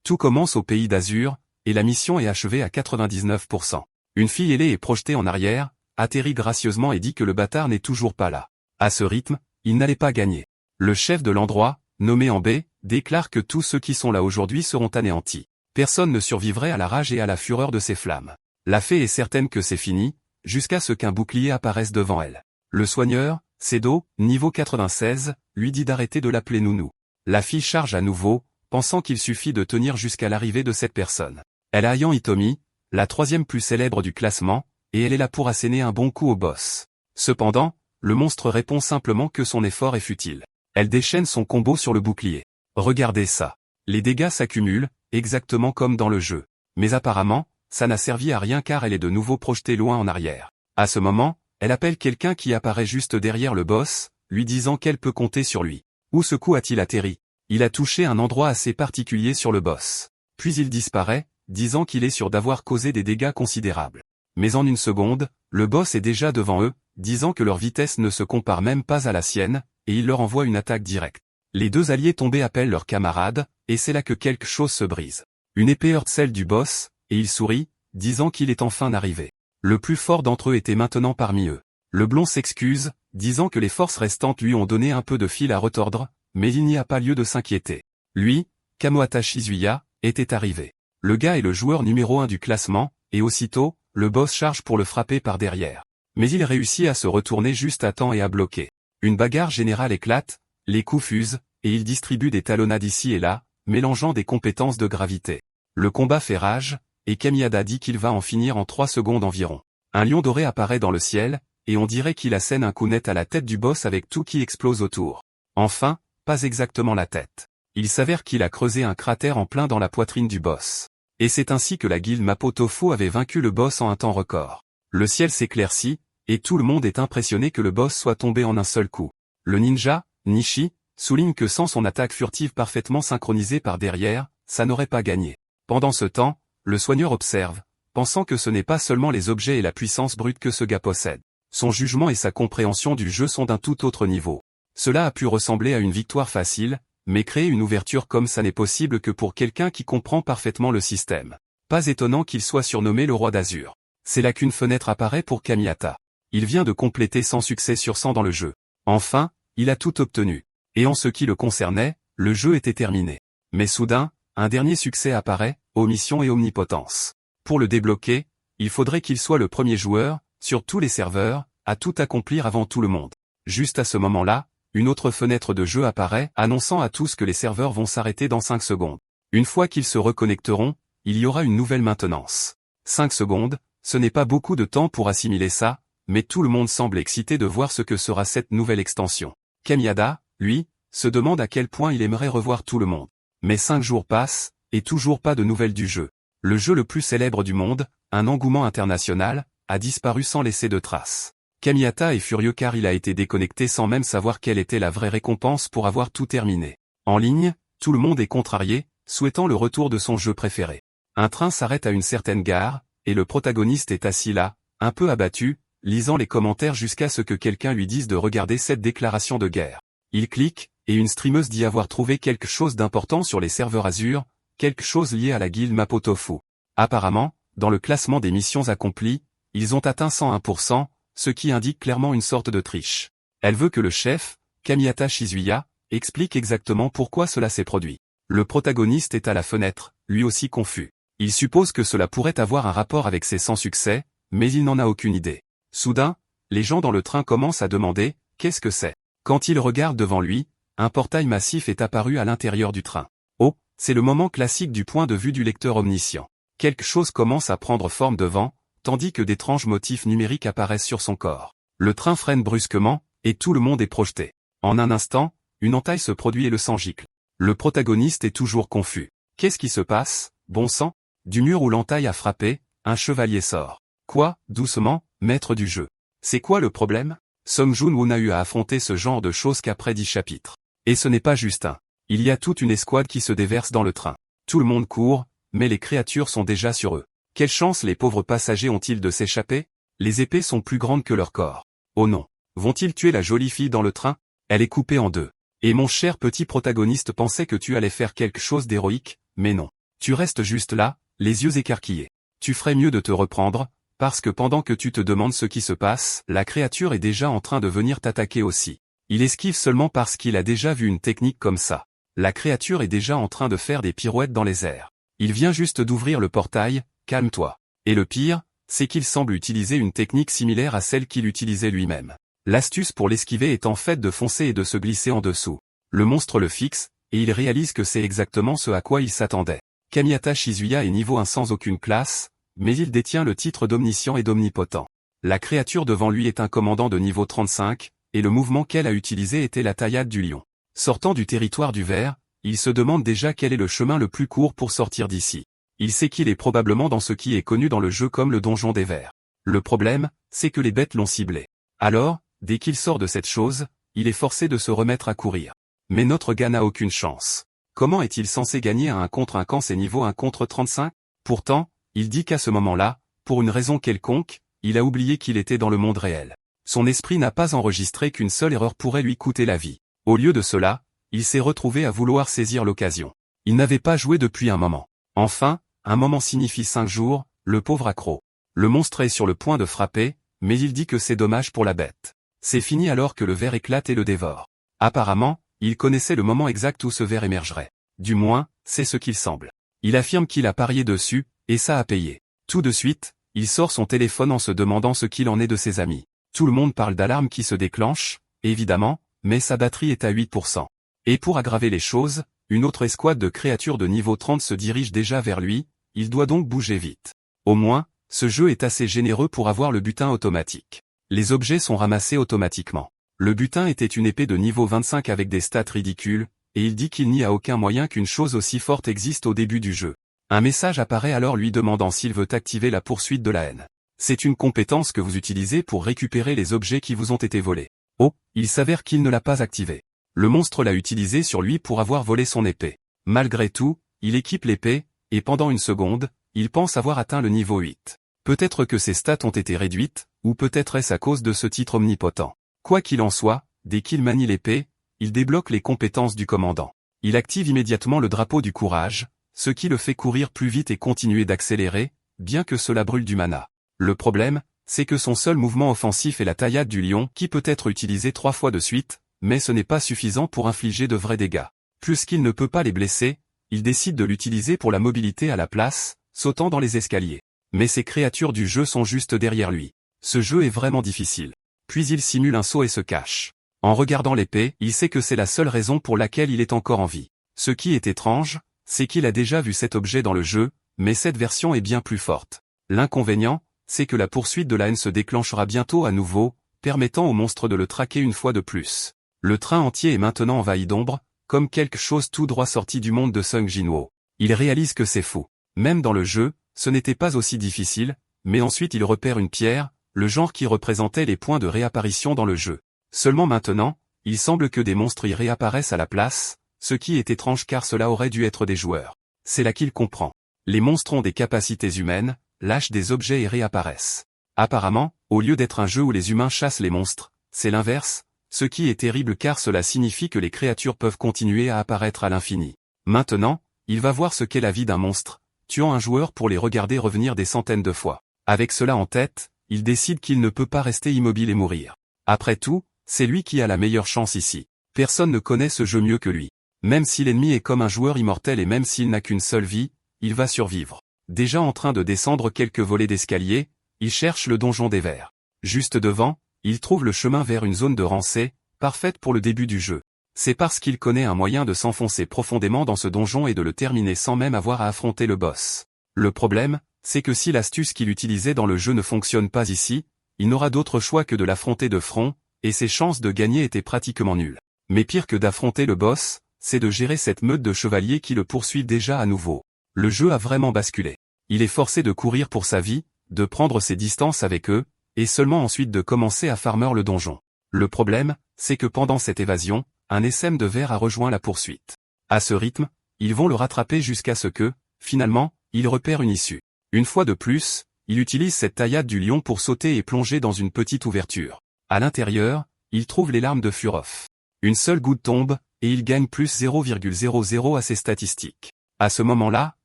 Tout commence au pays d'Azur, et la mission est achevée à 99%. Une fille ailée est projetée en arrière, atterrit gracieusement et dit que le bâtard n'est toujours pas là. À ce rythme, il n'allait pas gagner. Le chef de l'endroit, nommé en B, déclare que tous ceux qui sont là aujourd'hui seront anéantis. Personne ne survivrait à la rage et à la fureur de ces flammes. La fée est certaine que c'est fini, jusqu'à ce qu'un bouclier apparaisse devant elle. Le soigneur, Sedo, niveau 96, lui dit d'arrêter de l'appeler Nounou. La fille charge à nouveau, pensant qu'il suffit de tenir jusqu'à l'arrivée de cette personne. Elle a Ayan Hitomi, la troisième plus célèbre du classement, et elle est là pour asséner un bon coup au boss. Cependant, le monstre répond simplement que son effort est futile. Elle déchaîne son combo sur le bouclier. Regardez ça. Les dégâts s'accumulent, exactement comme dans le jeu. Mais apparemment, ça n'a servi à rien car elle est de nouveau projetée loin en arrière. À ce moment, elle appelle quelqu'un qui apparaît juste derrière le boss, lui disant qu'elle peut compter sur lui. Où ce coup a-t-il atterri? Il a touché un endroit assez particulier sur le boss. Puis il disparaît, disant qu'il est sûr d'avoir causé des dégâts considérables. Mais en une seconde, le boss est déjà devant eux, disant que leur vitesse ne se compare même pas à la sienne, et il leur envoie une attaque directe. Les deux alliés tombés appellent leurs camarades, et c'est là que quelque chose se brise. Une épée heurte celle du boss, et il sourit, disant qu'il est enfin arrivé. Le plus fort d'entre eux était maintenant parmi eux. Le blond s'excuse, disant que les forces restantes lui ont donné un peu de fil à retordre, mais il n'y a pas lieu de s'inquiéter. Lui, Kamohata Shizuya, était arrivé. Le gars est le joueur numéro 1 du classement, et aussitôt, le boss charge pour le frapper par derrière. Mais il réussit à se retourner juste à temps et à bloquer. Une bagarre générale éclate, les coups fusent, et il distribue des talonnades ici et là, mélangeant des compétences de gravité. Le combat fait rage, et Kamiyada dit qu'il va en finir en 3 secondes environ. Un lion doré apparaît dans le ciel, et on dirait qu'il assène un coup net à la tête du boss avec tout qui explose autour. Enfin, pas exactement la tête. Il s'avère qu'il a creusé un cratère en plein dans la poitrine du boss. Et c'est ainsi que la guilde Mapo Tofu avait vaincu le boss en un temps record. Le ciel s'éclaircit, et tout le monde est impressionné que le boss soit tombé en un seul coup. Le ninja, Nishi, souligne que sans son attaque furtive parfaitement synchronisée par derrière, ça n'aurait pas gagné. Pendant ce temps, le soigneur observe, pensant que ce n'est pas seulement les objets et la puissance brute que ce gars possède. Son jugement et sa compréhension du jeu sont d'un tout autre niveau. Cela a pu ressembler à une victoire facile, mais créer une ouverture comme ça n'est possible que pour quelqu'un qui comprend parfaitement le système. Pas étonnant qu'il soit surnommé le roi d'Azur. C'est là qu'une fenêtre apparaît pour Kamiyata. Il vient de compléter 100 succès sur 100 dans le jeu. Enfin, il a tout obtenu. Et en ce qui le concernait, le jeu était terminé. Mais soudain, un dernier succès apparaît, omission et omnipotence. Pour le débloquer, il faudrait qu'il soit le premier joueur, sur tous les serveurs, à tout accomplir avant tout le monde. Juste à ce moment-là, une autre fenêtre de jeu apparaît, annonçant à tous que les serveurs vont s'arrêter dans 5 secondes. Une fois qu'ils se reconnecteront, il y aura une nouvelle maintenance. 5 secondes, ce n'est pas beaucoup de temps pour assimiler ça, mais tout le monde semble excité de voir ce que sera cette nouvelle extension. Kamiyada, lui, se demande à quel point il aimerait revoir tout le monde. Mais 5 jours passent, et toujours pas de nouvelles du jeu. Le jeu le plus célèbre du monde, un engouement international, a disparu sans laisser de traces. Kamiyata est furieux car il a été déconnecté sans même savoir quelle était la vraie récompense pour avoir tout terminé. En ligne, tout le monde est contrarié, souhaitant le retour de son jeu préféré. Un train s'arrête à une certaine gare, et le protagoniste est assis là, un peu abattu, lisant les commentaires jusqu'à ce que quelqu'un lui dise de regarder cette déclaration de guerre. Il clique, et une streameuse dit avoir trouvé quelque chose d'important sur les serveurs Azur, quelque chose lié à la guilde Mapo Tofu. Apparemment, dans le classement des missions accomplies, ils ont atteint 101%, ce qui indique clairement une sorte de triche. Elle veut que le chef, Kamiyata Shizuya, explique exactement pourquoi cela s'est produit. Le protagoniste est à la fenêtre, lui aussi confus. Il suppose que cela pourrait avoir un rapport avec ses 100 succès, mais il n'en a aucune idée. Soudain, les gens dans le train commencent à demander « Qu'est-ce que c'est ?» Quand il regarde devant lui, un portail massif est apparu à l'intérieur du train. Oh, c'est le moment classique du point de vue du lecteur omniscient. Quelque chose commence à prendre forme devant, tandis que d'étranges motifs numériques apparaissent sur son corps. Le train freine brusquement, et tout le monde est projeté. En un instant, une entaille se produit et le sang gicle. Le protagoniste est toujours confus. Qu'est-ce qui se passe, bon sang? Du mur où l'entaille a frappé, un chevalier sort. Quoi, doucement, maître du jeu. C'est quoi le problème? Song Joon-woo n'a eu à affronter ce genre de choses qu'après 10 chapitres. Et ce n'est pas juste un. Il y a toute une escouade qui se déverse dans le train. Tout le monde court, mais les créatures sont déjà sur eux. Quelle chance les pauvres passagers ont-ils de s'échapper? Les épées sont plus grandes que leur corps. Oh non. Vont-ils tuer la jolie fille dans le train? Elle est coupée en deux. Et mon cher petit protagoniste pensait que tu allais faire quelque chose d'héroïque, mais non. Tu restes juste là, les yeux écarquillés. Tu ferais mieux de te reprendre, parce que pendant que tu te demandes ce qui se passe, la créature est déjà en train de venir t'attaquer aussi. Il esquive seulement parce qu'il a déjà vu une technique comme ça. La créature est déjà en train de faire des pirouettes dans les airs. Il vient juste d'ouvrir le portail, calme-toi. Et le pire, c'est qu'il semble utiliser une technique similaire à celle qu'il utilisait lui-même. L'astuce pour l'esquiver est en fait de foncer et de se glisser en dessous. Le monstre le fixe, et il réalise que c'est exactement ce à quoi il s'attendait. Kamiyata Shizuya est niveau 1 sans aucune classe, mais il détient le titre d'omniscient et d'omnipotent. La créature devant lui est un commandant de niveau 35, et le mouvement qu'elle a utilisé était la taillade du lion. Sortant du territoire du ver, il se demande déjà quel est le chemin le plus court pour sortir d'ici. Il sait qu'il est probablement dans ce qui est connu dans le jeu comme le donjon des vers. Le problème, c'est que les bêtes l'ont ciblé. Alors, dès qu'il sort de cette chose, il est forcé de se remettre à courir. Mais notre gars n'a aucune chance. Comment est-il censé gagner à 1 contre 1 quand c'est niveau 1 contre 35 ? Pourtant, il dit qu'à ce moment-là, pour une raison quelconque, il a oublié qu'il était dans le monde réel. Son esprit n'a pas enregistré qu'une seule erreur pourrait lui coûter la vie. Au lieu de cela, il s'est retrouvé à vouloir saisir l'occasion. Il n'avait pas joué depuis un moment. Enfin, un moment signifie 5 jours, le pauvre accro. Le monstre est sur le point de frapper, mais il dit que c'est dommage pour la bête. C'est fini alors que le ver éclate et le dévore. Apparemment, il connaissait le moment exact où ce ver émergerait. Du moins, c'est ce qu'il semble. Il affirme qu'il a parié dessus, et ça a payé. Tout de suite, il sort son téléphone en se demandant ce qu'il en est de ses amis. Tout le monde parle d'alarme qui se déclenche, évidemment, mais sa batterie est à 8%. Et pour aggraver les choses, une autre escouade de créatures de niveau 30 se dirige déjà vers lui, il doit donc bouger vite. Au moins, ce jeu est assez généreux pour avoir le butin automatique. Les objets sont ramassés automatiquement. Le butin était une épée de niveau 25 avec des stats ridicules, et il dit qu'il n'y a aucun moyen qu'une chose aussi forte existe au début du jeu. Un message apparaît alors lui demandant s'il veut activer la poursuite de la haine. C'est une compétence que vous utilisez pour récupérer les objets qui vous ont été volés. Oh, il s'avère qu'il ne l'a pas activée. Le monstre l'a utilisée sur lui pour avoir volé son épée. Malgré tout, il équipe l'épée, et pendant une seconde, il pense avoir atteint le niveau 8. Peut-être que ses stats ont été réduites, ou peut-être est-ce à cause de ce titre omnipotent. Quoi qu'il en soit, dès qu'il manie l'épée, il débloque les compétences du commandant. Il active immédiatement le drapeau du courage, ce qui le fait courir plus vite et continuer d'accélérer, bien que cela brûle du mana. Le problème, c'est que son seul mouvement offensif est la taillade du lion qui peut être utilisée 3 fois de suite, mais ce n'est pas suffisant pour infliger de vrais dégâts. Puisqu'il ne peut pas les blesser, il décide de l'utiliser pour la mobilité à la place, sautant dans les escaliers. Mais ces créatures du jeu sont juste derrière lui. Ce jeu est vraiment difficile. Puis il simule un saut et se cache. En regardant l'épée, il sait que c'est la seule raison pour laquelle il est encore en vie. Ce qui est étrange, c'est qu'il a déjà vu cet objet dans le jeu, mais cette version est bien plus forte. L'inconvénient, c'est que la poursuite de la haine se déclenchera bientôt à nouveau, permettant au monstre de le traquer une fois de plus. Le train entier est maintenant envahi d'ombre, comme quelque chose tout droit sorti du monde de Sung Jinwoo. Il réalise que c'est faux. Même dans le jeu, ce n'était pas aussi difficile, mais ensuite il repère une pierre, le genre qui représentait les points de réapparition dans le jeu. Seulement maintenant, il semble que des monstres y réapparaissent à la place, ce qui est étrange car cela aurait dû être des joueurs. C'est là qu'il comprend. Les monstres ont des capacités humaines, lâchent des objets et réapparaissent. Apparemment, au lieu d'être un jeu où les humains chassent les monstres, c'est l'inverse, ce qui est terrible car cela signifie que les créatures peuvent continuer à apparaître à l'infini. Maintenant, il va voir ce qu'est la vie d'un monstre, tuant un joueur pour les regarder revenir des centaines de fois. Avec cela en tête, il décide qu'il ne peut pas rester immobile et mourir. Après tout, c'est lui qui a la meilleure chance ici. Personne ne connaît ce jeu mieux que lui. Même si l'ennemi est comme un joueur immortel et même s'il n'a qu'une seule vie, il va survivre. Déjà en train de descendre quelques volets d'escalier, il cherche le donjon des vers. Juste devant, il trouve le chemin vers une zone de rancée, parfaite pour le début du jeu. C'est parce qu'il connaît un moyen de s'enfoncer profondément dans ce donjon et de le terminer sans même avoir à affronter le boss. Le problème, c'est que si l'astuce qu'il utilisait dans le jeu ne fonctionne pas ici, il n'aura d'autre choix que de l'affronter de front, et ses chances de gagner étaient pratiquement nulles. Mais pire que d'affronter le boss, c'est de gérer cette meute de chevaliers qui le poursuit déjà à nouveau. Le jeu a vraiment basculé. Il est forcé de courir pour sa vie, de prendre ses distances avec eux, et seulement ensuite de commencer à farmer le donjon. Le problème, c'est que pendant cette évasion, un SM de verre a rejoint la poursuite. À ce rythme, ils vont le rattraper jusqu'à ce que, finalement, il repère une issue. Une fois de plus, il utilise cette taillade du lion pour sauter et plonger dans une petite ouverture. À l'intérieur, il trouve les larmes de Furov. Une seule goutte tombe, et il gagne plus 0,00 à ses statistiques. À ce moment-là,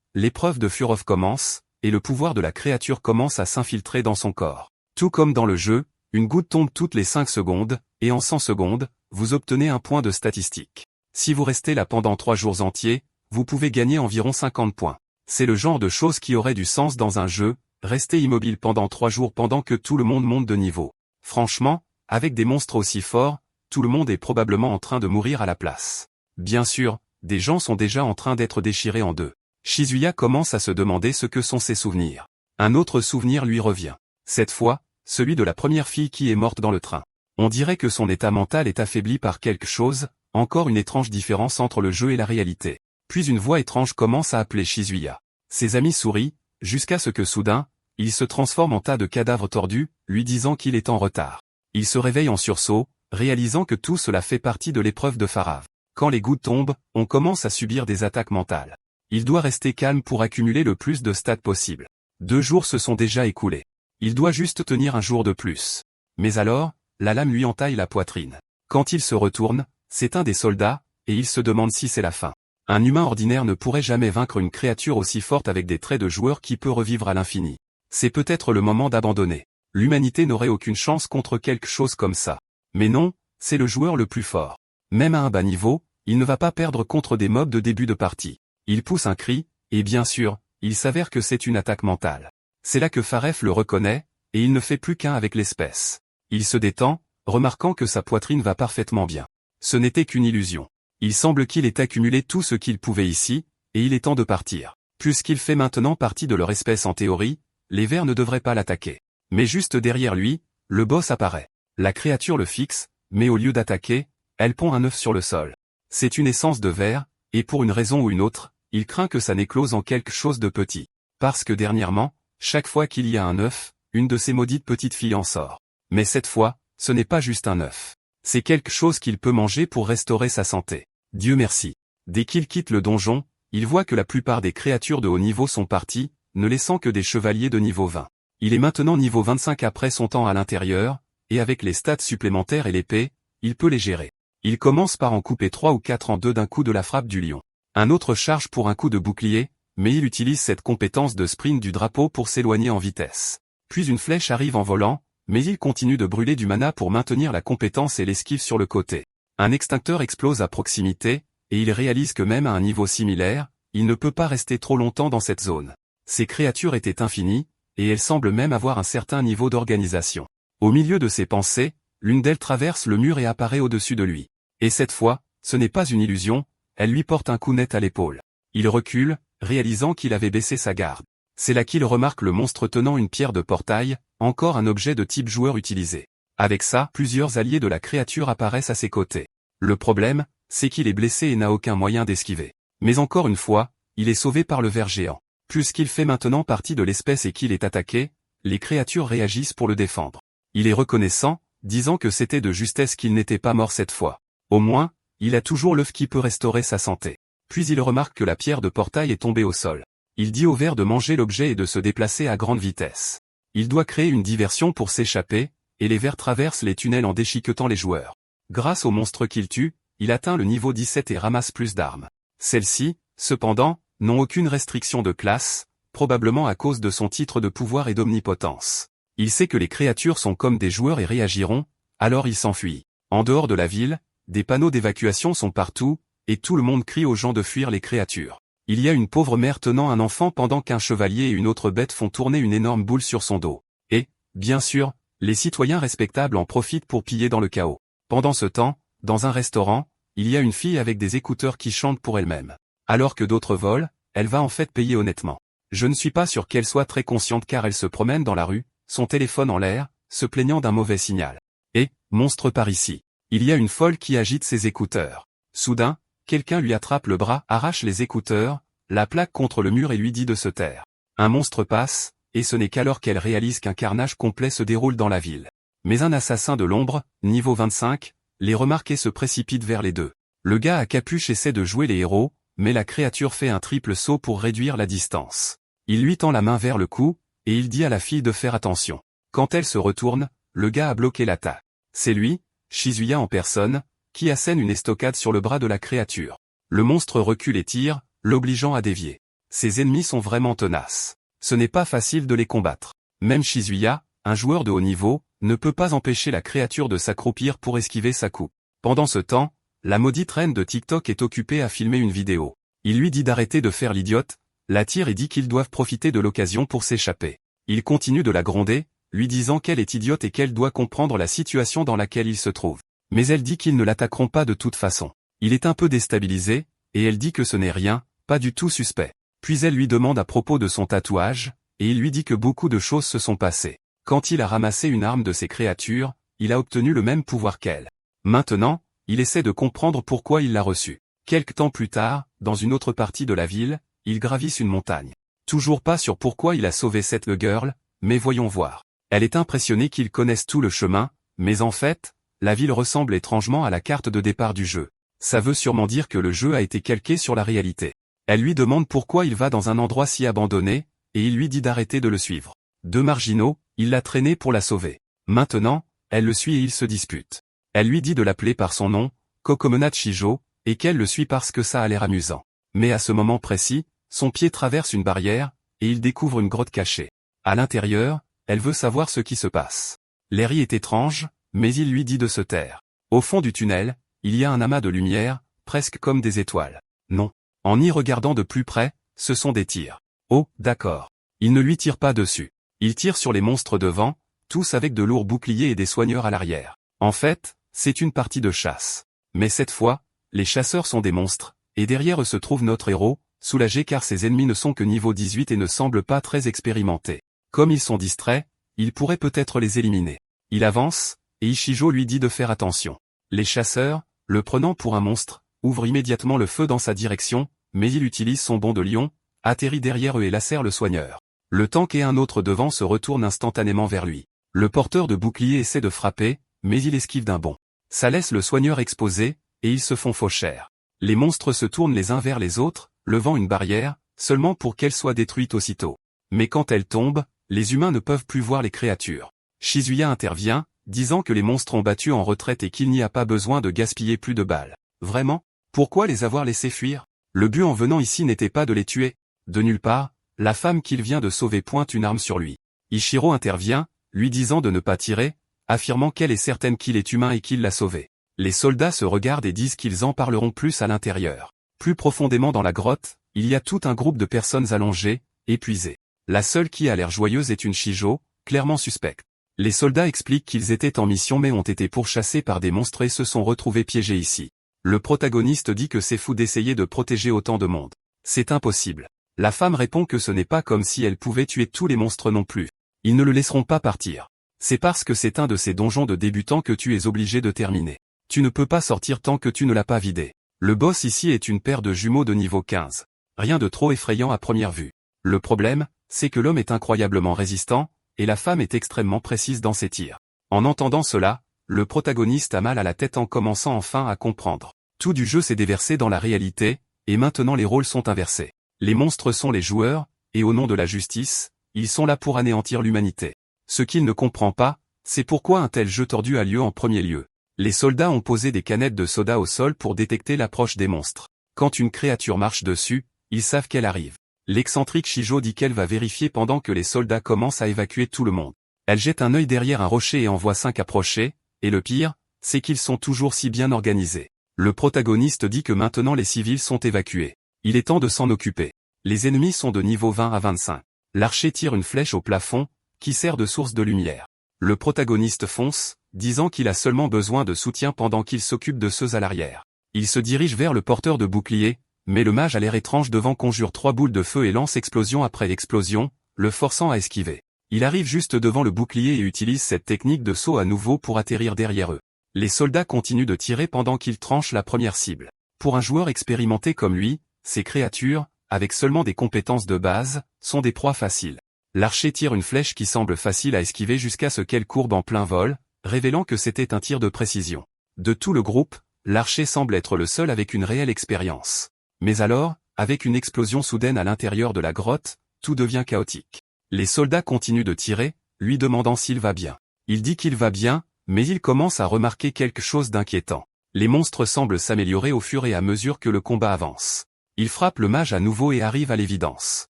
l'épreuve de Furov commence, et le pouvoir de la créature commence à s'infiltrer dans son corps. Tout comme dans le jeu, une goutte tombe toutes les 5 secondes, et en 100 secondes, vous obtenez un point de statistique. Si vous restez là pendant 3 jours entiers, vous pouvez gagner environ 50 points. C'est le genre de choses qui aurait du sens dans un jeu, rester immobile pendant 3 jours pendant que tout le monde monte de niveau. Franchement, avec des monstres aussi forts, tout le monde est probablement en train de mourir à la place. Bien sûr, des gens sont déjà en train d'être déchirés en deux. Shizuya commence à se demander ce que sont ses souvenirs. Un autre souvenir lui revient. Cette fois, celui de la première fille qui est morte dans le train. On dirait que son état mental est affaibli par quelque chose, encore une étrange différence entre le jeu et la réalité. Puis une voix étrange commence à appeler Shizuya. Ses amis sourient, jusqu'à ce que soudain, il se transforme en tas de cadavres tordus, lui disant qu'il est en retard. Il se réveille en sursaut, réalisant que tout cela fait partie de l'épreuve de Farav. Quand les gouttes tombent, on commence à subir des attaques mentales. Il doit rester calme pour accumuler le plus de stats possible. 2 jours se sont déjà écoulés. Il doit juste tenir un jour de plus. Mais alors, la lame lui entaille la poitrine. Quand il se retourne, c'est un des soldats, et il se demande si c'est la fin. Un humain ordinaire ne pourrait jamais vaincre une créature aussi forte avec des traits de joueur qui peut revivre à l'infini. C'est peut-être le moment d'abandonner. L'humanité n'aurait aucune chance contre quelque chose comme ça. Mais non, c'est le joueur le plus fort. Même à un bas niveau, il ne va pas perdre contre des mobs de début de partie. Il pousse un cri, et bien sûr, il s'avère que c'est une attaque mentale. C'est là que Faref le reconnaît, et il ne fait plus qu'un avec l'espèce. Il se détend, remarquant que sa poitrine va parfaitement bien. Ce n'était qu'une illusion. Il semble qu'il ait accumulé tout ce qu'il pouvait ici, et il est temps de partir. Puisqu'il fait maintenant partie de leur espèce en théorie, les vers ne devraient pas l'attaquer. Mais juste derrière lui, le boss apparaît. La créature le fixe, mais au lieu d'attaquer, elle pond un œuf sur le sol. C'est une essence de ver, et pour une raison ou une autre, il craint que ça n'éclose en quelque chose de petit. Parce que dernièrement, chaque fois qu'il y a un œuf, une de ces maudites petites filles en sort. Mais cette fois, ce n'est pas juste un œuf. C'est quelque chose qu'il peut manger pour restaurer sa santé. Dieu merci. Dès qu'il quitte le donjon, il voit que la plupart des créatures de haut niveau sont parties, ne laissant que des chevaliers de niveau 20. Il est maintenant niveau 25 après son temps à l'intérieur, et avec les stats supplémentaires et l'épée, il peut les gérer. Il commence par en couper 3 ou 4 en deux d'un coup de la frappe du lion. Un autre charge pour un coup de bouclier, mais il utilise cette compétence de sprint du drapeau pour s'éloigner en vitesse. Puis une flèche arrive en volant, mais il continue de brûler du mana pour maintenir la compétence et l'esquive sur le côté. Un extincteur explose à proximité, et il réalise que même à un niveau similaire, il ne peut pas rester trop longtemps dans cette zone. Ces créatures étaient infinies, et elles semblent même avoir un certain niveau d'organisation. Au milieu de ses pensées, l'une d'elles traverse le mur et apparaît au-dessus de lui. Et cette fois, ce n'est pas une illusion, elle lui porte un coup net à l'épaule. Il recule, réalisant qu'il avait baissé sa garde. C'est là qu'il remarque le monstre tenant une pierre de portail, encore un objet de type joueur utilisé. Avec ça, plusieurs alliés de la créature apparaissent à ses côtés. Le problème, c'est qu'il est blessé et n'a aucun moyen d'esquiver. Mais encore une fois, il est sauvé par le ver géant. Puisqu'il fait maintenant partie de l'espèce et qu'il est attaqué, les créatures réagissent pour le défendre. Il est reconnaissant, disant que c'était de justesse qu'il n'était pas mort cette fois. Au moins, il a toujours l'œuf qui peut restaurer sa santé. Puis il remarque que la pierre de portail est tombée au sol. Il dit au ver de manger l'objet et de se déplacer à grande vitesse. Il doit créer une diversion pour s'échapper, et les vers traversent les tunnels en déchiquetant les joueurs. Grâce au monstre qu'il tue, il atteint le niveau 17 et ramasse plus d'armes. Celles-ci, cependant, n'ont aucune restriction de classe, probablement à cause de son titre de pouvoir et d'omnipotence. Il sait que les créatures sont comme des joueurs et réagiront, alors il s'enfuit. En dehors de la ville, des panneaux d'évacuation sont partout, et tout le monde crie aux gens de fuir les créatures. Il y a une pauvre mère tenant un enfant pendant qu'un chevalier et une autre bête font tourner une énorme boule sur son dos. Et, bien sûr, les citoyens respectables en profitent pour piller dans le chaos. Pendant ce temps, dans un restaurant, il y a une fille avec des écouteurs qui chante pour elle-même. Alors que d'autres volent, elle va en fait payer honnêtement. Je ne suis pas sûr qu'elle soit très consciente car elle se promène dans la rue, son téléphone en l'air, se plaignant d'un mauvais signal. Et, monstre par ici. Il y a une folle qui agite ses écouteurs. Soudain, quelqu'un lui attrape le bras, arrache les écouteurs, la plaque contre le mur et lui dit de se taire. Un monstre passe, et ce n'est qu'alors qu'elle réalise qu'un carnage complet se déroule dans la ville. Mais un assassin de l'ombre, niveau 25, les remarque et se précipite vers les deux. Le gars à capuche essaie de jouer les héros, mais la créature fait un triple saut pour réduire la distance. Il lui tend la main vers le cou, et il dit à la fille de faire attention. Quand elle se retourne, le gars a bloqué l'attaque. C'est lui, Shizuya en personne, qui assène une estocade sur le bras de la créature. Le monstre recule et tire, l'obligeant à dévier. Ces ennemis sont vraiment tenaces. Ce n'est pas facile de les combattre. Même Shizuya, un joueur de haut niveau, ne peut pas empêcher la créature de s'accroupir pour esquiver sa coupe. Pendant ce temps, la maudite reine de TikTok est occupée à filmer une vidéo. Il lui dit d'arrêter de faire l'idiote, la tire et dit qu'ils doivent profiter de l'occasion pour s'échapper. Il continue de la gronder, lui disant qu'elle est idiote et qu'elle doit comprendre la situation dans laquelle il se trouve. Mais elle dit qu'ils ne l'attaqueront pas de toute façon. Il est un peu déstabilisé, et elle dit que ce n'est rien, pas du tout suspect. Puis elle lui demande à propos de son tatouage, et il lui dit que beaucoup de choses se sont passées. Quand il a ramassé une arme de ces créatures, il a obtenu le même pouvoir qu'elle. Maintenant, il essaie de comprendre pourquoi il l'a reçue. Quelque temps plus tard, dans une autre partie de la ville, ils gravissent une montagne. Toujours pas sûr pourquoi il a sauvé cette girl, mais voyons voir. Elle est impressionnée qu'ils connaissent tout le chemin, mais en fait, la ville ressemble étrangement à la carte de départ du jeu. Ça veut sûrement dire que le jeu a été calqué sur la réalité. Elle lui demande pourquoi il va dans un endroit si abandonné, et il lui dit d'arrêter de le suivre. Deux marginaux, il l'a traîné pour la sauver. Maintenant, elle le suit et ils se disputent. Elle lui dit de l'appeler par son nom, Kokomona Chijo, et qu'elle le suit parce que ça a l'air amusant. Mais à ce moment précis, son pied traverse une barrière, et il découvre une grotte cachée. À l'intérieur, elle veut savoir ce qui se passe. L'air est étrange, mais il lui dit de se taire. Au fond du tunnel, il y a un amas de lumière, presque comme des étoiles. Non. En y regardant de plus près, ce sont des tirs. Oh, d'accord. Il ne lui tire pas dessus. Il tire sur les monstres devant, tous avec de lourds boucliers et des soigneurs à l'arrière. En fait, c'est une partie de chasse. Mais cette fois, les chasseurs sont des monstres, et derrière eux se trouve notre héros, soulagé car ses ennemis ne sont que niveau 18 et ne semblent pas très expérimentés. Comme ils sont distraits, il pourrait peut-être les éliminer. Il avance, et Ishijo lui dit de faire attention. Les chasseurs, le prenant pour un monstre, ouvrent immédiatement le feu dans sa direction, mais il utilise son bond de lion, atterrit derrière eux et lacère le soigneur. Le tank et un autre devant se retournent instantanément vers lui. Le porteur de bouclier essaie de frapper, mais il esquive d'un bond. Ça laisse le soigneur exposé, et ils se font fauchères. Les monstres se tournent les uns vers les autres, levant une barrière, seulement pour qu'elle soit détruite aussitôt. Mais quand elle tombe, les humains ne peuvent plus voir les créatures. Shizuya intervient, disant que les monstres ont battu en retraite et qu'il n'y a pas besoin de gaspiller plus de balles. Vraiment? Pourquoi les avoir laissés fuir? Le but en venant ici n'était pas de les tuer. De nulle part, la femme qu'il vient de sauver pointe une arme sur lui. Ichiro intervient, lui disant de ne pas tirer, affirmant qu'elle est certaine qu'il est humain et qu'il l'a sauvé. Les soldats se regardent et disent qu'ils en parleront plus à l'intérieur. Plus profondément dans la grotte, il y a tout un groupe de personnes allongées, épuisées. La seule qui a l'air joyeuse est une Shijo, clairement suspecte. Les soldats expliquent qu'ils étaient en mission mais ont été pourchassés par des monstres et se sont retrouvés piégés ici. Le protagoniste dit que c'est fou d'essayer de protéger autant de monde. C'est impossible. La femme répond que ce n'est pas comme si elle pouvait tuer tous les monstres non plus. Ils ne le laisseront pas partir. C'est parce que c'est un de ces donjons de débutants que tu es obligé de terminer. Tu ne peux pas sortir tant que tu ne l'as pas vidé. Le boss ici est une paire de jumeaux de niveau 15. Rien de trop effrayant à première vue. Le problème, c'est que l'homme est incroyablement résistant, et la femme est extrêmement précise dans ses tirs. En entendant cela, le protagoniste a mal à la tête en commençant enfin à comprendre. Tout du jeu s'est déversé dans la réalité, et maintenant les rôles sont inversés. Les monstres sont les joueurs, et au nom de la justice, ils sont là pour anéantir l'humanité. Ce qu'il ne comprend pas, c'est pourquoi un tel jeu tordu a lieu en premier lieu. Les soldats ont posé des canettes de soda au sol pour détecter l'approche des monstres. Quand une créature marche dessus, ils savent qu'elle arrive. L'excentrique Shijo dit qu'elle va vérifier pendant que les soldats commencent à évacuer tout le monde. Elle jette un œil derrière un rocher et en voit 5 approcher, et le pire, c'est qu'ils sont toujours si bien organisés. Le protagoniste dit que maintenant les civils sont évacués. Il est temps de s'en occuper. Les ennemis sont de niveau 20 à 25. L'archer tire une flèche au plafond, qui sert de source de lumière. Le protagoniste fonce, disant qu'il a seulement besoin de soutien pendant qu'il s'occupe de ceux à l'arrière. Il se dirige vers le porteur de bouclier, mais le mage a l'air étrange devant conjure 3 boules de feu et lance explosion après explosion, le forçant à esquiver. Il arrive juste devant le bouclier et utilise cette technique de saut à nouveau pour atterrir derrière eux. Les soldats continuent de tirer pendant qu'ils tranchent la première cible. Pour un joueur expérimenté comme lui, ces créatures, avec seulement des compétences de base, sont des proies faciles. L'archer tire une flèche qui semble facile à esquiver jusqu'à ce qu'elle courbe en plein vol, révélant que c'était un tir de précision. De tout le groupe, l'archer semble être le seul avec une réelle expérience. Mais alors, avec une explosion soudaine à l'intérieur de la grotte, tout devient chaotique. Les soldats continuent de tirer, lui demandant s'il va bien. Il dit qu'il va bien, mais il commence à remarquer quelque chose d'inquiétant. Les monstres semblent s'améliorer au fur et à mesure que le combat avance. Il frappe le mage à nouveau et arrive à l'évidence.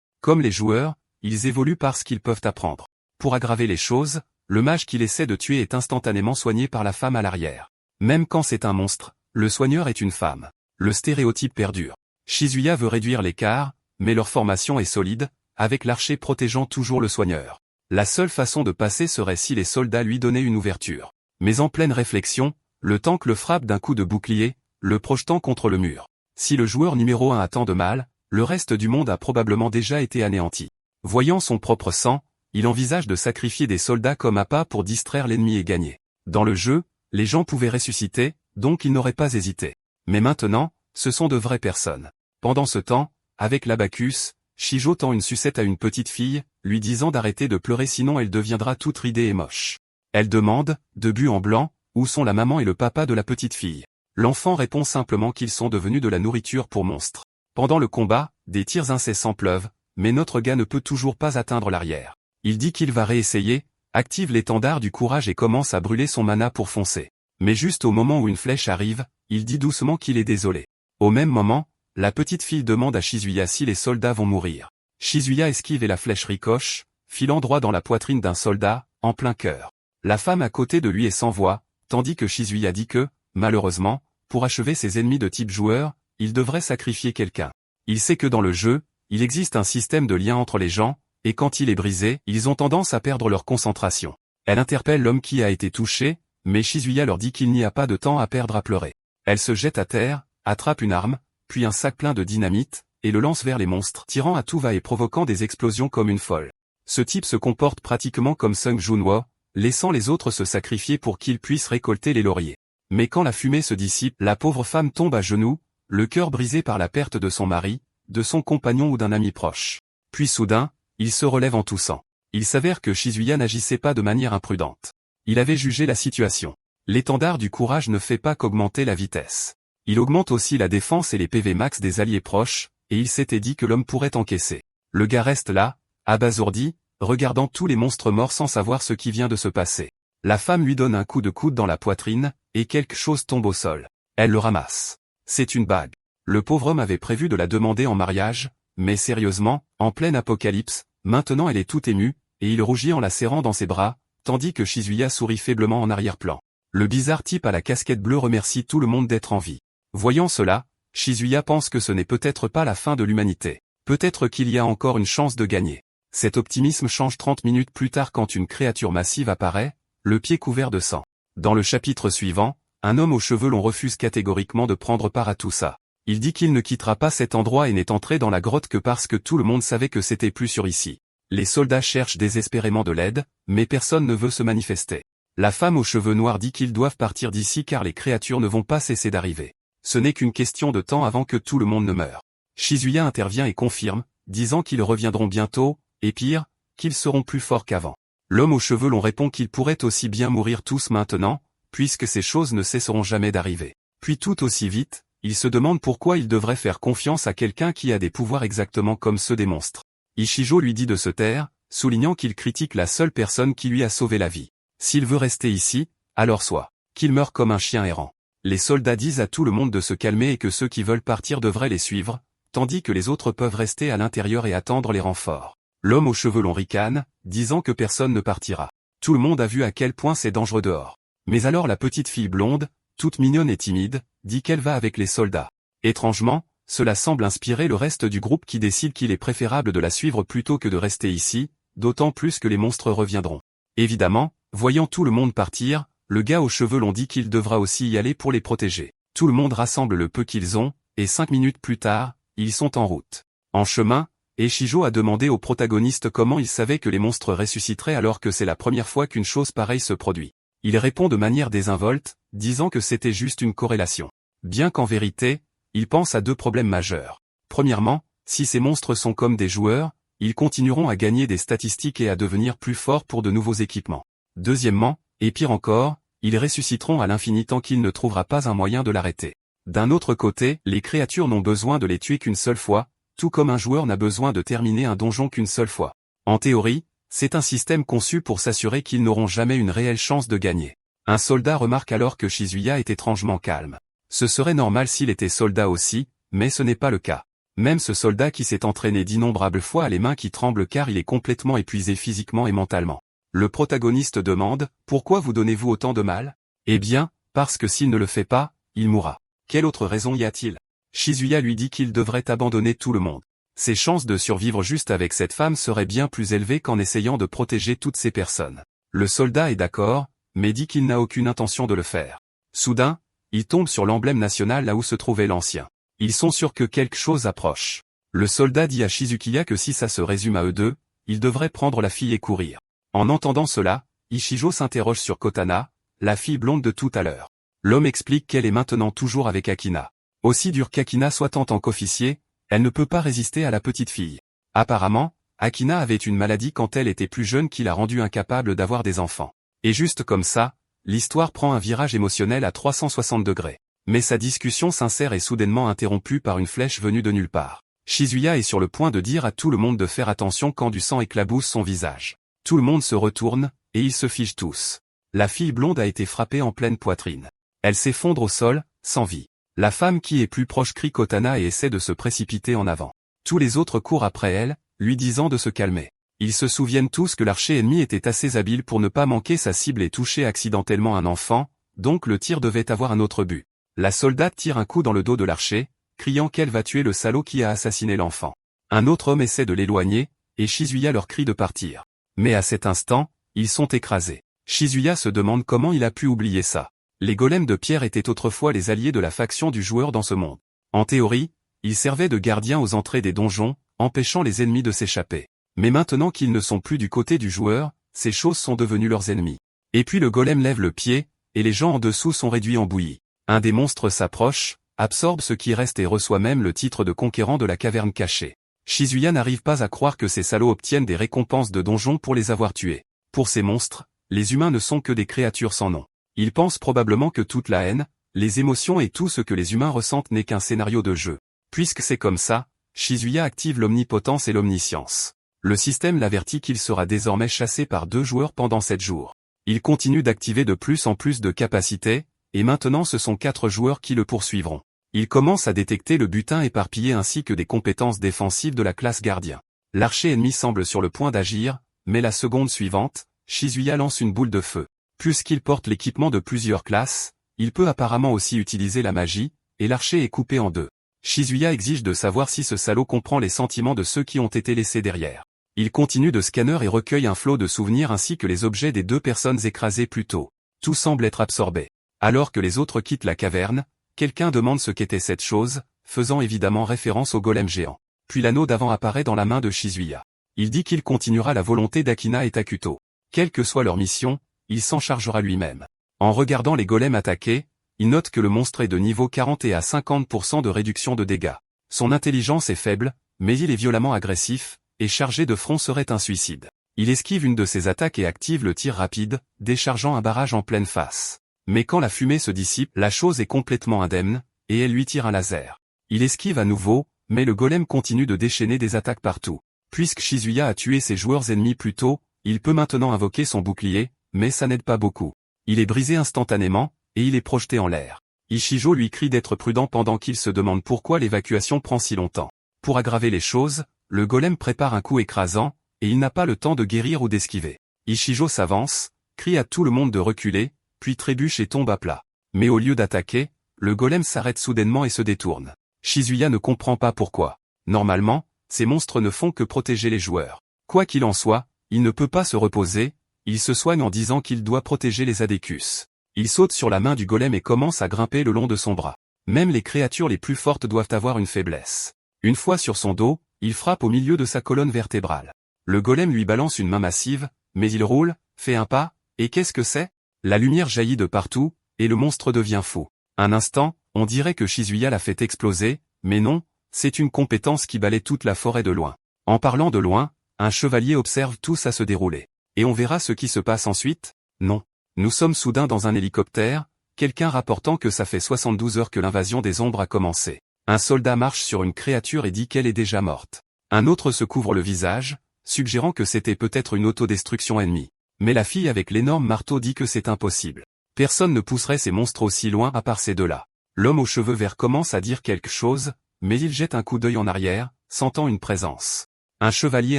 Comme les joueurs, ils évoluent parce qu'ils peuvent apprendre. Pour aggraver les choses, le mage qu'il essaie de tuer est instantanément soigné par la femme à l'arrière. Même quand c'est un monstre, le soigneur est une femme. Le stéréotype perdure. Shizuya veut réduire l'écart, mais leur formation est solide, avec l'archer protégeant toujours le soigneur. La seule façon de passer serait si les soldats lui donnaient une ouverture. Mais en pleine réflexion, le tank le frappe d'un coup de bouclier, le projetant contre le mur. Si le joueur numéro 1 a tant de mal, le reste du monde a probablement déjà été anéanti. Voyant son propre sang, il envisage de sacrifier des soldats comme appât pour distraire l'ennemi et gagner. Dans le jeu, les gens pouvaient ressusciter, donc il n'aurait pas hésité. Mais maintenant, ce sont de vraies personnes. Pendant ce temps, avec l'abacus, Shijo tend une sucette à une petite fille, lui disant d'arrêter de pleurer sinon elle deviendra toute ridée et moche. Elle demande, de but en blanc, où sont la maman et le papa de la petite fille. L'enfant répond simplement qu'ils sont devenus de la nourriture pour monstres. Pendant le combat, des tirs incessants pleuvent, mais notre gars ne peut toujours pas atteindre l'arrière. Il dit qu'il va réessayer, active l'étendard du courage et commence à brûler son mana pour foncer. Mais juste au moment où une flèche arrive, il dit doucement qu'il est désolé. Au même moment, la petite fille demande à Shizuya si les soldats vont mourir. Shizuya esquive et la flèche ricoche, filant droit dans la poitrine d'un soldat, en plein cœur. La femme à côté de lui est sans voix, tandis que Shizuya dit que, malheureusement, pour achever ses ennemis de type joueur, il devrait sacrifier quelqu'un. Il sait que dans le jeu, il existe un système de lien entre les gens, et quand il est brisé, ils ont tendance à perdre leur concentration. Elle interpelle l'homme qui a été touché, mais Shizuya leur dit qu'il n'y a pas de temps à perdre à pleurer. Elle se jette à terre, attrape une arme, puis un sac plein de dynamite, et le lance vers les monstres, tirant à tout va et provoquant des explosions comme une folle. Ce type se comporte pratiquement comme Sung Junwo, laissant les autres se sacrifier pour qu'ils puissent récolter les lauriers. Mais quand la fumée se dissipe, la pauvre femme tombe à genoux, le cœur brisé par la perte de son mari, de son compagnon ou d'un ami proche. Puis soudain, il se relève en toussant. Il s'avère que Shizuya n'agissait pas de manière imprudente. Il avait jugé la situation. L'étendard du courage ne fait pas qu'augmenter la vitesse. Il augmente aussi la défense et les PV max des alliés proches, et il s'était dit que l'homme pourrait encaisser. Le gars reste là, abasourdi, regardant tous les monstres morts sans savoir ce qui vient de se passer. La femme lui donne un coup de coude dans la poitrine, et quelque chose tombe au sol. Elle le ramasse. C'est une bague. Le pauvre homme avait prévu de la demander en mariage, mais sérieusement, en pleine apocalypse, maintenant elle est toute émue, et il rougit en la serrant dans ses bras, tandis que Shizuya sourit faiblement en arrière-plan. Le bizarre type à la casquette bleue remercie tout le monde d'être en vie. Voyant cela, Shizuya pense que ce n'est peut-être pas la fin de l'humanité. Peut-être qu'il y a encore une chance de gagner. Cet optimisme change 30 minutes plus tard quand une créature massive apparaît, le pied couvert de sang. Dans le chapitre suivant, un homme aux cheveux longs refuse catégoriquement de prendre part à tout ça. Il dit qu'il ne quittera pas cet endroit et n'est entré dans la grotte que parce que tout le monde savait que c'était plus sûr ici. Les soldats cherchent désespérément de l'aide, mais personne ne veut se manifester. La femme aux cheveux noirs dit qu'ils doivent partir d'ici car les créatures ne vont pas cesser d'arriver. Ce n'est qu'une question de temps avant que tout le monde ne meure. Shizuya intervient et confirme, disant qu'ils reviendront bientôt, et pire, qu'ils seront plus forts qu'avant. L'homme aux cheveux longs répond qu'ils pourraient aussi bien mourir tous maintenant, puisque ces choses ne cesseront jamais d'arriver. Puis tout aussi vite, il se demande pourquoi il devrait faire confiance à quelqu'un qui a des pouvoirs exactement comme ceux des monstres. Ishijo lui dit de se taire, soulignant qu'il critique la seule personne qui lui a sauvé la vie. S'il veut rester ici, alors soit qu'il meure comme un chien errant. Les soldats disent à tout le monde de se calmer et que ceux qui veulent partir devraient les suivre, tandis que les autres peuvent rester à l'intérieur et attendre les renforts. L'homme aux cheveux longs ricane, disant que personne ne partira. Tout le monde a vu à quel point c'est dangereux dehors. Mais alors la petite fille blonde, toute mignonne et timide, dit qu'elle va avec les soldats. Étrangement, cela semble inspirer le reste du groupe qui décide qu'il est préférable de la suivre plutôt que de rester ici, d'autant plus que les monstres reviendront. Évidemment, voyant tout le monde partir, le gars aux cheveux longs dit qu'il devra aussi y aller pour les protéger. Tout le monde rassemble le peu qu'ils ont, et 5 minutes plus tard, ils sont en route. En chemin, Ishijo a demandé au protagoniste comment il savait que les monstres ressusciteraient alors que c'est la première fois qu'une chose pareille se produit. Il répond de manière désinvolte, disant que c'était juste une corrélation. Bien qu'en vérité, il pense à deux problèmes majeurs. Premièrement, si ces monstres sont comme des joueurs, ils continueront à gagner des statistiques et à devenir plus forts pour de nouveaux équipements. Deuxièmement, et pire encore, ils ressusciteront à l'infini tant qu'il ne trouvera pas un moyen de l'arrêter. D'un autre côté, les créatures n'ont besoin de les tuer qu'une seule fois, tout comme un joueur n'a besoin de terminer un donjon qu'une seule fois. En théorie, c'est un système conçu pour s'assurer qu'ils n'auront jamais une réelle chance de gagner. Un soldat remarque alors que Shizuya est étrangement calme. Ce serait normal s'il était soldat aussi, mais ce n'est pas le cas. Même ce soldat qui s'est entraîné d'innombrables fois a les mains qui tremblent car il est complètement épuisé physiquement et mentalement. Le protagoniste demande, pourquoi vous donnez-vous autant de mal? Eh bien, parce que s'il ne le fait pas, il mourra. Quelle autre raison y a-t-il? Shizuya lui dit qu'il devrait abandonner tout le monde. Ses chances de survivre juste avec cette femme seraient bien plus élevées qu'en essayant de protéger toutes ces personnes. Le soldat est d'accord, mais dit qu'il n'a aucune intention de le faire. Soudain, il tombe sur l'emblème national là où se trouvait l'ancien. Ils sont sûrs que quelque chose approche. Le soldat dit à Shizukiya que si ça se résume à eux deux, il devrait prendre la fille et courir. En entendant cela, Ichijo s'interroge sur Kotana, la fille blonde de tout à l'heure. L'homme explique qu'elle est maintenant toujours avec Akina. Aussi dur qu'Akina soit en tant qu'officier, elle ne peut pas résister à la petite fille. Apparemment, Akina avait une maladie quand elle était plus jeune qui l'a rendue incapable d'avoir des enfants. Et juste comme ça, l'histoire prend un virage émotionnel à 360 degrés. Mais sa discussion sincère est soudainement interrompue par une flèche venue de nulle part. Shizuya est sur le point de dire à tout le monde de faire attention quand du sang éclabousse son visage. Tout le monde se retourne, et ils se figent tous. La fille blonde a été frappée en pleine poitrine. Elle s'effondre au sol, sans vie. La femme qui est plus proche crie Kotana et essaie de se précipiter en avant. Tous les autres courent après elle, lui disant de se calmer. Ils se souviennent tous que l'archer ennemi était assez habile pour ne pas manquer sa cible et toucher accidentellement un enfant, donc le tir devait avoir un autre but. La soldate tire un coup dans le dos de l'archer, criant qu'elle va tuer le salaud qui a assassiné l'enfant. Un autre homme essaie de l'éloigner, et Shizuya leur crie de partir. Mais à cet instant, ils sont écrasés. Shizuya se demande comment il a pu oublier ça. Les golems de pierre étaient autrefois les alliés de la faction du joueur dans ce monde. En théorie, ils servaient de gardiens aux entrées des donjons, empêchant les ennemis de s'échapper. Mais maintenant qu'ils ne sont plus du côté du joueur, ces choses sont devenues leurs ennemis. Et puis le golem lève le pied, et les gens en dessous sont réduits en bouillie. Un des monstres s'approche, absorbe ce qui reste et reçoit même le titre de conquérant de la caverne cachée. Shizuya n'arrive pas à croire que ces salauds obtiennent des récompenses de donjon pour les avoir tués. Pour ces monstres, les humains ne sont que des créatures sans nom. Ils pensent probablement que toute la haine, les émotions et tout ce que les humains ressentent n'est qu'un scénario de jeu. Puisque c'est comme ça, Shizuya active l'omnipotence et l'omniscience. Le système l'avertit qu'il sera désormais chassé par 2 joueurs pendant 7 jours. Il continue d'activer de plus en plus de capacités, et maintenant ce sont 4 joueurs qui le poursuivront. Il commence à détecter le butin éparpillé ainsi que des compétences défensives de la classe gardien. L'archer ennemi semble sur le point d'agir, mais la seconde suivante, Shizuya lance une boule de feu. Puisqu'il porte l'équipement de plusieurs classes, il peut apparemment aussi utiliser la magie, et l'archer est coupé en 2. Shizuya exige de savoir si ce salaud comprend les sentiments de ceux qui ont été laissés derrière. Il continue de scanner et recueille un flot de souvenirs ainsi que les objets des 2 personnes écrasées plus tôt. Tout semble être absorbé. Alors que les autres quittent la caverne, quelqu'un demande ce qu'était cette chose, faisant évidemment référence au golem géant. Puis l'anneau d'avant apparaît dans la main de Shizuya. Il dit qu'il continuera la volonté d'Akina et Takuto. Quelle que soit leur mission, il s'en chargera lui-même. En regardant les golems attaquer, il note que le monstre est de niveau 40 et à 50% de réduction de dégâts. Son intelligence est faible, mais il est violemment agressif, et chargé de front serait un suicide. Il esquive une de ses attaques et active le tir rapide, déchargeant un barrage en pleine face. Mais quand la fumée se dissipe, la chose est complètement indemne, et elle lui tire un laser. Il esquive à nouveau, mais le golem continue de déchaîner des attaques partout. Puisque Shizuya a tué ses joueurs ennemis plus tôt, il peut maintenant invoquer son bouclier, mais ça n'aide pas beaucoup. Il est brisé instantanément, et il est projeté en l'air. Ichijo lui crie d'être prudent pendant qu'il se demande pourquoi l'évacuation prend si longtemps. Pour aggraver les choses, le golem prépare un coup écrasant, et il n'a pas le temps de guérir ou d'esquiver. Ichijo s'avance, crie à tout le monde de reculer, puis trébuche et tombe à plat. Mais au lieu d'attaquer, le golem s'arrête soudainement et se détourne. Shizuya ne comprend pas pourquoi. Normalement, ces monstres ne font que protéger les joueurs. Quoi qu'il en soit, il ne peut pas se reposer, il se soigne en disant qu'il doit protéger les Adécus. Il saute sur la main du golem et commence à grimper le long de son bras. Même les créatures les plus fortes doivent avoir une faiblesse. Une fois sur son dos, il frappe au milieu de sa colonne vertébrale. Le golem lui balance une main massive, mais il roule, fait un pas, et qu'est-ce que c'est? La lumière jaillit de partout, et le monstre devient fou. Un instant, on dirait que Shizuya l'a fait exploser, mais non, c'est une compétence qui balaie toute la forêt de loin. En parlant de loin, un chevalier observe tout ça se dérouler. Et on verra ce qui se passe ensuite? Non. Nous sommes soudain dans un hélicoptère, quelqu'un rapportant que ça fait 72 heures que l'invasion des ombres a commencé. Un soldat marche sur une créature et dit qu'elle est déjà morte. Un autre se couvre le visage, suggérant que c'était peut-être une autodestruction ennemie. Mais la fille avec l'énorme marteau dit que c'est impossible. Personne ne pousserait ces monstres aussi loin à part ces deux-là. L'homme aux cheveux verts commence à dire quelque chose, mais il jette un coup d'œil en arrière, sentant une présence. Un chevalier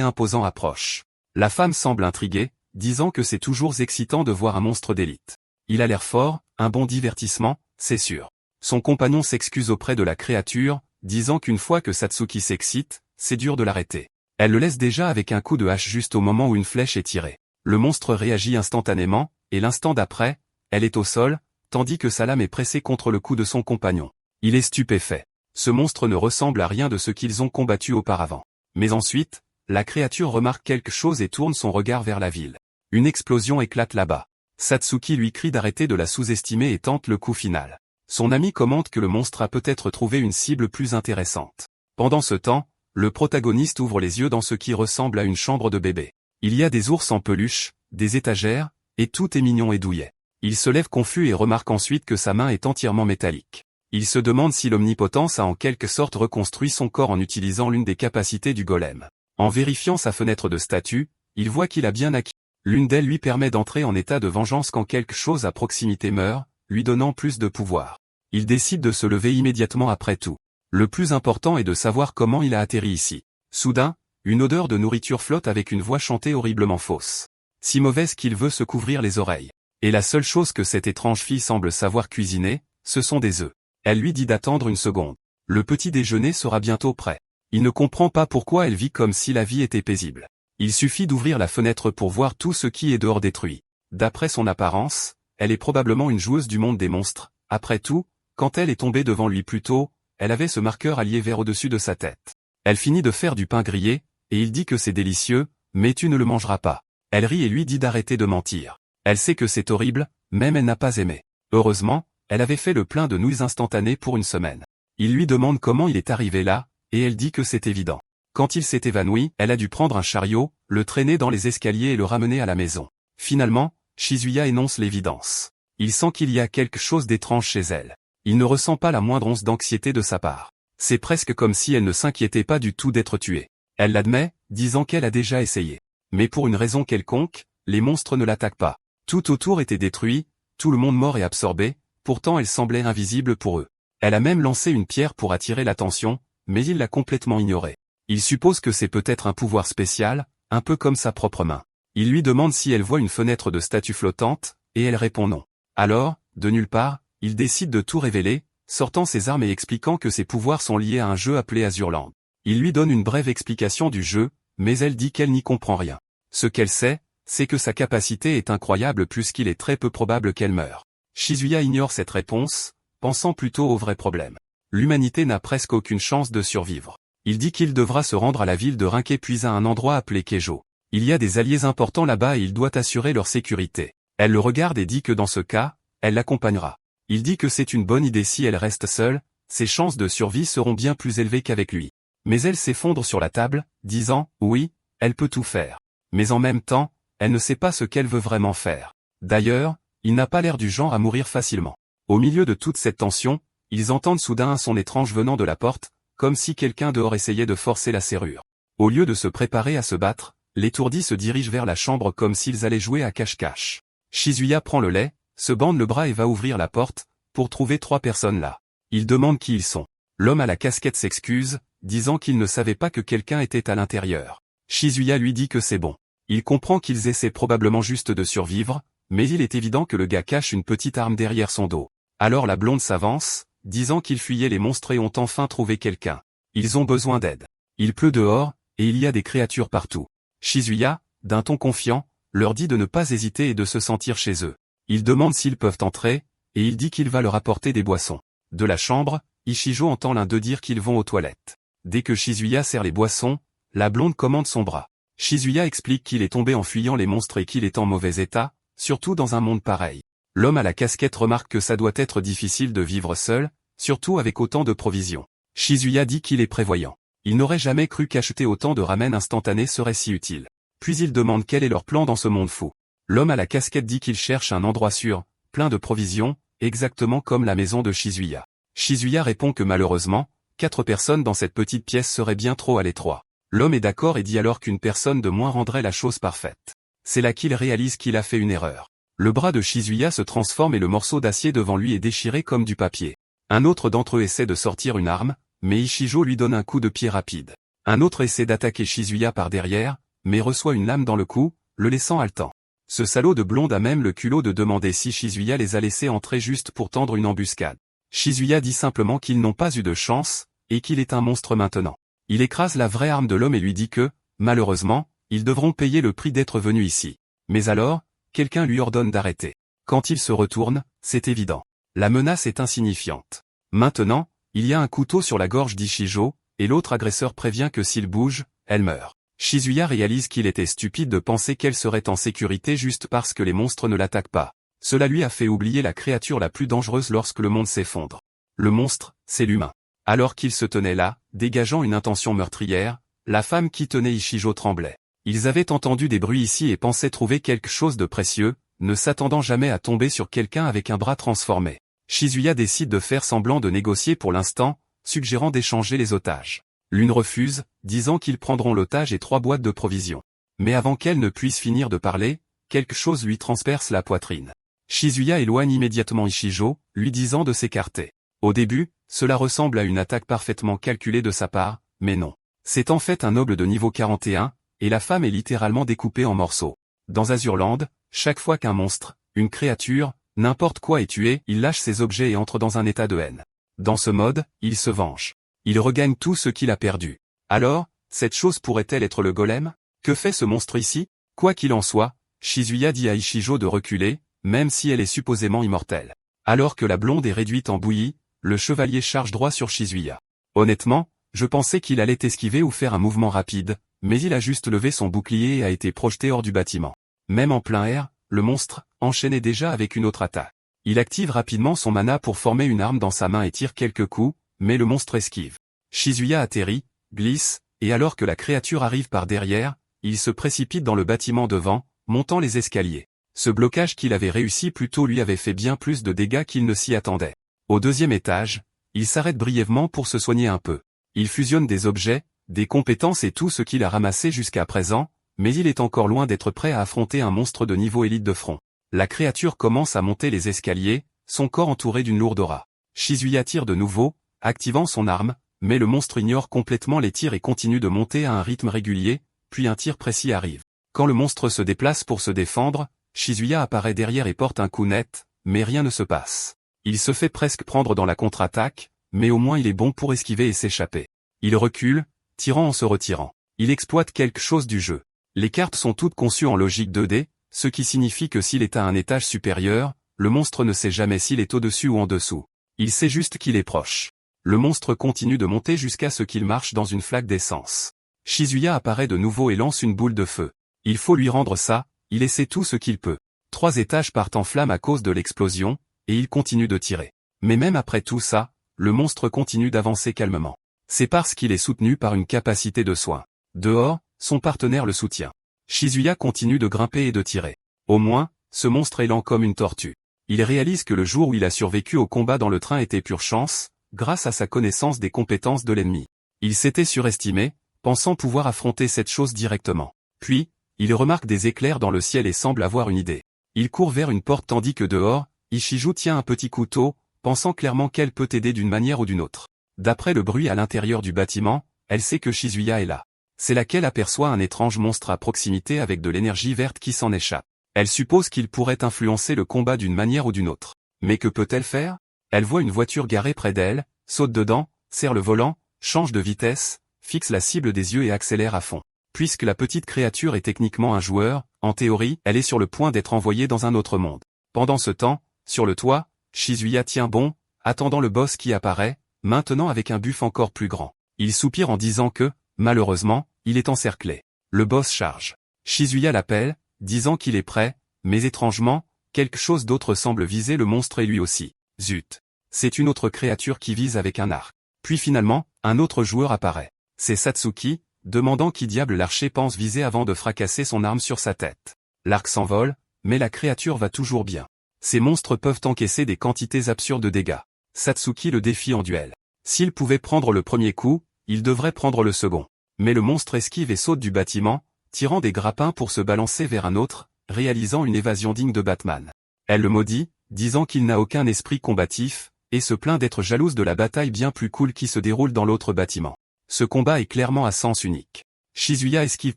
imposant approche. La femme semble intriguée, disant que c'est toujours excitant de voir un monstre d'élite. Il a l'air fort, un bon divertissement, c'est sûr. Son compagnon s'excuse auprès de la créature, disant qu'une fois que Satsuki s'excite, c'est dur de l'arrêter. Elle le laisse déjà avec un coup de hache juste au moment où une flèche est tirée. Le monstre réagit instantanément, et l'instant d'après, elle est au sol, tandis que sa lame est pressée contre le cou de son compagnon. Il est stupéfait. Ce monstre ne ressemble à rien de ce qu'ils ont combattu auparavant. Mais ensuite, la créature remarque quelque chose et tourne son regard vers la ville. Une explosion éclate là-bas. Satsuki lui crie d'arrêter de la sous-estimer et tente le coup final. Son ami commente que le monstre a peut-être trouvé une cible plus intéressante. Pendant ce temps, le protagoniste ouvre les yeux dans ce qui ressemble à une chambre de bébé. Il y a des ours en peluche, des étagères, et tout est mignon et douillet. Il se lève confus et remarque ensuite que sa main est entièrement métallique. Il se demande si l'omnipotence a en quelque sorte reconstruit son corps en utilisant l'une des capacités du golem. En vérifiant sa fenêtre de statut, il voit qu'il a bien acquis. L'une d'elles lui permet d'entrer en état de vengeance quand quelque chose à proximité meurt, lui donnant plus de pouvoir. Il décide de se lever immédiatement après tout. Le plus important est de savoir comment il a atterri ici. Soudain, une odeur de nourriture flotte avec une voix chantée horriblement fausse. Si mauvaise qu'il veut se couvrir les oreilles. Et la seule chose que cette étrange fille semble savoir cuisiner, ce sont des œufs. Elle lui dit d'attendre une seconde. Le petit déjeuner sera bientôt prêt. Il ne comprend pas pourquoi elle vit comme si la vie était paisible. Il suffit d'ouvrir la fenêtre pour voir tout ce qui est dehors détruit. D'après son apparence, elle est probablement une joueuse du monde des monstres. Après tout, quand elle est tombée devant lui plus tôt, elle avait ce marqueur allié vers au-dessus de sa tête. Elle finit de faire du pain grillé, et il dit que c'est délicieux, mais tu ne le mangeras pas. Elle rit et lui dit d'arrêter de mentir. Elle sait que c'est horrible, même elle n'a pas aimé. Heureusement, elle avait fait le plein de nouilles instantanées pour une semaine. Il lui demande comment il est arrivé là, et elle dit que c'est évident. Quand il s'est évanoui, elle a dû prendre un chariot, le traîner dans les escaliers et le ramener à la maison. Finalement, Shizuya énonce l'évidence. Il sent qu'il y a quelque chose d'étrange chez elle. Il ne ressent pas la moindre once d'anxiété de sa part. C'est presque comme si elle ne s'inquiétait pas du tout d'être tuée. Elle l'admet, disant qu'elle a déjà essayé. Mais pour une raison quelconque, les monstres ne l'attaquent pas. Tout autour était détruit, tout le monde mort et absorbé, pourtant elle semblait invisible pour eux. Elle a même lancé une pierre pour attirer l'attention, mais il l'a complètement ignorée. Il suppose que c'est peut-être un pouvoir spécial, un peu comme sa propre main. Il lui demande si elle voit une fenêtre de statue flottante, et elle répond non. Alors, de nulle part, il décide de tout révéler, sortant ses armes et expliquant que ses pouvoirs sont liés à un jeu appelé Azurland. Il lui donne une brève explication du jeu, mais elle dit qu'elle n'y comprend rien. Ce qu'elle sait, c'est que sa capacité est incroyable puisqu'il est très peu probable qu'elle meure. Shizuya ignore cette réponse, pensant plutôt au vrai problème. L'humanité n'a presque aucune chance de survivre. Il dit qu'il devra se rendre à la ville de Rinke puis à un endroit appelé Keijo. Il y a des alliés importants là-bas et il doit assurer leur sécurité. Elle le regarde et dit que dans ce cas, elle l'accompagnera. Il dit que c'est une bonne idée si elle reste seule, ses chances de survie seront bien plus élevées qu'avec lui. Mais elle s'effondre sur la table, disant « Oui, elle peut tout faire. » Mais en même temps, elle ne sait pas ce qu'elle veut vraiment faire. D'ailleurs, il n'a pas l'air du genre à mourir facilement. Au milieu de toute cette tension, ils entendent soudain un son étrange venant de la porte, comme si quelqu'un dehors essayait de forcer la serrure. Au lieu de se préparer à se battre, l'étourdi se dirige vers la chambre comme s'ils allaient jouer à cache-cache. Shizuya prend le lait, se bande le bras et va ouvrir la porte, pour trouver 3 personnes là. Il demande qui ils sont. L'homme à la casquette s'excuse, disant qu'il ne savait pas que quelqu'un était à l'intérieur. Shizuya lui dit que c'est bon. Il comprend qu'ils essaient probablement juste de survivre, mais il est évident que le gars cache une petite arme derrière son dos. Alors la blonde s'avance, disant qu'ils fuyaient les monstres et ont enfin trouvé quelqu'un. Ils ont besoin d'aide. Il pleut dehors, et il y a des créatures partout. Shizuya, d'un ton confiant, leur dit de ne pas hésiter et de se sentir chez eux. Il demande s'ils peuvent entrer, et il dit qu'il va leur apporter des boissons. De la chambre, Ichijo entend l'un d'eux dire qu'ils vont aux toilettes. Dès que Shizuya sert les boissons, la blonde commande son bras. Shizuya explique qu'il est tombé en fuyant les monstres et qu'il est en mauvais état, surtout dans un monde pareil. L'homme à la casquette remarque que ça doit être difficile de vivre seul, surtout avec autant de provisions. Shizuya dit qu'il est prévoyant. Il n'aurait jamais cru qu'acheter autant de ramen instantané serait si utile. Puis il demande quel est leur plan dans ce monde fou. L'homme à la casquette dit qu'il cherche un endroit sûr, plein de provisions, exactement comme la maison de Shizuya. Shizuya répond que malheureusement, 4 personnes dans cette petite pièce seraient bien trop à l'étroit. L'homme est d'accord et dit alors qu'une personne de moins rendrait la chose parfaite. C'est là qu'il réalise qu'il a fait une erreur. Le bras de Shizuya se transforme et le morceau d'acier devant lui est déchiré comme du papier. Un autre d'entre eux essaie de sortir une arme, mais Ichijo lui donne un coup de pied rapide. Un autre essaie d'attaquer Shizuya par derrière, mais reçoit une lame dans le cou, le laissant haletant. Ce salaud de blonde a même le culot de demander si Shizuya les a laissés entrer juste pour tendre une embuscade. Shizuya dit simplement qu'ils n'ont pas eu de chance, et qu'il est un monstre maintenant. Il écrase la vraie arme de l'homme et lui dit que, malheureusement, ils devront payer le prix d'être venus ici. Mais alors, quelqu'un lui ordonne d'arrêter. Quand il se retourne, c'est évident. La menace est insignifiante. Maintenant, il y a un couteau sur la gorge d'Ichijo, et l'autre agresseur prévient que s'il bouge, elle meurt. Shizuya réalise qu'il était stupide de penser qu'elle serait en sécurité juste parce que les monstres ne l'attaquent pas. Cela lui a fait oublier la créature la plus dangereuse lorsque le monde s'effondre. Le monstre, c'est l'humain. Alors qu'il se tenait là, dégageant une intention meurtrière, la femme qui tenait Ichijo tremblait. Ils avaient entendu des bruits ici et pensaient trouver quelque chose de précieux, ne s'attendant jamais à tomber sur quelqu'un avec un bras transformé. Shizuya décide de faire semblant de négocier pour l'instant, suggérant d'échanger les otages. L'une refuse, disant qu'ils prendront l'otage et 3 boîtes de provisions. Mais avant qu'elle ne puisse finir de parler, quelque chose lui transperce la poitrine. Shizuya éloigne immédiatement Ichijo, lui disant de s'écarter. Au début, cela ressemble à une attaque parfaitement calculée de sa part, mais non. C'est en fait un noble de niveau 41, et la femme est littéralement découpée en morceaux. Dans Azurland, chaque fois qu'un monstre, une créature, n'importe quoi est tué, il lâche ses objets et entre dans un état de haine. Dans ce mode, il se venge. Il regagne tout ce qu'il a perdu. Alors, cette chose pourrait-elle être le golem? Que fait ce monstre ici? Quoi qu'il en soit, Shizuya dit à Ichijo de reculer, même si elle est supposément immortelle. Alors que la blonde est réduite en bouillie, le chevalier charge droit sur Shizuya. Honnêtement, je pensais qu'il allait esquiver ou faire un mouvement rapide, mais il a juste levé son bouclier et a été projeté hors du bâtiment. Même en plein air, le monstre enchaînait déjà avec une autre attaque. Il active rapidement son mana pour former une arme dans sa main et tire quelques coups, mais le monstre esquive. Shizuya atterrit, glisse, et alors que la créature arrive par derrière, il se précipite dans le bâtiment devant, montant les escaliers. Ce blocage qu'il avait réussi plus tôt lui avait fait bien plus de dégâts qu'il ne s'y attendait. Au 2e étage, il s'arrête brièvement pour se soigner un peu. Il fusionne des objets, des compétences et tout ce qu'il a ramassé jusqu'à présent, mais il est encore loin d'être prêt à affronter un monstre de niveau élite de front. La créature commence à monter les escaliers, son corps entouré d'une lourde aura. Shizuya tire de nouveau, activant son arme, mais le monstre ignore complètement les tirs et continue de monter à un rythme régulier, puis un tir précis arrive. Quand le monstre se déplace pour se défendre, Shizuya apparaît derrière et porte un coup net, mais rien ne se passe. Il se fait presque prendre dans la contre-attaque, mais au moins il est bon pour esquiver et s'échapper. Il recule, tirant en se retirant. Il exploite quelque chose du jeu. Les cartes sont toutes conçues en logique 2D, ce qui signifie que s'il est à un étage supérieur, le monstre ne sait jamais s'il est au-dessus ou en dessous. Il sait juste qu'il est proche. Le monstre continue de monter jusqu'à ce qu'il marche dans une flaque d'essence. Shizuya apparaît de nouveau et lance une boule de feu. Il faut lui rendre ça, il essaie tout ce qu'il peut. 3 étages partent en flammes à cause de l'explosion, et il continue de tirer. Mais même après tout ça, le monstre continue d'avancer calmement. C'est parce qu'il est soutenu par une capacité de soin. Dehors, son partenaire le soutient. Shizuya continue de grimper et de tirer. Au moins, ce monstre est lent comme une tortue. Il réalise que le jour où il a survécu au combat dans le train était pure chance, grâce à sa connaissance des compétences de l'ennemi. Il s'était surestimé, pensant pouvoir affronter cette chose directement. Puis, il remarque des éclairs dans le ciel et semble avoir une idée. Il court vers une porte tandis que dehors, Ichijo tient un petit couteau, pensant clairement qu'elle peut aider d'une manière ou d'une autre. D'après le bruit à l'intérieur du bâtiment, elle sait que Shizuya est là. C'est là qu'elle aperçoit un étrange monstre à proximité avec de l'énergie verte qui s'en échappe. Elle suppose qu'il pourrait influencer le combat d'une manière ou d'une autre. Mais que peut-elle faire? Elle voit une voiture garée près d'elle, saute dedans, serre le volant, change de vitesse, fixe la cible des yeux et accélère à fond. Puisque la petite créature est techniquement un joueur, en théorie, elle est sur le point d'être envoyée dans un autre monde. Pendant ce temps, sur le toit, Shizuya tient bon, attendant le boss qui apparaît, maintenant avec un buff encore plus grand. Il soupire en disant que, malheureusement, il est encerclé. Le boss charge. Shizuya l'appelle, disant qu'il est prêt, mais étrangement, quelque chose d'autre semble viser le monstre et lui aussi. Zut. C'est une autre créature qui vise avec un arc. Puis finalement, un autre joueur apparaît. C'est Satsuki, demandant qui diable l'archer pense viser avant de fracasser son arme sur sa tête. L'arc s'envole, mais la créature va toujours bien. Ces monstres peuvent encaisser des quantités absurdes de dégâts. Satsuki le défie en duel. S'il pouvait prendre le premier coup, il devrait prendre le second. Mais le monstre esquive et saute du bâtiment, tirant des grappins pour se balancer vers un autre, réalisant une évasion digne de Batman. Elle le maudit, disant qu'il n'a aucun esprit combatif, et se plaint d'être jalouse de la bataille bien plus cool qui se déroule dans l'autre bâtiment. Ce combat est clairement à sens unique. Shizuya esquive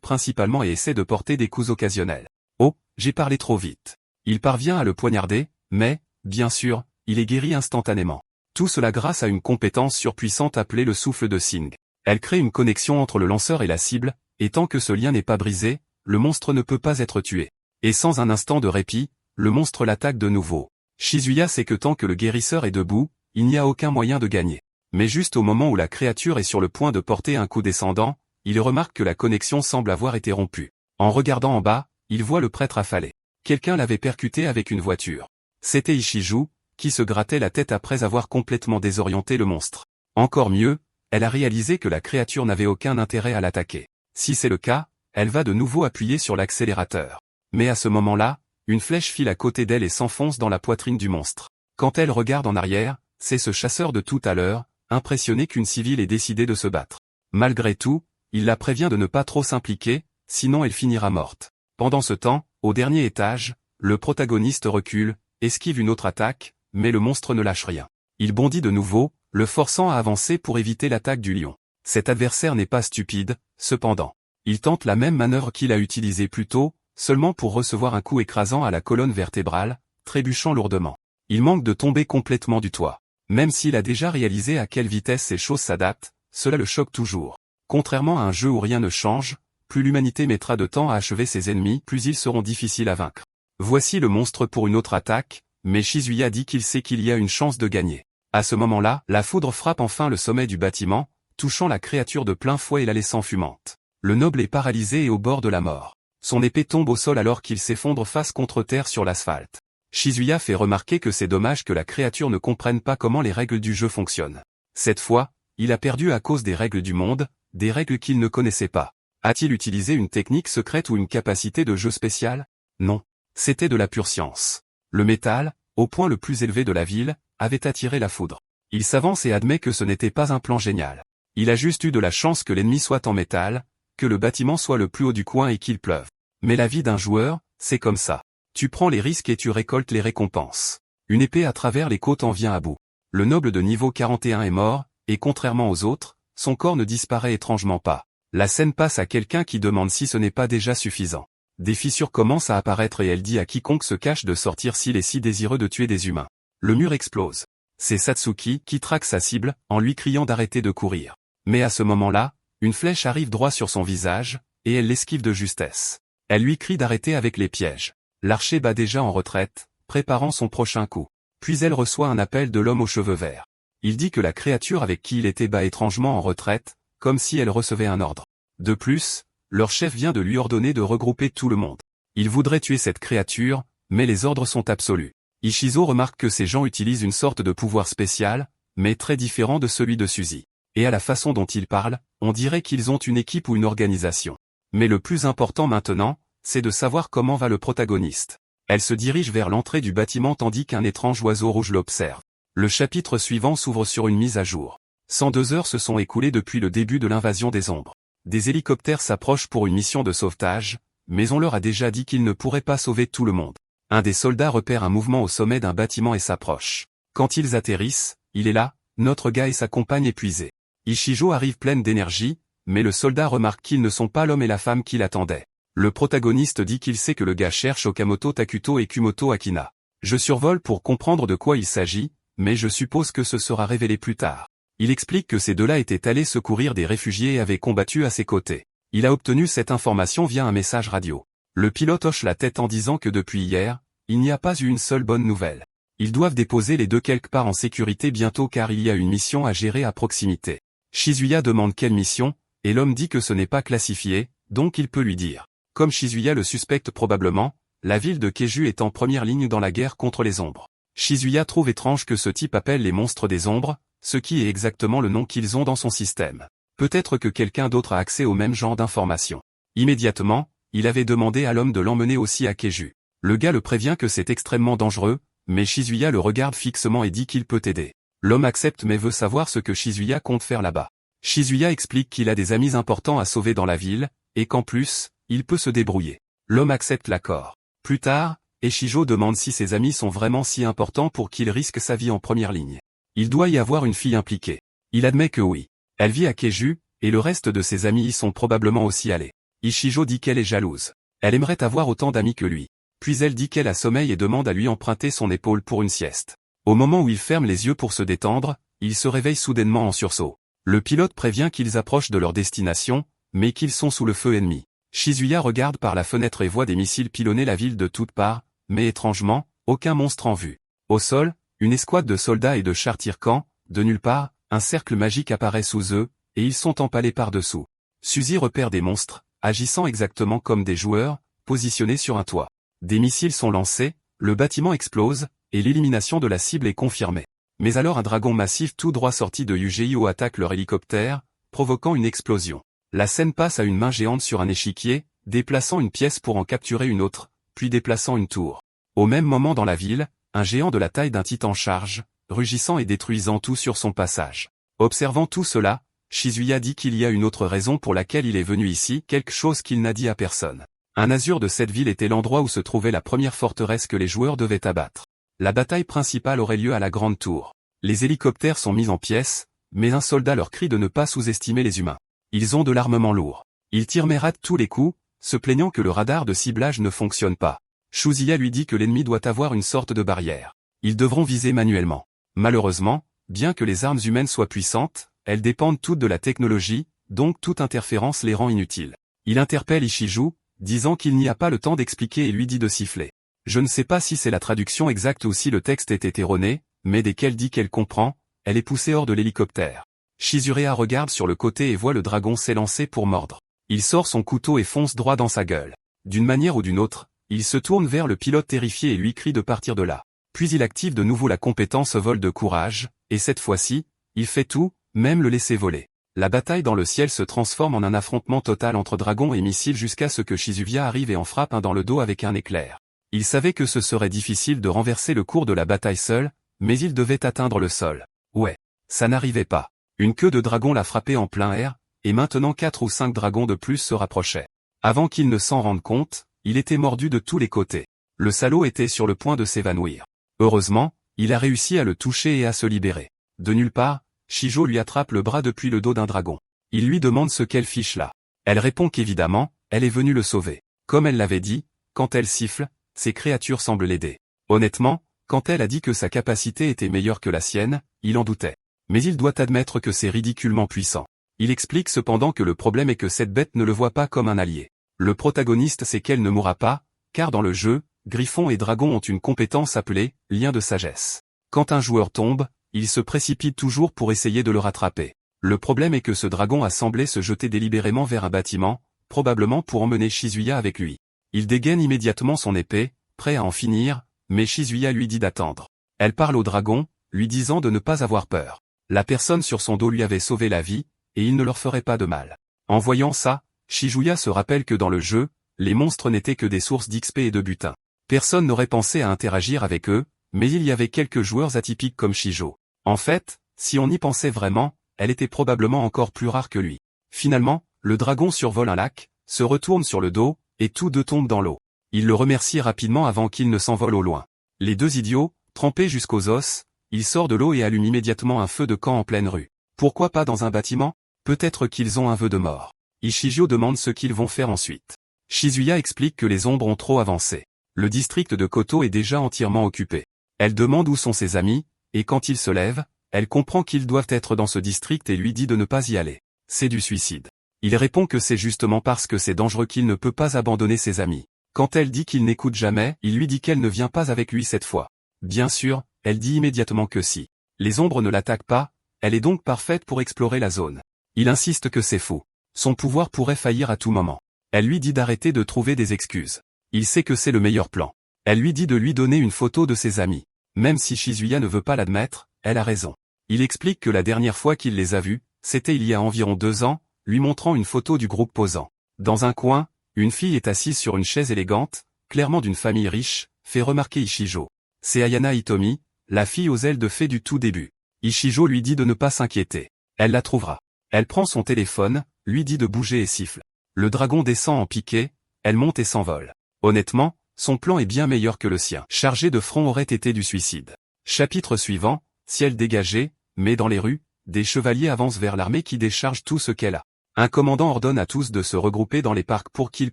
principalement et essaie de porter des coups occasionnels. Oh, j'ai parlé trop vite. Il parvient à le poignarder, mais, bien sûr, il est guéri instantanément. Tout cela grâce à une compétence surpuissante appelée le souffle de Sing. Elle crée une connexion entre le lanceur et la cible, et tant que ce lien n'est pas brisé, le monstre ne peut pas être tué. Et sans un instant de répit, le monstre l'attaque de nouveau. Shizuya sait que tant que le guérisseur est debout, il n'y a aucun moyen de gagner. Mais juste au moment où la créature est sur le point de porter un coup descendant, il remarque que la connexion semble avoir été rompue. En regardant en bas, il voit le prêtre affalé. Quelqu'un l'avait percuté avec une voiture. C'était Ishiju, qui se grattait la tête après avoir complètement désorienté le monstre. Encore mieux, elle a réalisé que la créature n'avait aucun intérêt à l'attaquer. Si c'est le cas, elle va de nouveau appuyer sur l'accélérateur. Mais à ce moment-là, une flèche file à côté d'elle et s'enfonce dans la poitrine du monstre. Quand elle regarde en arrière, c'est ce chasseur de tout à l'heure, impressionné qu'une civile ait décidé de se battre. Malgré tout, il la prévient de ne pas trop s'impliquer, sinon elle finira morte. Pendant ce temps, au dernier étage, le protagoniste recule, esquive une autre attaque, mais le monstre ne lâche rien. Il bondit de nouveau, le forçant à avancer pour éviter l'attaque du lion. Cet adversaire n'est pas stupide, cependant. Il tente la même manœuvre qu'il a utilisée plus tôt, seulement pour recevoir un coup écrasant à la colonne vertébrale, trébuchant lourdement. Il manque de tomber complètement du toit. Même s'il a déjà réalisé à quelle vitesse ces choses s'adaptent, cela le choque toujours. Contrairement à un jeu où rien ne change, plus l'humanité mettra de temps à achever ses ennemis, plus ils seront difficiles à vaincre. Voici le monstre pour une autre attaque, mais Shizuya dit qu'il sait qu'il y a une chance de gagner. À ce moment-là, la foudre frappe enfin le sommet du bâtiment, touchant la créature de plein fouet et la laissant fumante. Le noble est paralysé et au bord de la mort. Son épée tombe au sol alors qu'il s'effondre face contre terre sur l'asphalte. Shizuya fait remarquer que c'est dommage que la créature ne comprenne pas comment les règles du jeu fonctionnent. Cette fois, il a perdu à cause des règles du monde, des règles qu'il ne connaissait pas. A-t-il utilisé une technique secrète ou une capacité de jeu spéciale? Non. C'était de la pure science. Le métal, au point le plus élevé de la ville, avait attiré la foudre. Il s'avance et admet que ce n'était pas un plan génial. Il a juste eu de la chance que l'ennemi soit en métal, que le bâtiment soit le plus haut du coin et qu'il pleuve. Mais la vie d'un joueur, c'est comme ça. Tu prends les risques et tu récoltes les récompenses. Une épée à travers les côtes en vient à bout. Le noble de niveau 41 est mort, et contrairement aux autres, son corps ne disparaît étrangement pas. La scène passe à quelqu'un qui demande si ce n'est pas déjà suffisant. Des fissures commencent à apparaître et elle dit à quiconque se cache de sortir s'il est si désireux de tuer des humains. Le mur explose. C'est Satsuki qui traque sa cible, en lui criant d'arrêter de courir. Mais à ce moment-là, une flèche arrive droit sur son visage, et elle l'esquive de justesse. Elle lui crie d'arrêter avec les pièges. L'archer bat déjà en retraite, préparant son prochain coup. Puis elle reçoit un appel de l'homme aux cheveux verts. Il dit que la créature avec qui il était bat étrangement en retraite, comme si elle recevait un ordre. De plus, leur chef vient de lui ordonner de regrouper tout le monde. Il voudrait tuer cette créature, mais les ordres sont absolus. Ishizo remarque que ces gens utilisent une sorte de pouvoir spécial, mais très différent de celui de Suzy. Et à la façon dont ils parlent, on dirait qu'ils ont une équipe ou une organisation. Mais le plus important maintenant, c'est de savoir comment va le protagoniste. Elle se dirige vers l'entrée du bâtiment tandis qu'un étrange oiseau rouge l'observe. Le chapitre suivant s'ouvre sur une mise à jour. 102 heures se sont écoulées depuis le début de l'invasion des ombres. Des hélicoptères s'approchent pour une mission de sauvetage, mais on leur a déjà dit qu'ils ne pourraient pas sauver tout le monde. Un des soldats repère un mouvement au sommet d'un bâtiment et s'approche. Quand ils atterrissent, il est là, notre gars et sa compagne épuisés. Ichijo arrive pleine d'énergie, mais le soldat remarque qu'ils ne sont pas l'homme et la femme qu'il attendait. Le protagoniste dit qu'il sait que le gars cherche Okamoto Takuto et Kumoto Akina. Je survole pour comprendre de quoi il s'agit, mais je suppose que ce sera révélé plus tard. Il explique que ces deux-là étaient allés secourir des réfugiés et avaient combattu à ses côtés. Il a obtenu cette information via un message radio. Le pilote hoche la tête en disant que depuis hier, il n'y a pas eu une seule bonne nouvelle. Ils doivent déposer les deux quelque part en sécurité bientôt car il y a une mission à gérer à proximité. Shizuya demande quelle mission, et l'homme dit que ce n'est pas classifié, donc il peut lui dire. Comme Shizuya le suspecte probablement, la ville de Keju est en première ligne dans la guerre contre les ombres. Shizuya trouve étrange que ce type appelle les monstres des ombres, ce qui est exactement le nom qu'ils ont dans son système. Peut-être que quelqu'un d'autre a accès au même genre d'informations. Immédiatement, il avait demandé à l'homme de l'emmener aussi à Keju. Le gars le prévient que c'est extrêmement dangereux, mais Shizuya le regarde fixement et dit qu'il peut aider. L'homme accepte mais veut savoir ce que Shizuya compte faire là-bas. Shizuya explique qu'il a des amis importants à sauver dans la ville, et qu'en plus, il peut se débrouiller. L'homme accepte l'accord. Plus tard, Ichijo demande si ses amis sont vraiment si importants pour qu'il risque sa vie en première ligne. Il doit y avoir une fille impliquée. Il admet que oui. Elle vit à Keju, et le reste de ses amis y sont probablement aussi allés. Ishijo dit qu'elle est jalouse. Elle aimerait avoir autant d'amis que lui. Puis elle dit qu'elle a sommeil et demande à lui emprunter son épaule pour une sieste. Au moment où il ferme les yeux pour se détendre, il se réveille soudainement en sursaut. Le pilote prévient qu'ils approchent de leur destination, mais qu'ils sont sous le feu ennemi. Shizuya regarde par la fenêtre et voit des missiles pilonner la ville de toutes parts, mais étrangement, aucun monstre en vue. Au sol, une escouade de soldats et de chars tirent-camp, de nulle part, un cercle magique apparaît sous eux, et ils sont empalés par-dessous. Suzy repère des monstres, agissant exactement comme des joueurs, positionnés sur un toit. Des missiles sont lancés, le bâtiment explose, et l'élimination de la cible est confirmée. Mais alors un dragon massif tout droit sorti de Yugeio attaque leur hélicoptère, provoquant une explosion. La scène passe à une main géante sur un échiquier, déplaçant une pièce pour en capturer une autre, puis déplaçant une tour. Au même moment dans la ville, un géant de la taille d'un titan charge, rugissant et détruisant tout sur son passage. Observant tout cela, Shizuya dit qu'il y a une autre raison pour laquelle il est venu ici, quelque chose qu'il n'a dit à personne. Un azur de cette ville était l'endroit où se trouvait la première forteresse que les joueurs devaient abattre. La bataille principale aurait lieu à la grande tour. Les hélicoptères sont mis en pièces, mais un soldat leur crie de ne pas sous-estimer les humains. Ils ont de l'armement lourd. Ils tirent mais ratent tous les coups, se plaignant que le radar de ciblage ne fonctionne pas. Shizuya lui dit que l'ennemi doit avoir une sorte de barrière. Ils devront viser manuellement. Malheureusement, bien que les armes humaines soient puissantes, elles dépendent toutes de la technologie, donc toute interférence les rend inutiles. Il interpelle Ishiju, disant qu'il n'y a pas le temps d'expliquer et lui dit de siffler. Je ne sais pas si c'est la traduction exacte ou si le texte était erroné, mais dès qu'elle dit qu'elle comprend, elle est poussée hors de l'hélicoptère. Shizuya regarde sur le côté et voit le dragon s'élancer pour mordre. Il sort son couteau et fonce droit dans sa gueule. D'une manière ou d'une autre, il se tourne vers le pilote terrifié et lui crie de partir de là. Puis il active de nouveau la compétence vol de courage, et cette fois-ci, il fait tout, même le laisser voler. La bataille dans le ciel se transforme en un affrontement total entre dragons et missiles jusqu'à ce que Shizuya arrive et en frappe un dans le dos avec un éclair. Il savait que ce serait difficile de renverser le cours de la bataille seul, mais il devait atteindre le sol. Ouais. Ça n'arrivait pas. Une queue de dragon l'a frappé en plein air, et maintenant 4 ou 5 dragons de plus se rapprochaient. Avant qu'il ne s'en rende compte, il était mordu de tous les côtés. Le salaud était sur le point de s'évanouir. Heureusement, il a réussi à le toucher et à se libérer. De nulle part, Shijo lui attrape le bras depuis le dos d'un dragon. Il lui demande ce qu'elle fiche là. Elle répond qu'évidemment, elle est venue le sauver. Comme elle l'avait dit, quand elle siffle, ces créatures semblent l'aider. Honnêtement, quand elle a dit que sa capacité était meilleure que la sienne, il en doutait. Mais il doit admettre que c'est ridiculement puissant. Il explique cependant que le problème est que cette bête ne le voit pas comme un allié. Le protagoniste sait qu'elle ne mourra pas, car dans le jeu, Griffon et Dragon ont une compétence appelée « lien de sagesse ». Quand un joueur tombe, il se précipite toujours pour essayer de le rattraper. Le problème est que ce dragon a semblé se jeter délibérément vers un bâtiment, probablement pour emmener Shizuya avec lui. Il dégaine immédiatement son épée, prêt à en finir, mais Shizuya lui dit d'attendre. Elle parle au dragon, lui disant de ne pas avoir peur. La personne sur son dos lui avait sauvé la vie, et il ne leur ferait pas de mal. En voyant ça, Shizuya se rappelle que dans le jeu, les monstres n'étaient que des sources d'XP et de butin. Personne n'aurait pensé à interagir avec eux, mais il y avait quelques joueurs atypiques comme Shijo. En fait, si on y pensait vraiment, elle était probablement encore plus rare que lui. Finalement, le dragon survole un lac, se retourne sur le dos, et tous deux tombent dans l'eau. Il le remercie rapidement avant qu'il ne s'envole au loin. Les deux idiots, trempés jusqu'aux os, il sort de l'eau et allume immédiatement un feu de camp en pleine rue. Pourquoi pas dans un bâtiment? Peut-être qu'ils ont un vœu de mort. Ishijio demande ce qu'ils vont faire ensuite. Shizuya explique que les ombres ont trop avancé. Le district de Koto est déjà entièrement occupé. Elle demande où sont ses amis, et quand il se lève, elle comprend qu'ils doivent être dans ce district et lui dit de ne pas y aller. C'est du suicide. Il répond que c'est justement parce que c'est dangereux qu'il ne peut pas abandonner ses amis. Quand elle dit qu'il n'écoute jamais, il lui dit qu'elle ne vient pas avec lui cette fois. Bien sûr, elle dit immédiatement que si les ombres ne l'attaquent pas, elle est donc parfaite pour explorer la zone. Il insiste que c'est faux. Son pouvoir pourrait faillir à tout moment. Elle lui dit d'arrêter de trouver des excuses. Il sait que c'est le meilleur plan. Elle lui dit de lui donner une photo de ses amis. Même si Shizuya ne veut pas l'admettre, elle a raison. Il explique que la dernière fois qu'il les a vus, c'était il y a environ 2 ans, lui montrant une photo du groupe posant. Dans un coin, une fille est assise sur une chaise élégante, clairement d'une famille riche, fait remarquer Ishijo. C'est Ayana Hitomi, la fille aux ailes de fée du tout début. Ishijo lui dit de ne pas s'inquiéter. Elle la trouvera. Elle prend son téléphone, lui dit de bouger et siffle. Le dragon descend en piqué, elle monte et s'envole. Honnêtement, son plan est bien meilleur que le sien. Chargé de front aurait été du suicide. Chapitre suivant, ciel dégagé, mais dans les rues, des chevaliers avancent vers l'armée qui décharge tout ce qu'elle a. Un commandant ordonne à tous de se regrouper dans les parcs pour qu'ils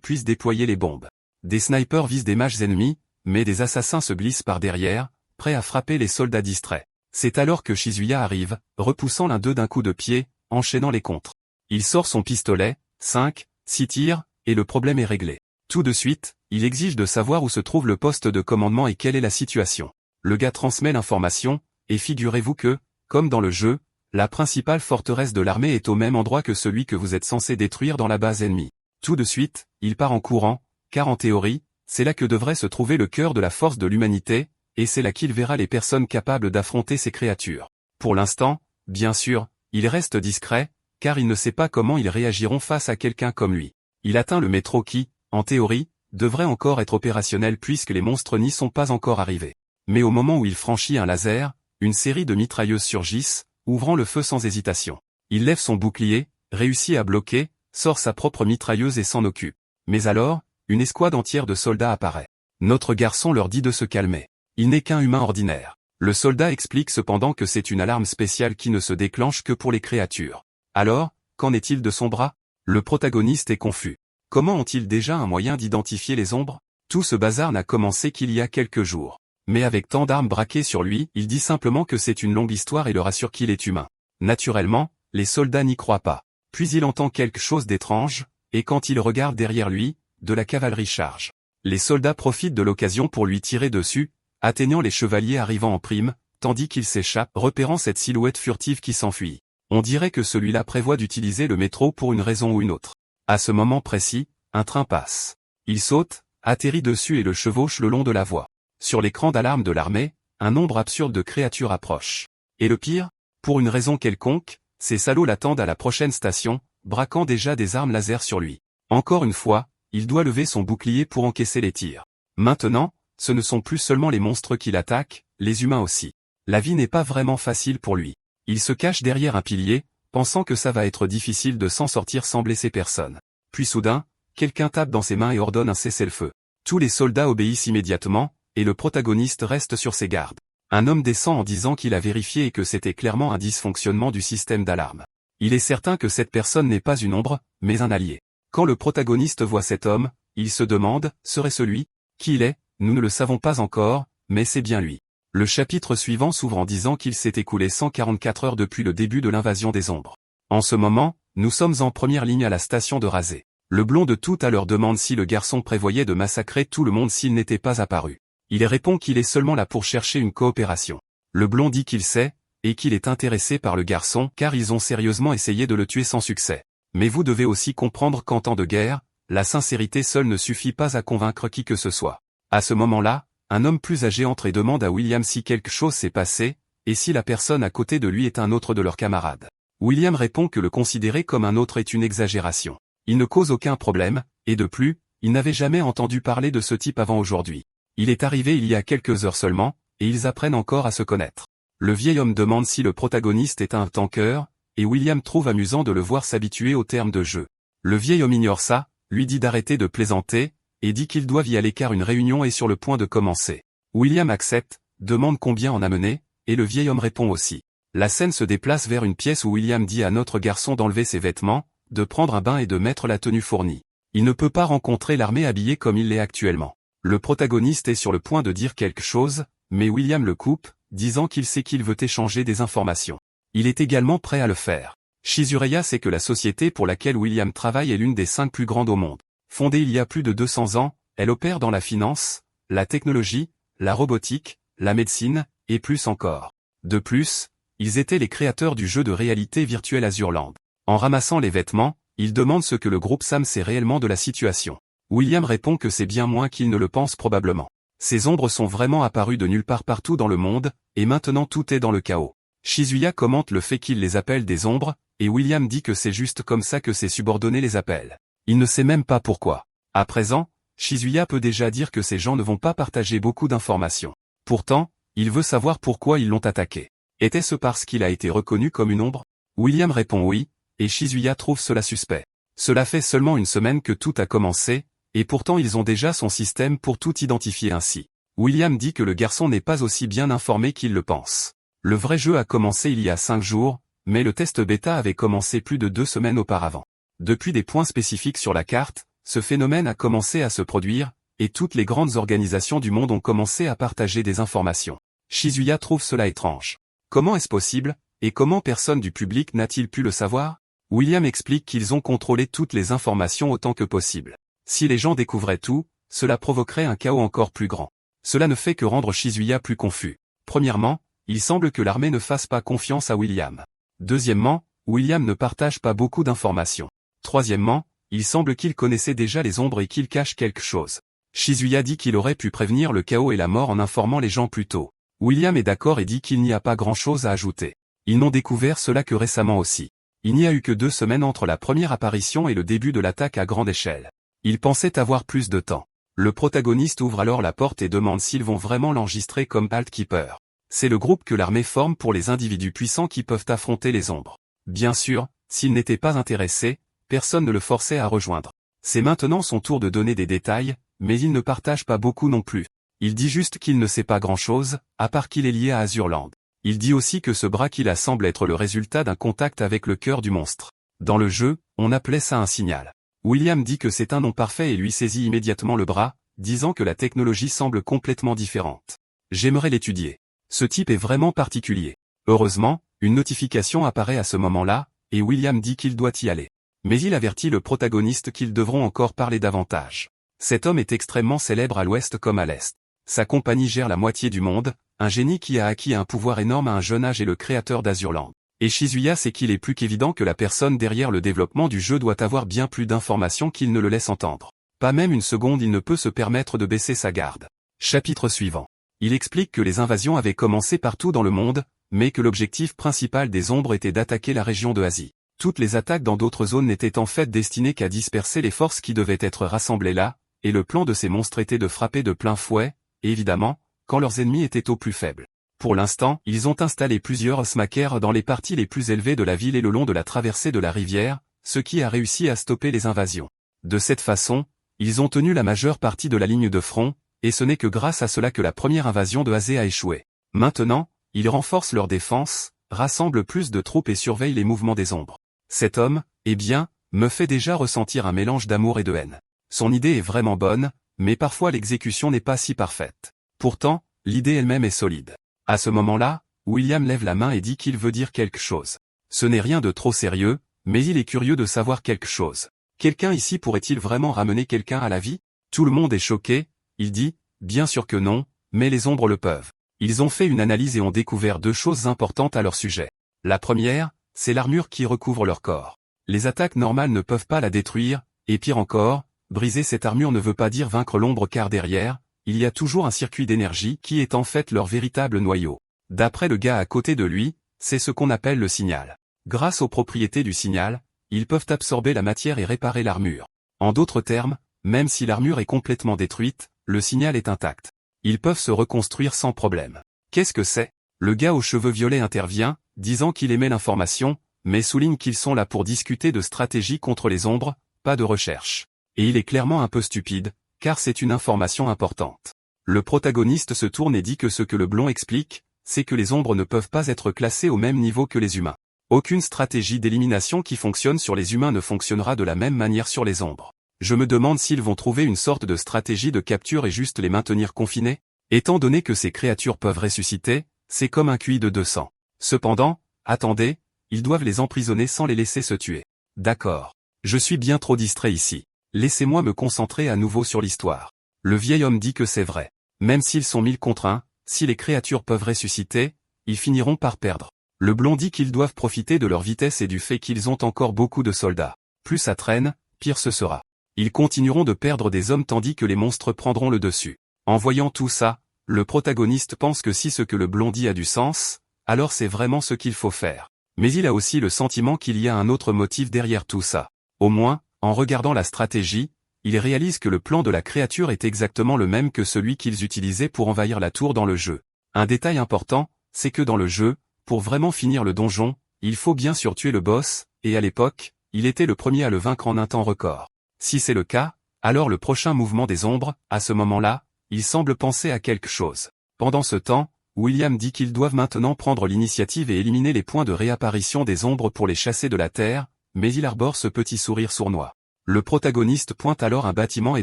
puissent déployer les bombes. Des snipers visent des mages ennemis, mais des assassins se glissent par derrière, prêts à frapper les soldats distraits. C'est alors que Shizuya arrive, repoussant l'un d'eux d'un coup de pied, enchaînant les contres. Il sort son pistolet, 5, 6 tirs, et le problème est réglé. Tout de suite, il exige de savoir où se trouve le poste de commandement et quelle est la situation. Le gars transmet l'information, et figurez-vous que, comme dans le jeu, la principale forteresse de l'armée est au même endroit que celui que vous êtes censé détruire dans la base ennemie. Tout de suite, il part en courant, car en théorie, c'est là que devrait se trouver le cœur de la force de l'humanité, et c'est là qu'il verra les personnes capables d'affronter ces créatures. Pour l'instant, bien sûr, il reste discret, car il ne sait pas comment ils réagiront face à quelqu'un comme lui. Il atteint le métro qui, en théorie, devrait encore être opérationnel puisque les monstres n'y sont pas encore arrivés. Mais au moment où il franchit un laser, une série de mitrailleuses surgissent, ouvrant le feu sans hésitation. Il lève son bouclier, réussit à bloquer, sort sa propre mitrailleuse et s'en occupe. Mais alors, une escouade entière de soldats apparaît. Notre garçon leur dit de se calmer. Il n'est qu'un humain ordinaire. Le soldat explique cependant que c'est une alarme spéciale qui ne se déclenche que pour les créatures. Alors, qu'en est-il de son bras? Le protagoniste est confus. Comment ont-ils déjà un moyen d'identifier les ombres? Tout ce bazar n'a commencé qu'il y a quelques jours. Mais avec tant d'armes braquées sur lui, il dit simplement que c'est une longue histoire et le rassure qu'il est humain. Naturellement, les soldats n'y croient pas. Puis il entend quelque chose d'étrange, et quand il regarde derrière lui, de la cavalerie charge. Les soldats profitent de l'occasion pour lui tirer dessus, atteignant les chevaliers arrivant en prime, tandis qu'il s'échappe, repérant cette silhouette furtive qui s'enfuit. On dirait que celui-là prévoit d'utiliser le métro pour une raison ou une autre. À ce moment précis, un train passe. Il saute, atterrit dessus et le chevauche le long de la voie. Sur l'écran d'alarme de l'armée, un nombre absurde de créatures approche. Et le pire, pour une raison quelconque, ces salauds l'attendent à la prochaine station, braquant déjà des armes laser sur lui. Encore une fois, il doit lever son bouclier pour encaisser les tirs. Maintenant, ce ne sont plus seulement les monstres qui l'attaquent, les humains aussi. La vie n'est pas vraiment facile pour lui. Il se cache derrière un pilier, pensant que ça va être difficile de s'en sortir sans blesser personne. Puis soudain, quelqu'un tape dans ses mains et ordonne un cessez-le-feu. Tous les soldats obéissent immédiatement, et le protagoniste reste sur ses gardes. Un homme descend en disant qu'il a vérifié et que c'était clairement un dysfonctionnement du système d'alarme. Il est certain que cette personne n'est pas une ombre, mais un allié. Quand le protagoniste voit cet homme, il se demande, serait-ce lui? Qui il est? Nous ne le savons pas encore, mais c'est bien lui. Le chapitre suivant s'ouvre en disant qu'il s'est écoulé 144 heures depuis le début de l'invasion des ombres. En ce moment, nous sommes en première ligne à la station de Rasé. Le blond de tout à l'heure demande si le garçon prévoyait de massacrer tout le monde s'il n'était pas apparu. Il répond qu'il est seulement là pour chercher une coopération. Le blond dit qu'il sait, et qu'il est intéressé par le garçon car ils ont sérieusement essayé de le tuer sans succès. Mais vous devez aussi comprendre qu'en temps de guerre, la sincérité seule ne suffit pas à convaincre qui que ce soit. À ce moment-là, un homme plus âgé entre et demande à William si quelque chose s'est passé, et si la personne à côté de lui est un autre de leurs camarades. William répond que le considérer comme un autre est une exagération. Il ne cause aucun problème, et de plus, il n'avait jamais entendu parler de ce type avant aujourd'hui. Il est arrivé il y a quelques heures seulement, et ils apprennent encore à se connaître. Le vieil homme demande si le protagoniste est un tanker, et William trouve amusant de le voir s'habituer aux termes de jeu. Le vieil homme ignore ça, lui dit d'arrêter de plaisanter, et dit qu'ils doivent y aller car une réunion est sur le point de commencer. William accepte, demande combien en amener, et le vieil homme répond aussi. La scène se déplace vers une pièce où William dit à notre garçon d'enlever ses vêtements, de prendre un bain et de mettre la tenue fournie. Il ne peut pas rencontrer l'armée habillée comme il l'est actuellement. Le protagoniste est sur le point de dire quelque chose, mais William le coupe, disant qu'il sait qu'il veut échanger des informations. Il est également prêt à le faire. Shizureya sait que la société pour laquelle William travaille est l'une des 5 plus grandes au monde. Fondée il y a plus de 200 ans, elle opère dans la finance, la technologie, la robotique, la médecine, et plus encore. De plus, ils étaient les créateurs du jeu de réalité virtuelle Azurland. En ramassant les vêtements, ils demandent ce que le groupe Sam sait réellement de la situation. William répond que c'est bien moins qu'il ne le pense probablement. Ces ombres sont vraiment apparues de nulle part partout dans le monde, et maintenant tout est dans le chaos. Shizuya commente le fait qu'il les appelle des ombres, et William dit que c'est juste comme ça que ses subordonnés les appellent. Il ne sait même pas pourquoi. À présent, Shizuya peut déjà dire que ces gens ne vont pas partager beaucoup d'informations. Pourtant, il veut savoir pourquoi ils l'ont attaqué. Était-ce parce qu'il a été reconnu comme une ombre? William répond oui, et Shizuya trouve cela suspect. Cela fait seulement une semaine que tout a commencé, et pourtant ils ont déjà son système pour tout identifier ainsi. William dit que le garçon n'est pas aussi bien informé qu'il le pense. Le vrai jeu a commencé il y a 5 jours, mais le test bêta avait commencé plus de 2 semaines auparavant. Depuis des points spécifiques sur la carte, ce phénomène a commencé à se produire, et toutes les grandes organisations du monde ont commencé à partager des informations. Shizuya trouve cela étrange. Comment est-ce possible, et comment personne du public n'a-t-il pu le savoir? William explique qu'ils ont contrôlé toutes les informations autant que possible. Si les gens découvraient tout, cela provoquerait un chaos encore plus grand. Cela ne fait que rendre Shizuya plus confus. Premièrement, il semble que l'armée ne fasse pas confiance à William. Deuxièmement, William ne partage pas beaucoup d'informations. Troisièmement, il semble qu'il connaissait déjà les ombres et qu'il cache quelque chose. Shizuya dit qu'il aurait pu prévenir le chaos et la mort en informant les gens plus tôt. William est d'accord et dit qu'il n'y a pas grand-chose à ajouter. Ils n'ont découvert cela que récemment aussi. Il n'y a eu que 2 semaines entre la première apparition et le début de l'attaque à grande échelle. Ils pensaient avoir plus de temps. Le protagoniste ouvre alors la porte et demande s'ils vont vraiment l'enregistrer comme Altkeeper. C'est le groupe que l'armée forme pour les individus puissants qui peuvent affronter les ombres. Bien sûr, s'il n'était pas intéressé, personne ne le forçait à rejoindre. C'est maintenant son tour de donner des détails, mais il ne partage pas beaucoup non plus. Il dit juste qu'il ne sait pas grand-chose, à part qu'il est lié à Azurland. Il dit aussi que ce bras qu'il a semble être le résultat d'un contact avec le cœur du monstre. Dans le jeu, on appelait ça un signal. William dit que c'est un nom parfait et lui saisit immédiatement le bras, disant que la technologie semble complètement différente. J'aimerais l'étudier. Ce type est vraiment particulier. Heureusement, une notification apparaît à ce moment-là, et William dit qu'il doit y aller. Mais il avertit le protagoniste qu'ils devront encore parler davantage. Cet homme est extrêmement célèbre à l'ouest comme à l'est. Sa compagnie gère la moitié du monde, un génie qui a acquis un pouvoir énorme à un jeune âge et le créateur d'Azurland. Et Shizuya sait qu'il est plus qu'évident que la personne derrière le développement du jeu doit avoir bien plus d'informations qu'il ne le laisse entendre. Pas même une seconde il ne peut se permettre de baisser sa garde. Chapitre suivant. Il explique que les invasions avaient commencé partout dans le monde, mais que l'objectif principal des ombres était d'attaquer la région de Asie. Toutes les attaques dans d'autres zones n'étaient en fait destinées qu'à disperser les forces qui devaient être rassemblées là, et le plan de ces monstres était de frapper de plein fouet, évidemment, quand leurs ennemis étaient au plus faible. Pour l'instant, ils ont installé plusieurs smackers dans les parties les plus élevées de la ville et le long de la traversée de la rivière, ce qui a réussi à stopper les invasions. De cette façon, ils ont tenu la majeure partie de la ligne de front, et ce n'est que grâce à cela que la première invasion de Azé a échoué. Maintenant, ils renforcent leur défense, rassemblent plus de troupes et surveillent les mouvements des ombres. Cet homme, eh bien, me fait déjà ressentir un mélange d'amour et de haine. Son idée est vraiment bonne, mais parfois l'exécution n'est pas si parfaite. Pourtant, l'idée elle-même est solide. À ce moment-là, William lève la main et dit qu'il veut dire quelque chose. Ce n'est rien de trop sérieux, mais il est curieux de savoir quelque chose. Quelqu'un ici pourrait-il vraiment ramener quelqu'un à la vie? Tout le monde est choqué, il dit, bien sûr que non, mais les ombres le peuvent. Ils ont fait une analyse et ont découvert 2 choses importantes à leur sujet. La première, c'est l'armure qui recouvre leur corps. Les attaques normales ne peuvent pas la détruire, et pire encore, briser cette armure ne veut pas dire vaincre l'ombre car derrière, il y a toujours un circuit d'énergie qui est en fait leur véritable noyau. D'après le gars à côté de lui, c'est ce qu'on appelle le signal. Grâce aux propriétés du signal, ils peuvent absorber la matière et réparer l'armure. En d'autres termes, même si l'armure est complètement détruite, le signal est intact. Ils peuvent se reconstruire sans problème. Qu'est-ce que c'est? Le gars aux cheveux violets intervient, disant qu'il émet l'information, mais souligne qu'ils sont là pour discuter de stratégie contre les ombres, pas de recherche. Et il est clairement un peu stupide, car c'est une information importante. Le protagoniste se tourne et dit que ce que le blond explique, c'est que les ombres ne peuvent pas être classées au même niveau que les humains. Aucune stratégie d'élimination qui fonctionne sur les humains ne fonctionnera de la même manière sur les ombres. Je me demande s'ils vont trouver une sorte de stratégie de capture et juste les maintenir confinés. Étant donné que ces créatures peuvent ressusciter, c'est comme un QI de 200. Cependant, attendez, ils doivent les emprisonner sans les laisser se tuer. D'accord. Je suis bien trop distrait ici. Laissez-moi me concentrer à nouveau sur l'histoire. Le vieil homme dit que c'est vrai. Même s'ils sont 1000 contre 1, si les créatures peuvent ressusciter, ils finiront par perdre. Le blond dit qu'ils doivent profiter de leur vitesse et du fait qu'ils ont encore beaucoup de soldats. Plus ça traîne, pire ce sera. Ils continueront de perdre des hommes tandis que les monstres prendront le dessus. En voyant tout ça, le protagoniste pense que si ce que le blond dit a du sens, alors c'est vraiment ce qu'il faut faire. Mais il a aussi le sentiment qu'il y a un autre motif derrière tout ça. Au moins, en regardant la stratégie, il réalise que le plan de la créature est exactement le même que celui qu'ils utilisaient pour envahir la tour dans le jeu. Un détail important, c'est que dans le jeu, pour vraiment finir le donjon, il faut bien sûr tuer le boss, et à l'époque, il était le premier à le vaincre en un temps record. Si c'est le cas, alors le prochain mouvement des ombres, à ce moment-là, il semble penser à quelque chose. Pendant ce temps, William dit qu'ils doivent maintenant prendre l'initiative et éliminer les points de réapparition des ombres pour les chasser de la Terre, mais il arbore ce petit sourire sournois. Le protagoniste pointe alors un bâtiment et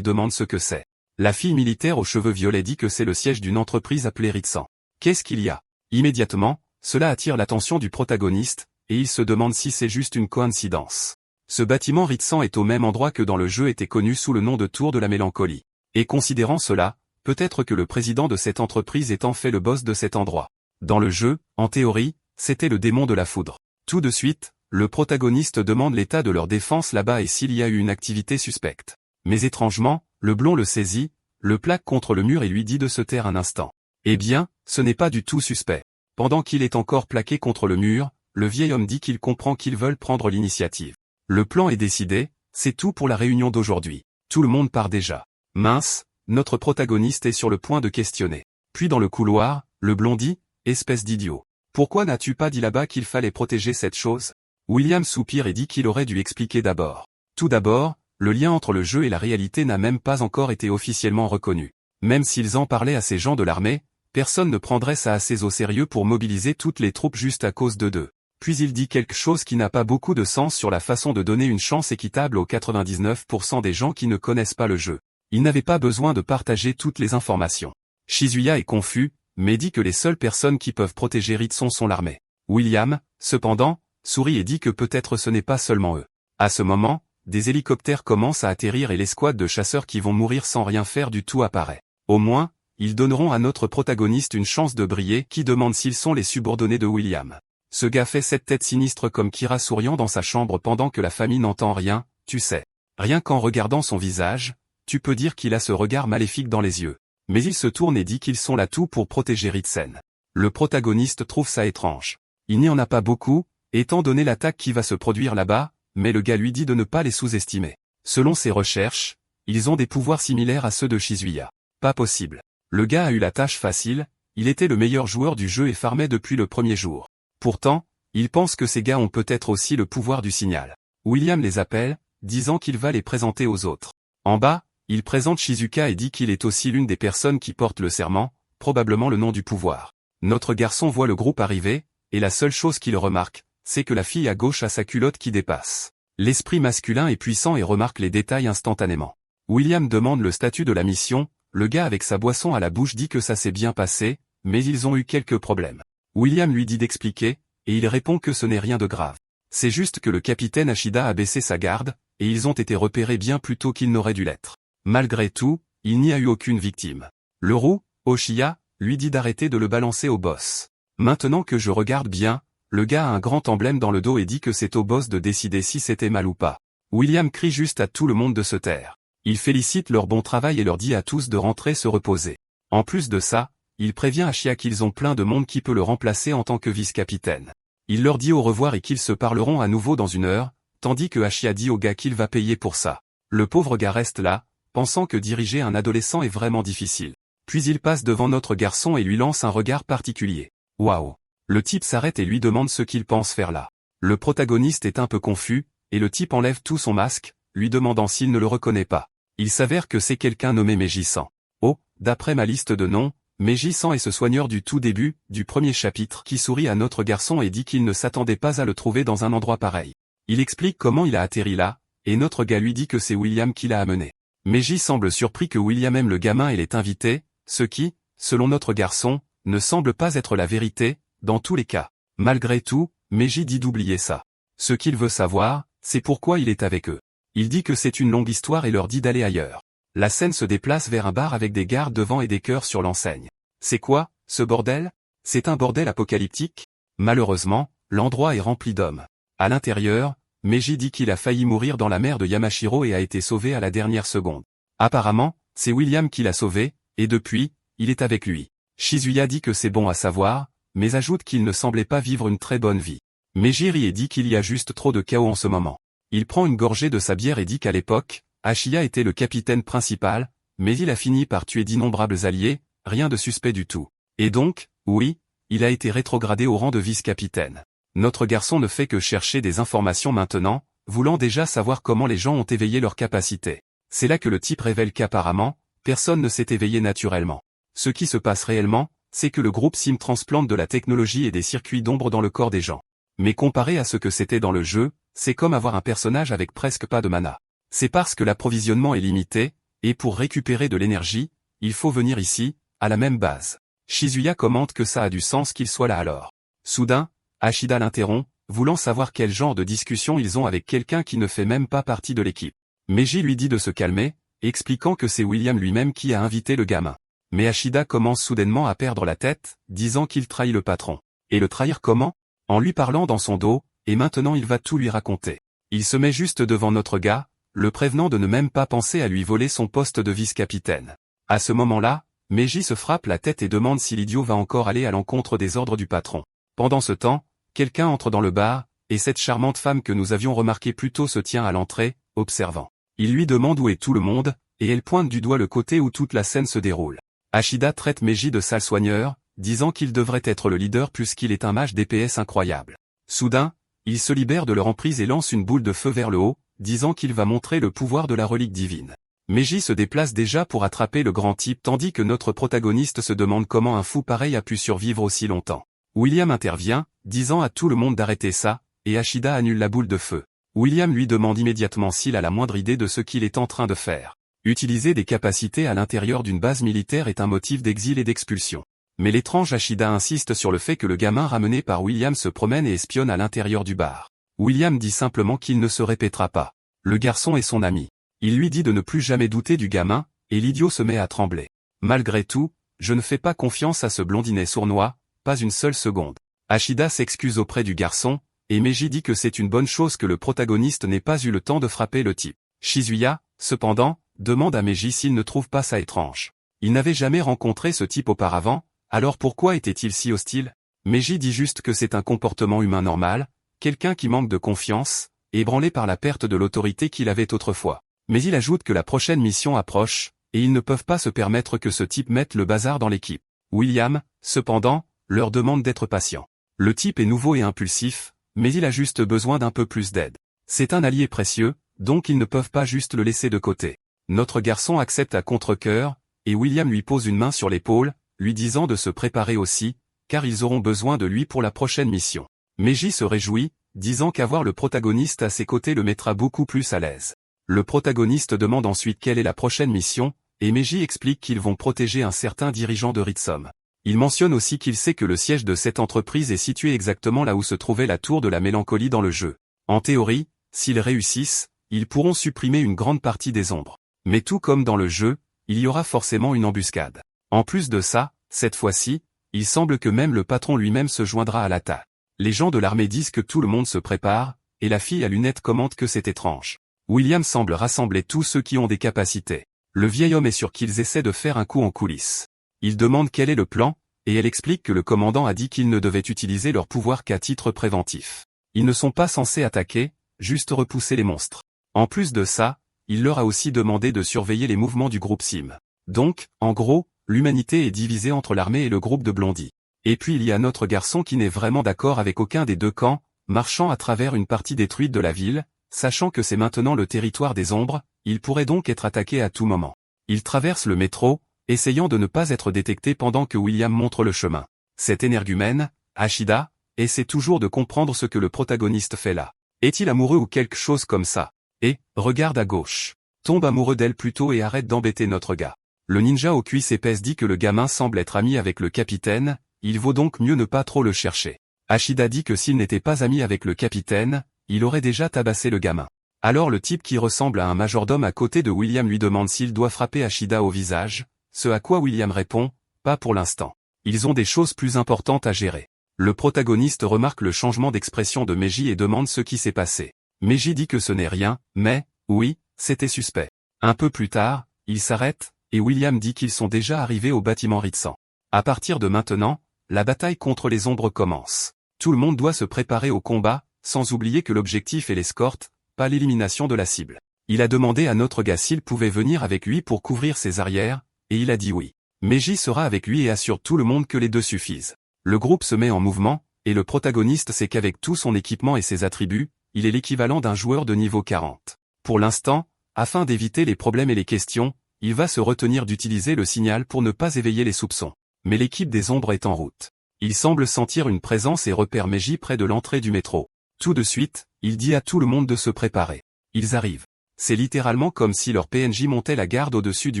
demande ce que c'est. La fille militaire aux cheveux violets dit que c'est le siège d'une entreprise appelée Ritsan. Qu'est-ce qu'il y a? Immédiatement, cela attire l'attention du protagoniste, et il se demande si c'est juste une coïncidence. Ce bâtiment Ritsan est au même endroit que dans le jeu était connu sous le nom de Tour de la Mélancolie. Et considérant cela, peut-être que le président de cette entreprise est en fait le boss de cet endroit. Dans le jeu, en théorie, c'était le démon de la foudre. Tout de suite, le protagoniste demande l'état de leur défense là-bas et s'il y a eu une activité suspecte. Mais étrangement, le blond le saisit, le plaque contre le mur et lui dit de se taire un instant. Eh bien, ce n'est pas du tout suspect. Pendant qu'il est encore plaqué contre le mur, le vieil homme dit qu'il comprend qu'ils veulent prendre l'initiative. Le plan est décidé, c'est tout pour la réunion d'aujourd'hui. Tout le monde part déjà. Mince, notre protagoniste est sur le point de questionner. Puis dans le couloir, le blond dit, espèce d'idiot. Pourquoi n'as-tu pas dit là-bas qu'il fallait protéger cette chose? William soupire et dit qu'il aurait dû expliquer d'abord. Tout d'abord, le lien entre le jeu et la réalité n'a même pas encore été officiellement reconnu. Même s'ils en parlaient à ces gens de l'armée, personne ne prendrait ça assez au sérieux pour mobiliser toutes les troupes juste à cause d'eux. Puis il dit quelque chose qui n'a pas beaucoup de sens sur la façon de donner une chance équitable aux 99% des gens qui ne connaissent pas le jeu. Il n'avait pas besoin de partager toutes les informations. Shizuya est confus, mais dit que les seules personnes qui peuvent protéger Ritson sont l'armée. William, cependant, sourit et dit que peut-être ce n'est pas seulement eux. À ce moment, des hélicoptères commencent à atterrir et l'escouade de chasseurs qui vont mourir sans rien faire du tout apparaît. Au moins, ils donneront à notre protagoniste une chance de briller qui demande s'ils sont les subordonnés de William. Ce gars fait cette tête sinistre comme Kira souriant dans sa chambre pendant que la famille n'entend rien, tu sais. Rien qu'en regardant son visage, tu peux dire qu'il a ce regard maléfique dans les yeux. Mais il se tourne et dit qu'ils sont là tout pour protéger Ritsen. Le protagoniste trouve ça étrange. Il n'y en a pas beaucoup, étant donné l'attaque qui va se produire là-bas, mais le gars lui dit de ne pas les sous-estimer. Selon ses recherches, ils ont des pouvoirs similaires à ceux de Shizuya. Pas possible. Le gars a eu la tâche facile, il était le meilleur joueur du jeu et farmait depuis le premier jour. Pourtant, il pense que ces gars ont peut-être aussi le pouvoir du signal. William les appelle, disant qu'il va les présenter aux autres. En bas, il présente Shizuka et dit qu'il est aussi l'une des personnes qui portent le serment, probablement le nom du pouvoir. Notre garçon voit le groupe arriver, et la seule chose qu'il remarque, c'est que la fille à gauche a sa culotte qui dépasse. L'esprit masculin est puissant et remarque les détails instantanément. William demande le statut de la mission, le gars avec sa boisson à la bouche dit que ça s'est bien passé, mais ils ont eu quelques problèmes. William lui dit d'expliquer, et il répond que ce n'est rien de grave. C'est juste que le capitaine Ashida a baissé sa garde, et ils ont été repérés bien plus tôt qu'ils n'auraient dû l'être. Malgré tout, il n'y a eu aucune victime. Le roux, Oshiya, lui dit d'arrêter de le balancer au boss. Maintenant que je regarde bien, le gars a un grand emblème dans le dos et dit que c'est au boss de décider si c'était mal ou pas. William crie juste à tout le monde de se taire. Il félicite leur bon travail et leur dit à tous de rentrer se reposer. En plus de ça, il prévient Ashia qu'ils ont plein de monde qui peut le remplacer en tant que vice-capitaine. Il leur dit au revoir et qu'ils se parleront à nouveau dans 1 heure, tandis que Ashia dit au gars qu'il va payer pour ça. Le pauvre gars reste là, pensant que diriger un adolescent est vraiment difficile. Puis il passe devant notre garçon et lui lance un regard particulier. Waouh! Le type s'arrête et lui demande ce qu'il pense faire là. Le protagoniste est un peu confus, et le type enlève tout son masque, lui demandant s'il ne le reconnaît pas. Il s'avère que c'est quelqu'un nommé Meiji-san. Oh, d'après ma liste de noms, Meiji-san est ce soigneur du tout début, du premier chapitre, qui sourit à notre garçon et dit qu'il ne s'attendait pas à le trouver dans un endroit pareil. Il explique comment il a atterri là, et notre gars lui dit que c'est William qui l'a amené. Meiji semble surpris que William aime le gamin et l'ait invité, ce qui, selon notre garçon, ne semble pas être la vérité, dans tous les cas. Malgré tout, Meiji dit d'oublier ça. Ce qu'il veut savoir, c'est pourquoi il est avec eux. Il dit que c'est une longue histoire et leur dit d'aller ailleurs. La scène se déplace vers un bar avec des gardes devant et des cœurs sur l'enseigne. C'est quoi, ce bordel? C'est un bordel apocalyptique? Malheureusement, l'endroit est rempli d'hommes. À l'intérieur, Meiji dit qu'il a failli mourir dans la mer de Yamashiro et a été sauvé à la dernière seconde. Apparemment, c'est William qui l'a sauvé, et depuis, il est avec lui. Shizuya dit que c'est bon à savoir, mais ajoute qu'il ne semblait pas vivre une très bonne vie. Meiji rit et dit qu'il y a juste trop de chaos en ce moment. Il prend une gorgée de sa bière et dit qu'à l'époque, Ashia était le capitaine principal, mais il a fini par tuer d'innombrables alliés, rien de suspect du tout. Et donc, oui, il a été rétrogradé au rang de vice-capitaine. Notre garçon ne fait que chercher des informations maintenant, voulant déjà savoir comment les gens ont éveillé leurs capacités. C'est là que le type révèle qu'apparemment, personne ne s'est éveillé naturellement. Ce qui se passe réellement, c'est que le groupe Sim transplante de la technologie et des circuits d'ombre dans le corps des gens. Mais comparé à ce que c'était dans le jeu, c'est comme avoir un personnage avec presque pas de mana. C'est parce que l'approvisionnement est limité, et pour récupérer de l'énergie, il faut venir ici, à la même base. Shizuya commente que ça a du sens qu'il soit là alors. Soudain, Ashida l'interrompt, voulant savoir quel genre de discussion ils ont avec quelqu'un qui ne fait même pas partie de l'équipe. Meiji lui dit de se calmer, expliquant que c'est William lui-même qui a invité le gamin. Mais Ashida commence soudainement à perdre la tête, disant qu'il trahit le patron. Et le trahir comment? En lui parlant dans son dos, et maintenant il va tout lui raconter. Il se met juste devant notre gars, le prévenant de ne même pas penser à lui voler son poste de vice-capitaine. À ce moment-là, Meiji se frappe la tête et demande si l'idiot va encore aller à l'encontre des ordres du patron. Pendant ce temps, quelqu'un entre dans le bar, et cette charmante femme que nous avions remarquée plus tôt se tient à l'entrée, observant. Il lui demande où est tout le monde, et elle pointe du doigt le côté où toute la scène se déroule. Ashida traite Meiji de sale soigneur, disant qu'il devrait être le leader puisqu'il est un mage DPS incroyable. Soudain, il se libère de leur emprise et lance une boule de feu vers le haut, disant qu'il va montrer le pouvoir de la relique divine. Meiji se déplace déjà pour attraper le grand type tandis que notre protagoniste se demande comment un fou pareil a pu survivre aussi longtemps. William intervient, disant à tout le monde d'arrêter ça, et Ashida annule la boule de feu. William lui demande immédiatement s'il a la moindre idée de ce qu'il est en train de faire. Utiliser des capacités à l'intérieur d'une base militaire est un motif d'exil et d'expulsion. Mais l'étrange Ashida insiste sur le fait que le gamin ramené par William se promène et espionne à l'intérieur du bar. William dit simplement qu'il ne se répétera pas. Le garçon est son ami. Il lui dit de ne plus jamais douter du gamin, et l'idiot se met à trembler. Malgré tout, je ne fais pas confiance à ce blondinet sournois, pas une seule seconde. Ashida s'excuse auprès du garçon, et Meiji dit que c'est une bonne chose que le protagoniste n'ait pas eu le temps de frapper le type. Shizuya, cependant, demande à Meiji s'il ne trouve pas ça étrange. Il n'avait jamais rencontré ce type auparavant, alors pourquoi était-il si hostile? Meiji dit juste que c'est un comportement humain normal, quelqu'un qui manque de confiance, ébranlé par la perte de l'autorité qu'il avait autrefois. Mais il ajoute que la prochaine mission approche, et ils ne peuvent pas se permettre que ce type mette le bazar dans l'équipe. William, cependant, leur demande d'être patient. Le type est nouveau et impulsif, mais il a juste besoin d'un peu plus d'aide. C'est un allié précieux, donc ils ne peuvent pas juste le laisser de côté. Notre garçon accepte à contre-cœur, et William lui pose une main sur l'épaule, lui disant de se préparer aussi, car ils auront besoin de lui pour la prochaine mission. Meiji se réjouit, disant qu'avoir le protagoniste à ses côtés le mettra beaucoup plus à l'aise. Le protagoniste demande ensuite quelle est la prochaine mission, et Meiji explique qu'ils vont protéger un certain dirigeant de Ritsom. Il mentionne aussi qu'il sait que le siège de cette entreprise est situé exactement là où se trouvait la tour de la mélancolie dans le jeu. En théorie, s'ils réussissent, ils pourront supprimer une grande partie des ombres. Mais tout comme dans le jeu, il y aura forcément une embuscade. En plus de ça, cette fois-ci, il semble que même le patron lui-même se joindra à l'attaque. Les gens de l'armée disent que tout le monde se prépare, et la fille à lunettes commente que c'est étrange. William semble rassembler tous ceux qui ont des capacités. Le vieil homme est sûr qu'ils essaient de faire un coup en coulisses. Il demande quel est le plan, et elle explique que le commandant a dit qu'ils ne devaient utiliser leur pouvoir qu'à titre préventif. Ils ne sont pas censés attaquer, juste repousser les monstres. En plus de ça, il leur a aussi demandé de surveiller les mouvements du groupe Sim. Donc, en gros, l'humanité est divisée entre l'armée et le groupe de Blondie. Et puis il y a notre garçon qui n'est vraiment d'accord avec aucun des deux camps, marchant à travers une partie détruite de la ville, sachant que c'est maintenant le territoire des ombres, il pourrait donc être attaqué à tout moment. Il traverse le métro, essayant de ne pas être détecté pendant que William montre le chemin. Cet énergumène, Ashida, essaie toujours de comprendre ce que le protagoniste fait là. Est-il amoureux ou quelque chose comme ça? Et, regarde à gauche. Tombe amoureux d'elle plutôt et arrête d'embêter notre gars. Le ninja aux cuisses épaisses dit que le gamin semble être ami avec le capitaine, il vaut donc mieux ne pas trop le chercher. Ashida dit que s'il n'était pas ami avec le capitaine, il aurait déjà tabassé le gamin. Alors le type qui ressemble à un majordome à côté de William lui demande s'il doit frapper Ashida au visage, ce à quoi William répond, pas pour l'instant. Ils ont des choses plus importantes à gérer. Le protagoniste remarque le changement d'expression de Meiji et demande ce qui s'est passé. Meiji dit que ce n'est rien, mais, oui, c'était suspect. Un peu plus tard, il s'arrête, et William dit qu'ils sont déjà arrivés au bâtiment Ritsan. À partir de maintenant, la bataille contre les ombres commence. Tout le monde doit se préparer au combat, sans oublier que l'objectif est l'escorte, pas l'élimination de la cible. Il a demandé à notre gars s'il pouvait venir avec lui pour couvrir ses arrières, et il a dit oui. Meiji sera avec lui et assure tout le monde que les deux suffisent. Le groupe se met en mouvement, et le protagoniste sait qu'avec tout son équipement et ses attributs, il est l'équivalent d'un joueur de niveau 40. Pour l'instant, afin d'éviter les problèmes et les questions, il va se retenir d'utiliser le signal pour ne pas éveiller les soupçons. mais l'équipe des ombres est en route. Il semble sentir une présence et repère Meiji près de l'entrée du métro. Tout de suite, il dit à tout le monde de se préparer. Ils arrivent. C'est littéralement comme si leur PNJ montait la garde au-dessus du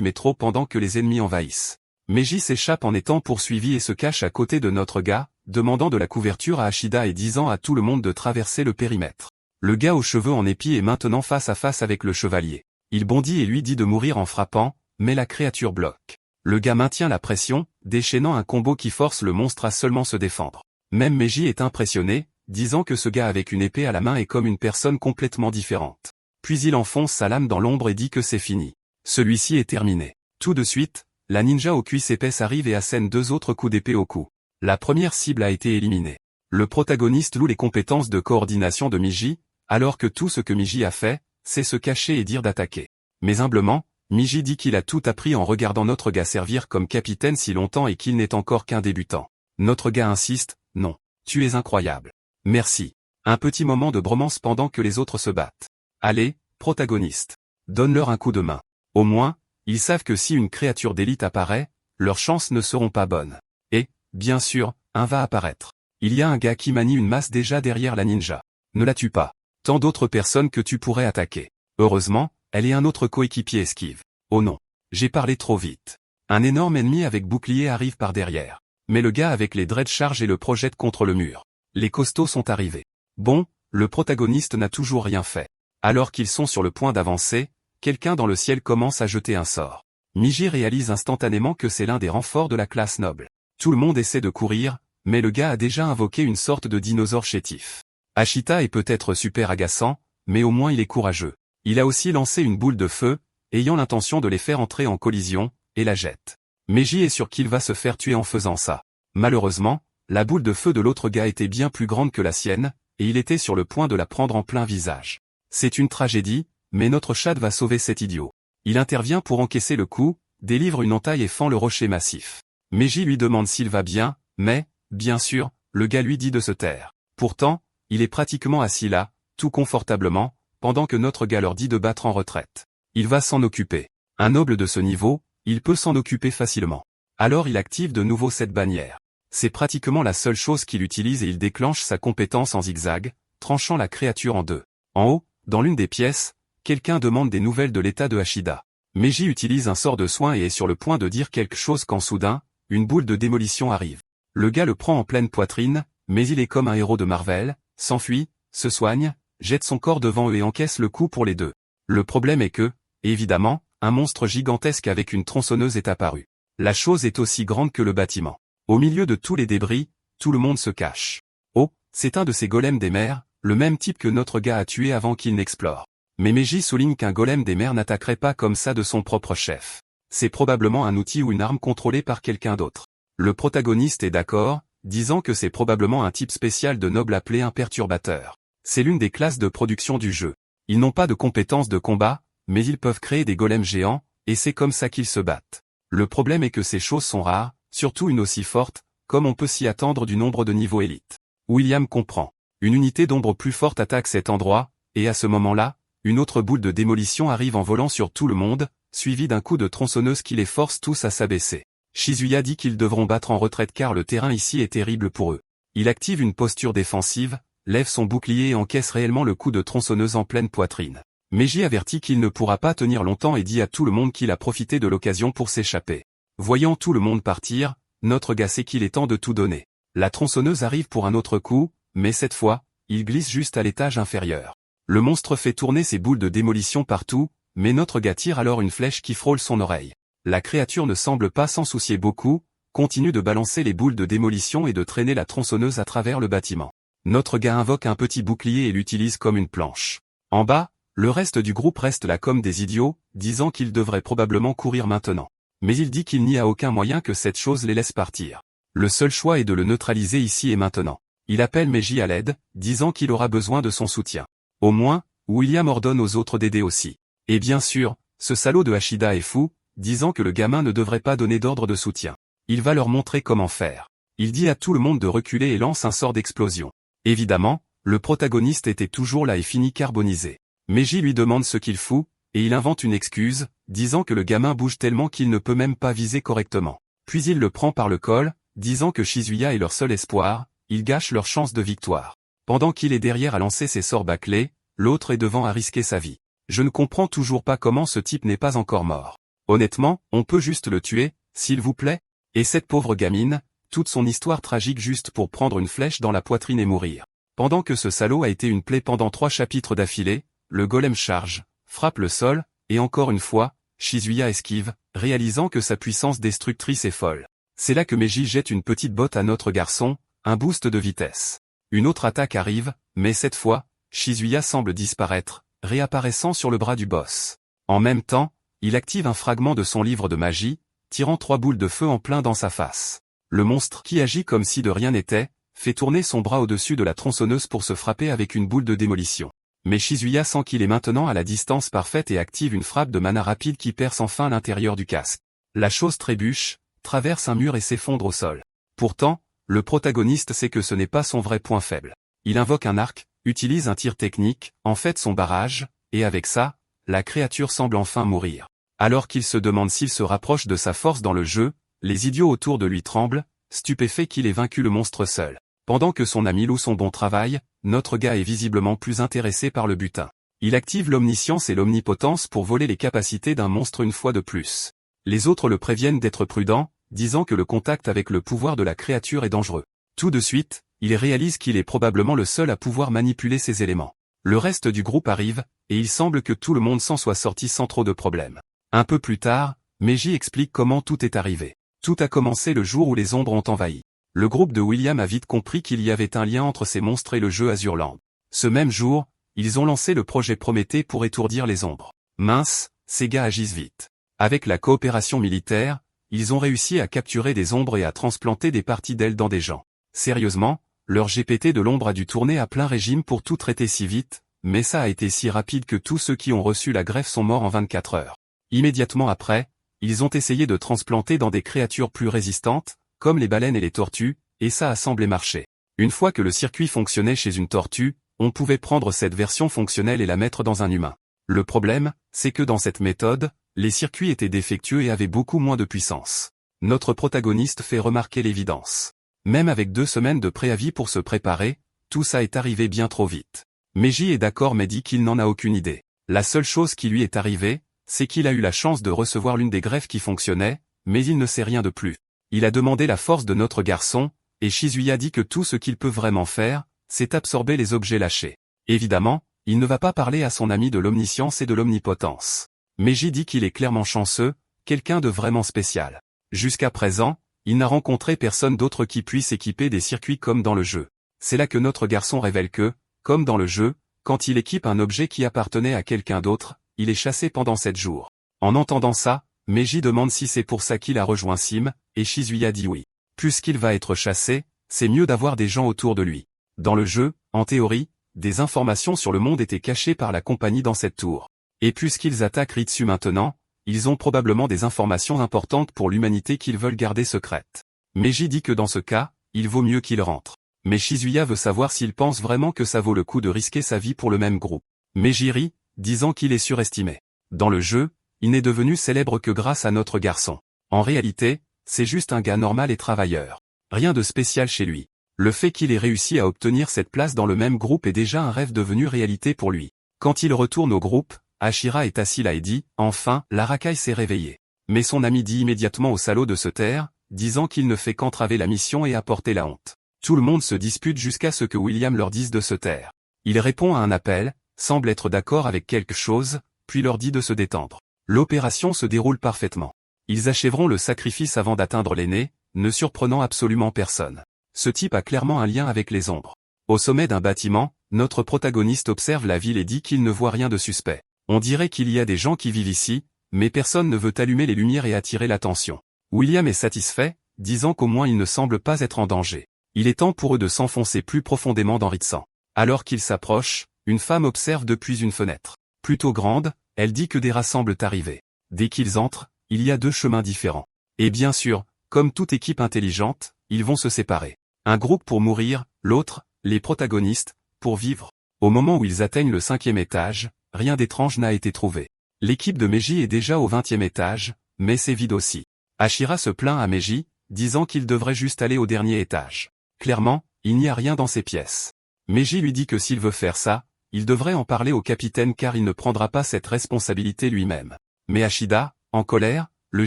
métro pendant que les ennemis envahissent. Meiji s'échappe en étant poursuivi et se cache à côté de notre gars, demandant de la couverture à Ashida et disant à tout le monde de traverser le périmètre. Le gars aux cheveux en épi est maintenant face à face avec le chevalier. Il bondit et lui dit de mourir en frappant, mais la créature bloque. Le gars maintient la pression, déchaînant un combo qui force le monstre à seulement se défendre. Même Meiji est impressionné, disant que ce gars avec une épée à la main est comme une personne complètement différente. Puis il enfonce sa lame dans l'ombre et dit que c'est fini. Celui-ci est terminé. Tout de suite, la ninja aux cuisses épaisses arrive et assène 2 autres coups d'épée au cou. La première cible a été éliminée. Le protagoniste loue les compétences de coordination de Meiji, alors que tout ce que Meiji a fait, c'est se cacher et dire d'attaquer. Mais humblement, Meiji dit qu'il a tout appris en regardant notre gars servir comme capitaine si longtemps et qu'il n'est encore qu'un débutant. Notre gars insiste, non, tu es incroyable. Merci. Un petit moment de bromance pendant que les autres se battent. Allez, protagoniste. Donne-leur un coup de main. Au moins, ils savent que si une créature d'élite apparaît, leurs chances ne seront pas bonnes. Et, bien sûr, un va apparaître. Il y a un gars qui manie une masse déjà derrière la ninja. Ne la tue pas. Tant d'autres personnes que tu pourrais attaquer. Heureusement, elle et un autre coéquipier esquivent. Oh non. J'ai parlé trop vite. Un énorme ennemi avec bouclier arrive par derrière. Mais le gars avec les dreads charge et le projette contre le mur. Les costauds sont arrivés. Bon, le protagoniste n'a toujours rien fait. Alors qu'ils sont sur le point d'avancer, quelqu'un dans le ciel commence à jeter un sort. Meiji réalise instantanément que c'est l'un des renforts de la classe noble. Tout le monde essaie de courir, mais le gars a déjà invoqué une sorte de dinosaure chétif. Ashita est peut-être super agaçant, mais au moins il est courageux. Il a aussi lancé une boule de feu, ayant l'intention de les faire entrer en collision, et la jette. Meiji est sûr qu'il va se faire tuer en faisant ça. Malheureusement, la boule de feu de l'autre gars était bien plus grande que la sienne, et il était sur le point de la prendre en plein visage. C'est une tragédie, mais notre chat va sauver cet idiot. Il intervient pour encaisser le coup, délivre une entaille et fend le rocher massif. Meiji lui demande s'il va bien, mais, bien sûr, le gars lui dit de se taire. Pourtant, il est pratiquement assis là, tout confortablement, pendant que notre gars leur dit de battre en retraite. Il va s'en occuper. Un noble de ce niveau, il peut s'en occuper facilement. Alors il active de nouveau cette bannière. C'est pratiquement la seule chose qu'il utilise et il déclenche sa compétence en zigzag, tranchant la créature en deux. En haut, dans l'une des pièces, quelqu'un demande des nouvelles de l'état de Ashida. Meiji utilise un sort de soin et est sur le point de dire quelque chose quand soudain, une boule de démolition arrive. Le gars le prend en pleine poitrine, mais il est comme un héros de Marvel, s'enfuit, se soigne, jette son corps devant eux et encaisse le coup pour les deux. Le problème est que, évidemment, un monstre gigantesque avec une tronçonneuse est apparu. La chose est aussi grande que le bâtiment. Au milieu de tous les débris, tout le monde se cache. Oh, c'est un de ces golems des mers, le même type que notre gars a tué avant qu'il n'explore. Mais Meiji souligne qu'un golem des mers n'attaquerait pas comme ça de son propre chef. C'est probablement un outil ou une arme contrôlée par quelqu'un d'autre. Le protagoniste est d'accord, disant que c'est probablement un type spécial de noble appelé un perturbateur. C'est l'une des classes de production du jeu. Ils n'ont pas de compétences de combat, mais ils peuvent créer des golems géants, et c'est comme ça qu'ils se battent. Le problème est que ces choses sont rares, surtout une aussi forte, comme on peut s'y attendre du nombre de niveaux élite. William comprend. Une unité d'ombre plus forte attaque cet endroit, et à ce moment-là, une autre boule de démolition arrive en volant sur tout le monde, suivie d'un coup de tronçonneuse qui les force tous à s'abaisser. Shizuya dit qu'ils devront battre en retraite car le terrain ici est terrible pour eux. Il active une posture défensive, lève son bouclier et encaisse réellement le coup de tronçonneuse en pleine poitrine. Meiji avertit qu'il ne pourra pas tenir longtemps et dit à tout le monde qu'il a profité de l'occasion pour s'échapper. Voyant tout le monde partir, notre gars sait qu'il est temps de tout donner. La tronçonneuse arrive pour un autre coup, mais cette fois, il glisse juste à l'étage inférieur. Le monstre fait tourner ses boules de démolition partout, mais notre gars tire alors une flèche qui frôle son oreille. La créature ne semble pas s'en soucier beaucoup, continue de balancer les boules de démolition et de traîner la tronçonneuse à travers le bâtiment. Notre gars invoque un petit bouclier et l'utilise comme une planche. En bas, le reste du groupe reste là comme des idiots, disant qu'ils devraient probablement courir maintenant. Mais il dit qu'il n'y a aucun moyen que cette chose les laisse partir. Le seul choix est de le neutraliser ici et maintenant. Il appelle Meiji à l'aide, disant qu'il aura besoin de son soutien. Au moins, William ordonne aux autres d'aider aussi. Et bien sûr, ce salaud de Ashida est fou, disant que le gamin ne devrait pas donner d'ordre de soutien. Il va leur montrer comment faire. Il dit à tout le monde de reculer et lance un sort d'explosion. Évidemment, le protagoniste était toujours là et finit carbonisé. Meiji lui demande ce qu'il fout, et il invente une excuse, disant que le gamin bouge tellement qu'il ne peut même pas viser correctement. Puis il le prend par le col, disant que Shizuya est leur seul espoir, il gâche leur chance de victoire. Pendant qu'il est derrière à lancer ses sorts bâclés, l'autre est devant à risquer sa vie. Je ne comprends toujours pas comment ce type n'est pas encore mort. Honnêtement, on peut juste le tuer, s'il vous plaît? Et cette pauvre gamine, toute son histoire tragique juste pour prendre une flèche dans la poitrine et mourir. Pendant que ce salaud a été une plaie pendant 3 chapitres d'affilée, le golem charge, frappe le sol, et encore une fois, Shizuya esquive, réalisant que sa puissance destructrice est folle. C'est là que Meiji jette une petite botte à notre garçon, un boost de vitesse. Une autre attaque arrive, mais cette fois, Shizuya semble disparaître, réapparaissant sur le bras du boss. En même temps, il active un fragment de son livre de magie, tirant 3 boules de feu en plein dans sa face. Le monstre, qui agit comme si de rien n'était, fait tourner son bras au-dessus de la tronçonneuse pour se frapper avec une boule de démolition. Mais Shizuya sent qu'il est maintenant à la distance parfaite et active une frappe de mana rapide qui perce enfin l'intérieur du casque. La chose trébuche, traverse un mur et s'effondre au sol. Pourtant, le protagoniste sait que ce n'est pas son vrai point faible. Il invoque un arc, utilise un tir technique, en fait son barrage, et avec ça, la créature semble enfin mourir. Alors qu'il se demande s'il se rapproche de sa force dans le jeu, les idiots autour de lui tremblent, stupéfaits qu'il ait vaincu le monstre seul. Pendant que son ami loue son bon travail, notre gars est visiblement plus intéressé par le butin. Il active l'omniscience et l'omnipotence pour voler les capacités d'un monstre une fois de plus. Les autres le préviennent d'être prudent, disant que le contact avec le pouvoir de la créature est dangereux. Tout de suite, il réalise qu'il est probablement le seul à pouvoir manipuler ces éléments. Le reste du groupe arrive, et il semble que tout le monde s'en soit sorti sans trop de problèmes. Un peu plus tard, Meiji explique comment tout est arrivé. Tout a commencé le jour où les ombres ont envahi. Le groupe de William a vite compris qu'il y avait un lien entre ces monstres et le jeu Azurland. Ce même jour, ils ont lancé le projet Prométhée pour étourdir les ombres. Mince, ces gars agissent vite. Avec la coopération militaire, ils ont réussi à capturer des ombres et à transplanter des parties d'ailes dans des gens. Sérieusement, leur GPT de l'ombre a dû tourner à plein régime pour tout traiter si vite, mais ça a été si rapide que tous ceux qui ont reçu la greffe sont morts en 24 heures. Immédiatement après, ils ont essayé de transplanter dans des créatures plus résistantes, comme les baleines et les tortues, et ça a semblé marcher. Une fois que le circuit fonctionnait chez une tortue, on pouvait prendre cette version fonctionnelle et la mettre dans un humain. Le problème, c'est que dans cette méthode, les circuits étaient défectueux et avaient beaucoup moins de puissance. Notre protagoniste fait remarquer l'évidence. Même avec 2 semaines de préavis pour se préparer, tout ça est arrivé bien trop vite. Meiji est d'accord mais dit qu'il n'en a aucune idée. La seule chose qui lui est arrivée, c'est qu'il a eu la chance de recevoir l'une des greffes qui fonctionnait, mais il ne sait rien de plus. Il a demandé la force de notre garçon, et Shizuya dit que tout ce qu'il peut vraiment faire, c'est absorber les objets lâchés. Évidemment, il ne va pas parler à son ami de l'omniscience et de l'omnipotence. Meiji dit qu'il est clairement chanceux, quelqu'un de vraiment spécial. Jusqu'à présent, il n'a rencontré personne d'autre qui puisse équiper des circuits comme dans le jeu. C'est là que notre garçon révèle que, comme dans le jeu, quand il équipe un objet qui appartenait à quelqu'un d'autre, il est chassé pendant 7 jours. En entendant ça, Meiji demande si c'est pour ça qu'il a rejoint Sim, et Shizuya dit oui. Puisqu'il va être chassé, c'est mieux d'avoir des gens autour de lui. Dans le jeu, en théorie, des informations sur le monde étaient cachées par la compagnie dans cette tour. Et puisqu'ils attaquent Ritsu maintenant, ils ont probablement des informations importantes pour l'humanité qu'ils veulent garder secrètes. Meiji dit que dans ce cas, il vaut mieux qu'il rentre. Mais Shizuya veut savoir s'il pense vraiment que ça vaut le coup de risquer sa vie pour le même groupe. Meiji rit, disant qu'il est surestimé. Dans le jeu, il n'est devenu célèbre que grâce à notre garçon. En réalité, c'est juste un gars normal et travailleur. Rien de spécial chez lui. Le fait qu'il ait réussi à obtenir cette place dans le même groupe est déjà un rêve devenu réalité pour lui. Quand il retourne au groupe, Ashira est assis là et dit « Enfin, la racaille s'est réveillée ». Mais son ami dit immédiatement au salaud de se taire, disant qu'il ne fait qu'entraver la mission et apporter la honte. Tout le monde se dispute jusqu'à ce que William leur dise de se taire. Il répond à un appel, semble être d'accord avec quelque chose, puis leur dit de se détendre. L'opération se déroule parfaitement. Ils achèveront le sacrifice avant d'atteindre l'aîné, ne surprenant absolument personne. Ce type a clairement un lien avec les ombres. Au sommet d'un bâtiment, notre protagoniste observe la ville et dit qu'il ne voit rien de suspect. On dirait qu'il y a des gens qui vivent ici, mais personne ne veut allumer les lumières et attirer l'attention. William est satisfait, disant qu'au moins il ne semble pas être en danger. Il est temps pour eux de s'enfoncer plus profondément dans Ritsan. Alors qu'ils s'approchent, une femme observe depuis une fenêtre. Plutôt grande, elle dit que des rats semblent arriver. Dès qu'ils entrent, il y a 2 chemins différents. Et bien sûr, comme toute équipe intelligente, ils vont se séparer. Un groupe pour mourir, l'autre, les protagonistes, pour vivre. Au moment où ils atteignent le 5e étage, rien d'étrange n'a été trouvé. L'équipe de Meiji est déjà au 20e étage, mais c'est vide aussi. Ashira se plaint à Meiji, disant qu'il devrait juste aller au dernier étage. Clairement, il n'y a rien dans ces pièces. Meiji lui dit que s'il veut faire ça, il devrait en parler au capitaine car il ne prendra pas cette responsabilité lui-même. Mais Ashida, en colère, le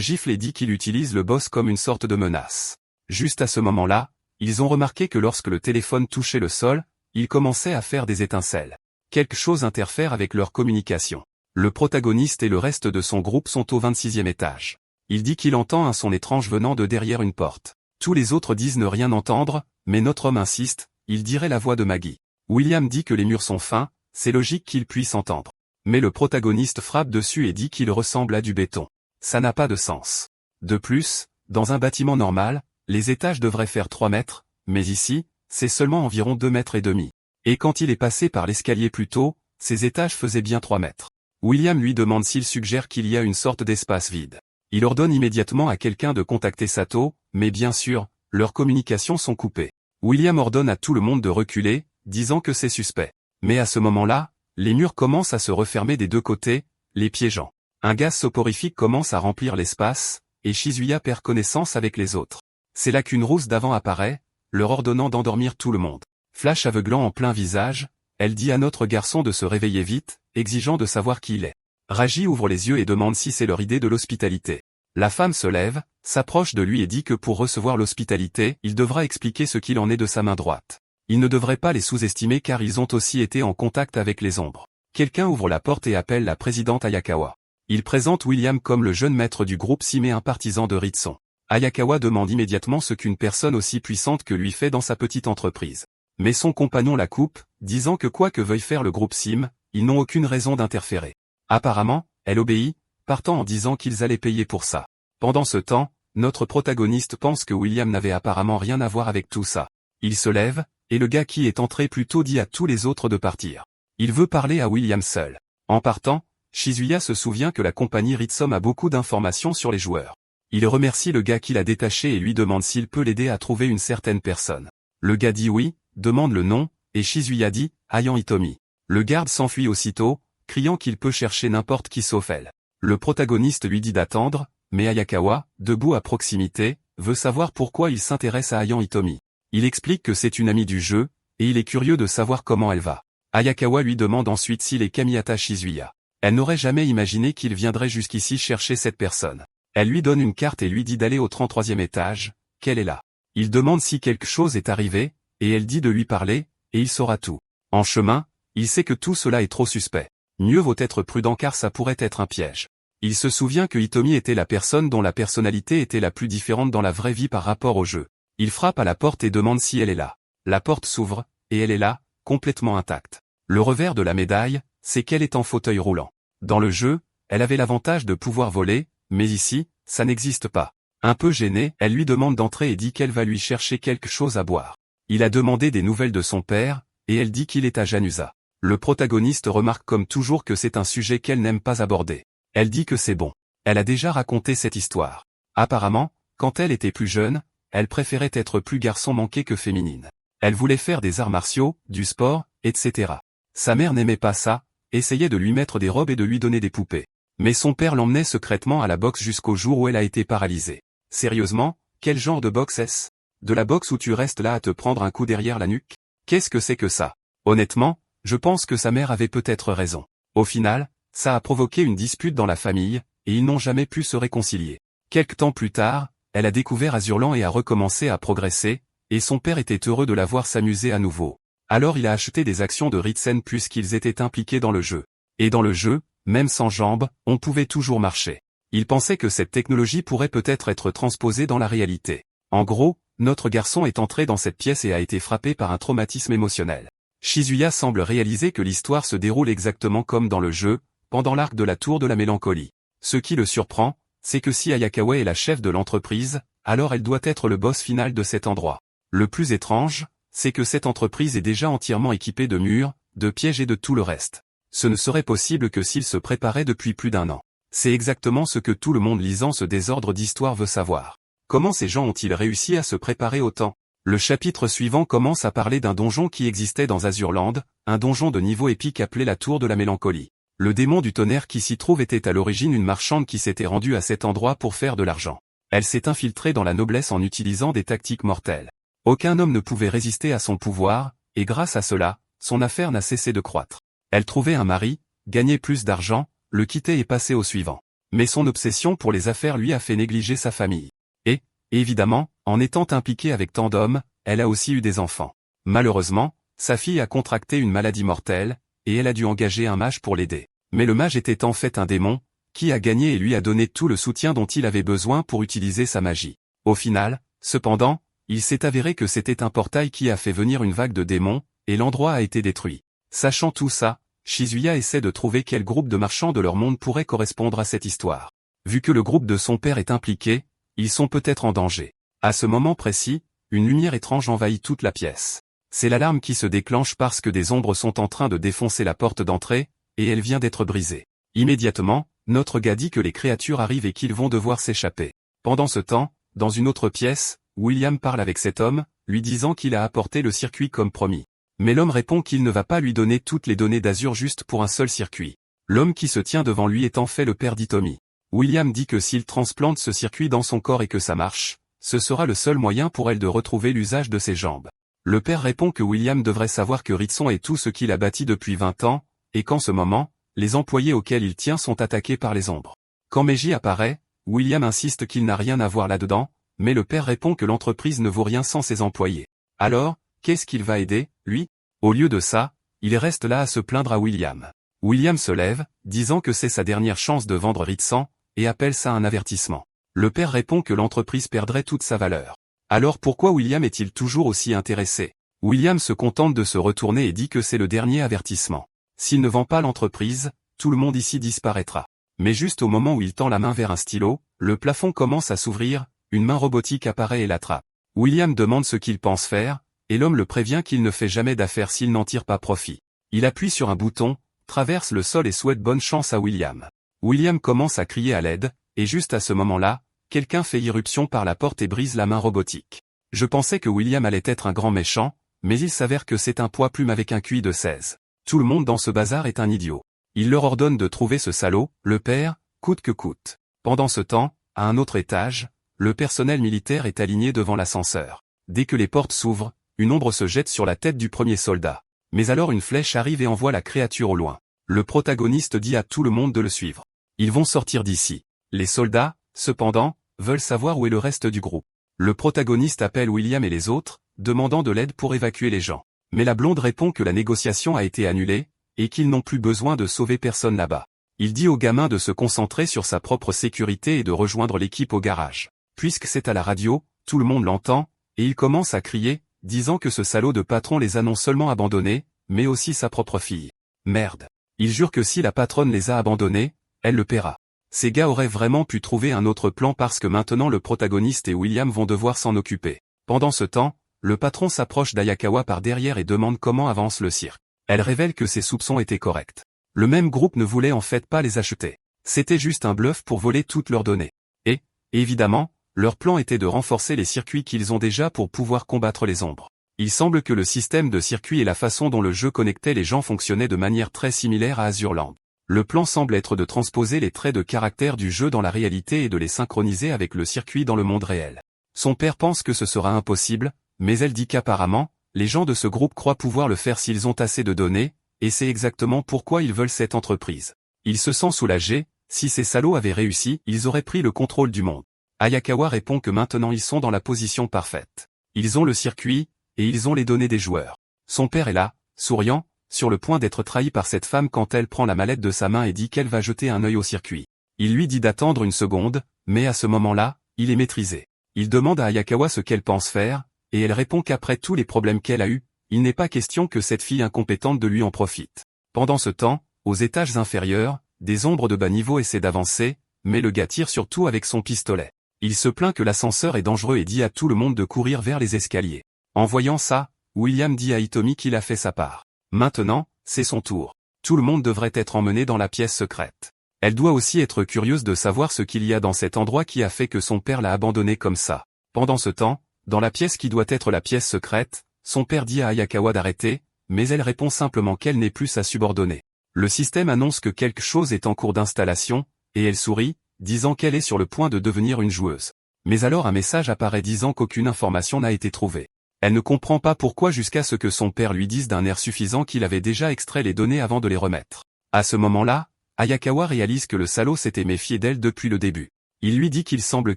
gifle et dit qu'il utilise le boss comme une sorte de menace. Juste à ce moment-là, ils ont remarqué que lorsque le téléphone touchait le sol, il commençait à faire des étincelles. Quelque chose interfère avec leur communication. Le protagoniste et le reste de son groupe sont au 26e étage. Il dit qu'il entend un son étrange venant de derrière une porte. Tous les autres disent ne rien entendre, mais notre homme insiste, il dirait la voix de Maggie. William dit que les murs sont fins, c'est logique qu'il puisse entendre. Mais le protagoniste frappe dessus et dit qu'il ressemble à du béton. Ça n'a pas de sens. De plus, dans un bâtiment normal, les étages devraient faire 3 mètres, mais ici, c'est seulement environ 2 mètres et demi. Et quand il est passé par l'escalier plus tôt, ces étages faisaient bien 3 mètres. William lui demande s'il suggère qu'il y a une sorte d'espace vide. Il ordonne immédiatement à quelqu'un de contacter Sato, mais bien sûr, leurs communications sont coupées. William ordonne à tout le monde de reculer, disant que c'est suspect. Mais à ce moment-là, les murs commencent à se refermer des deux côtés, les piégeant. Un gaz soporifique commence à remplir l'espace, et Shizuya perd connaissance avec les autres. C'est là qu'une rousse d'avant apparaît, leur ordonnant d'endormir tout le monde. Flash aveuglant en plein visage, elle dit à notre garçon de se réveiller vite, exigeant de savoir qui il est. Raji ouvre les yeux et demande si c'est leur idée de l'hospitalité. La femme se lève, s'approche de lui et dit que pour recevoir l'hospitalité, il devra expliquer ce qu'il en est de sa main droite. Il ne devrait pas les sous-estimer car ils ont aussi été en contact avec les ombres. Quelqu'un ouvre la porte et appelle la présidente Ayakawa. Il présente William comme le jeune maître du groupe Sim et un partisan de Ritson. Ayakawa demande immédiatement ce qu'une personne aussi puissante que lui fait dans sa petite entreprise. Mais son compagnon la coupe, disant que quoi que veuille faire le groupe Sim, ils n'ont aucune raison d'interférer. Apparemment, elle obéit, partant en disant qu'ils allaient payer pour ça. Pendant ce temps, notre protagoniste pense que William n'avait apparemment rien à voir avec tout ça. Il se lève, et le gars qui est entré plus tôt dit à tous les autres de partir. Il veut parler à William seul. En partant, Shizuya se souvient que la compagnie Ritsom a beaucoup d'informations sur les joueurs. Il remercie le gars qui l'a détaché et lui demande s'il peut l'aider à trouver une certaine personne. Le gars dit oui, demande le nom, et Shizuya dit « Ayan Hitomi ». Le garde s'enfuit aussitôt, criant qu'il peut chercher n'importe qui sauf elle. Le protagoniste lui dit d'attendre, mais Ayakawa, debout à proximité, veut savoir pourquoi il s'intéresse à Ayan Hitomi. Il explique que c'est une amie du jeu, et il est curieux de savoir comment elle va. Ayakawa lui demande ensuite s'il est Kamihata Shizuya. Elle n'aurait jamais imaginé qu'il viendrait jusqu'ici chercher cette personne. Elle lui donne une carte et lui dit d'aller au 33e étage, qu'elle est là. Il demande si quelque chose est arrivé, et elle dit de lui parler, et il saura tout. En chemin, il sait que tout cela est trop suspect. Mieux vaut être prudent car ça pourrait être un piège. Il se souvient que Hitomi était la personne dont la personnalité était la plus différente dans la vraie vie par rapport au jeu. Il frappe à la porte et demande si elle est là. La porte s'ouvre, et elle est là, complètement intacte. Le revers de la médaille, c'est qu'elle est en fauteuil roulant. Dans le jeu, elle avait l'avantage de pouvoir voler, mais ici, ça n'existe pas. Un peu gênée, elle lui demande d'entrer et dit qu'elle va lui chercher quelque chose à boire. Il a demandé des nouvelles de son père, et elle dit qu'il est à Janusa. Le protagoniste remarque comme toujours que c'est un sujet qu'elle n'aime pas aborder. Elle dit que c'est bon. Elle a déjà raconté cette histoire. Apparemment, quand elle était plus jeune, elle préférait être plus garçon manqué que féminine. Elle voulait faire des arts martiaux, du sport, etc. Sa mère n'aimait pas ça, essayait de lui mettre des robes et de lui donner des poupées. Mais son père l'emmenait secrètement à la boxe jusqu'au jour où elle a été paralysée. Sérieusement, quel genre de boxe est-ce? De la boxe où tu restes là à te prendre un coup derrière la nuque? Qu'est-ce que c'est que ça? Honnêtement, je pense que sa mère avait peut-être raison. Au final, ça a provoqué une dispute dans la famille, et ils n'ont jamais pu se réconcilier. Quelque temps plus tard, elle a découvert Azurlan et a recommencé à progresser, et son père était heureux de la voir s'amuser à nouveau. Alors il a acheté des actions de Ritsen puisqu'ils étaient impliqués dans le jeu. Et dans le jeu, même sans jambes, on pouvait toujours marcher. Il pensait que cette technologie pourrait peut-être être transposée dans la réalité. En gros, notre garçon est entré dans cette pièce et a été frappé par un traumatisme émotionnel. Shizuya semble réaliser que l'histoire se déroule exactement comme dans le jeu, pendant l'arc de la tour de la mélancolie. Ce qui le surprend, c'est que si Ayakawa est la chef de l'entreprise, alors elle doit être le boss final de cet endroit. Le plus étrange, c'est que cette entreprise est déjà entièrement équipée de murs, de pièges et de tout le reste. Ce ne serait possible que s'il se préparait depuis plus d'1 an. C'est exactement ce que tout le monde lisant ce désordre d'histoire veut savoir. Comment ces gens ont-ils réussi à se préparer autant? Le chapitre suivant commence à parler d'un donjon qui existait dans Azurland, un donjon de niveau épique appelé la Tour de la Mélancolie. Le démon du tonnerre qui s'y trouve était à l'origine une marchande qui s'était rendue à cet endroit pour faire de l'argent. Elle s'est infiltrée dans la noblesse en utilisant des tactiques mortelles. Aucun homme ne pouvait résister à son pouvoir, et grâce à cela, son affaire n'a cessé de croître. Elle trouvait un mari, gagnait plus d'argent, le quittait et passait au suivant. Mais son obsession pour les affaires lui a fait négliger sa famille. Et, évidemment, en étant impliquée avec tant d'hommes, elle a aussi eu des enfants. Malheureusement, sa fille a contracté une maladie mortelle, et elle a dû engager un mage pour l'aider. Mais le mage était en fait un démon, qui a gagné et lui a donné tout le soutien dont il avait besoin pour utiliser sa magie. Au final, cependant, il s'est avéré que c'était un portail qui a fait venir une vague de démons, et l'endroit a été détruit. Sachant tout ça, Shizuya essaie de trouver quel groupe de marchands de leur monde pourrait correspondre à cette histoire. Vu que le groupe de son père est impliqué, ils sont peut-être en danger. À ce moment précis, une lumière étrange envahit toute la pièce. C'est l'alarme qui se déclenche parce que des ombres sont en train de défoncer la porte d'entrée, et elle vient d'être brisée. Immédiatement, notre gars dit que les créatures arrivent et qu'ils vont devoir s'échapper. Pendant ce temps, dans une autre pièce, William parle avec cet homme, lui disant qu'il a apporté le circuit comme promis. Mais l'homme répond qu'il ne va pas lui donner toutes les données d'Azur juste pour un seul circuit. L'homme qui se tient devant lui est en fait le père d'Hitomi. William dit que s'il transplante ce circuit dans son corps et que ça marche, ce sera le seul moyen pour elle de retrouver l'usage de ses jambes. Le père répond que William devrait savoir que Ritson est tout ce qu'il a bâti depuis 20 ans, et qu'en ce moment, les employés auxquels il tient sont attaqués par les ombres. Quand Meiji apparaît, William insiste qu'il n'a rien à voir là-dedans, mais le père répond que l'entreprise ne vaut rien sans ses employés. Alors, qu'est-ce qu'il va aider, lui? Au lieu de ça, il reste là à se plaindre à William. William se lève, disant que c'est sa dernière chance de vendre Ritson, et appelle ça un avertissement. Le père répond que l'entreprise perdrait toute sa valeur. Alors pourquoi William est-il toujours aussi intéressé? William se contente de se retourner et dit que c'est le dernier avertissement. S'il ne vend pas l'entreprise, tout le monde ici disparaîtra. Mais juste au moment où il tend la main vers un stylo, le plafond commence à s'ouvrir, une main robotique apparaît et l'attrape. William demande ce qu'il pense faire, et l'homme le prévient qu'il ne fait jamais d'affaires s'il n'en tire pas profit. Il appuie sur un bouton, traverse le sol et souhaite bonne chance à William. William commence à crier à l'aide, et juste à ce moment-là, quelqu'un fait irruption par la porte et brise la main robotique. Je pensais que William allait être un grand méchant, mais il s'avère que c'est un poids plume avec un QI de 16. Tout le monde dans ce bazar est un idiot. Il leur ordonne de trouver ce salaud, le père, coûte que coûte. Pendant ce temps, à un autre étage, le personnel militaire est aligné devant l'ascenseur. Dès que les portes s'ouvrent, une ombre se jette sur la tête du premier soldat. Mais alors une flèche arrive et envoie la créature au loin. Le protagoniste dit à tout le monde de le suivre. Ils vont sortir d'ici. Les soldats, cependant, veulent savoir où est le reste du groupe. Le protagoniste appelle William et les autres, demandant de l'aide pour évacuer les gens. Mais la blonde répond que la négociation a été annulée, et qu'ils n'ont plus besoin de sauver personne là-bas. Il dit au gamin de se concentrer sur sa propre sécurité et de rejoindre l'équipe au garage. Puisque c'est à la radio, tout le monde l'entend, et il commence à crier, disant que ce salaud de patron les a non seulement abandonnés, mais aussi sa propre fille. Merde. Il jure que si la patronne les a abandonnés, elle le paiera. Ces gars auraient vraiment pu trouver un autre plan parce que maintenant le protagoniste et William vont devoir s'en occuper. Pendant ce temps, le patron s'approche d'Ayakawa par derrière et demande comment avance le cirque. Elle révèle que ses soupçons étaient corrects. Le même groupe ne voulait en fait pas les acheter. C'était juste un bluff pour voler toutes leurs données. Et, évidemment, leur plan était de renforcer les circuits qu'ils ont déjà pour pouvoir combattre les ombres. Il semble que le système de circuits et la façon dont le jeu connectait les gens fonctionnaient de manière très similaire à Azurland. Le plan semble être de transposer les traits de caractère du jeu dans la réalité et de les synchroniser avec le circuit dans le monde réel. Son père pense que ce sera impossible, mais elle dit qu'apparemment, les gens de ce groupe croient pouvoir le faire s'ils ont assez de données, et c'est exactement pourquoi ils veulent cette entreprise. Il se sent soulagé, si ces salauds avaient réussi, ils auraient pris le contrôle du monde. Ayakawa répond que maintenant ils sont dans la position parfaite. Ils ont le circuit, et ils ont les données des joueurs. Son père est là, souriant, sur le point d'être trahi par cette femme quand elle prend la mallette de sa main et dit qu'elle va jeter un œil au circuit. Il lui dit d'attendre une seconde, mais à ce moment-là, il est maîtrisé. Il demande à Ayakawa ce qu'elle pense faire, et elle répond qu'après tous les problèmes qu'elle a eus, il n'est pas question que cette fille incompétente de lui en profite. Pendant ce temps, aux étages inférieurs, des ombres de bas niveau essaient d'avancer, mais le gars tire surtout avec son pistolet. Il se plaint que l'ascenseur est dangereux et dit à tout le monde de courir vers les escaliers. En voyant ça, William dit à Hitomi qu'il a fait sa part. Maintenant, c'est son tour. Tout le monde devrait être emmené dans la pièce secrète. Elle doit aussi être curieuse de savoir ce qu'il y a dans cet endroit qui a fait que son père l'a abandonné comme ça. Pendant ce temps, dans la pièce qui doit être la pièce secrète, son père dit à Ayakawa d'arrêter, mais elle répond simplement qu'elle n'est plus sa subordonnée. Le système annonce que quelque chose est en cours d'installation, et elle sourit, disant qu'elle est sur le point de devenir une joueuse. Mais alors un message apparaît disant qu'aucune information n'a été trouvée. Elle ne comprend pas pourquoi jusqu'à ce que son père lui dise d'un air suffisant qu'il avait déjà extrait les données avant de les remettre. À ce moment-là, Ayakawa réalise que le salaud s'était méfié d'elle depuis le début. Il lui dit qu'il semble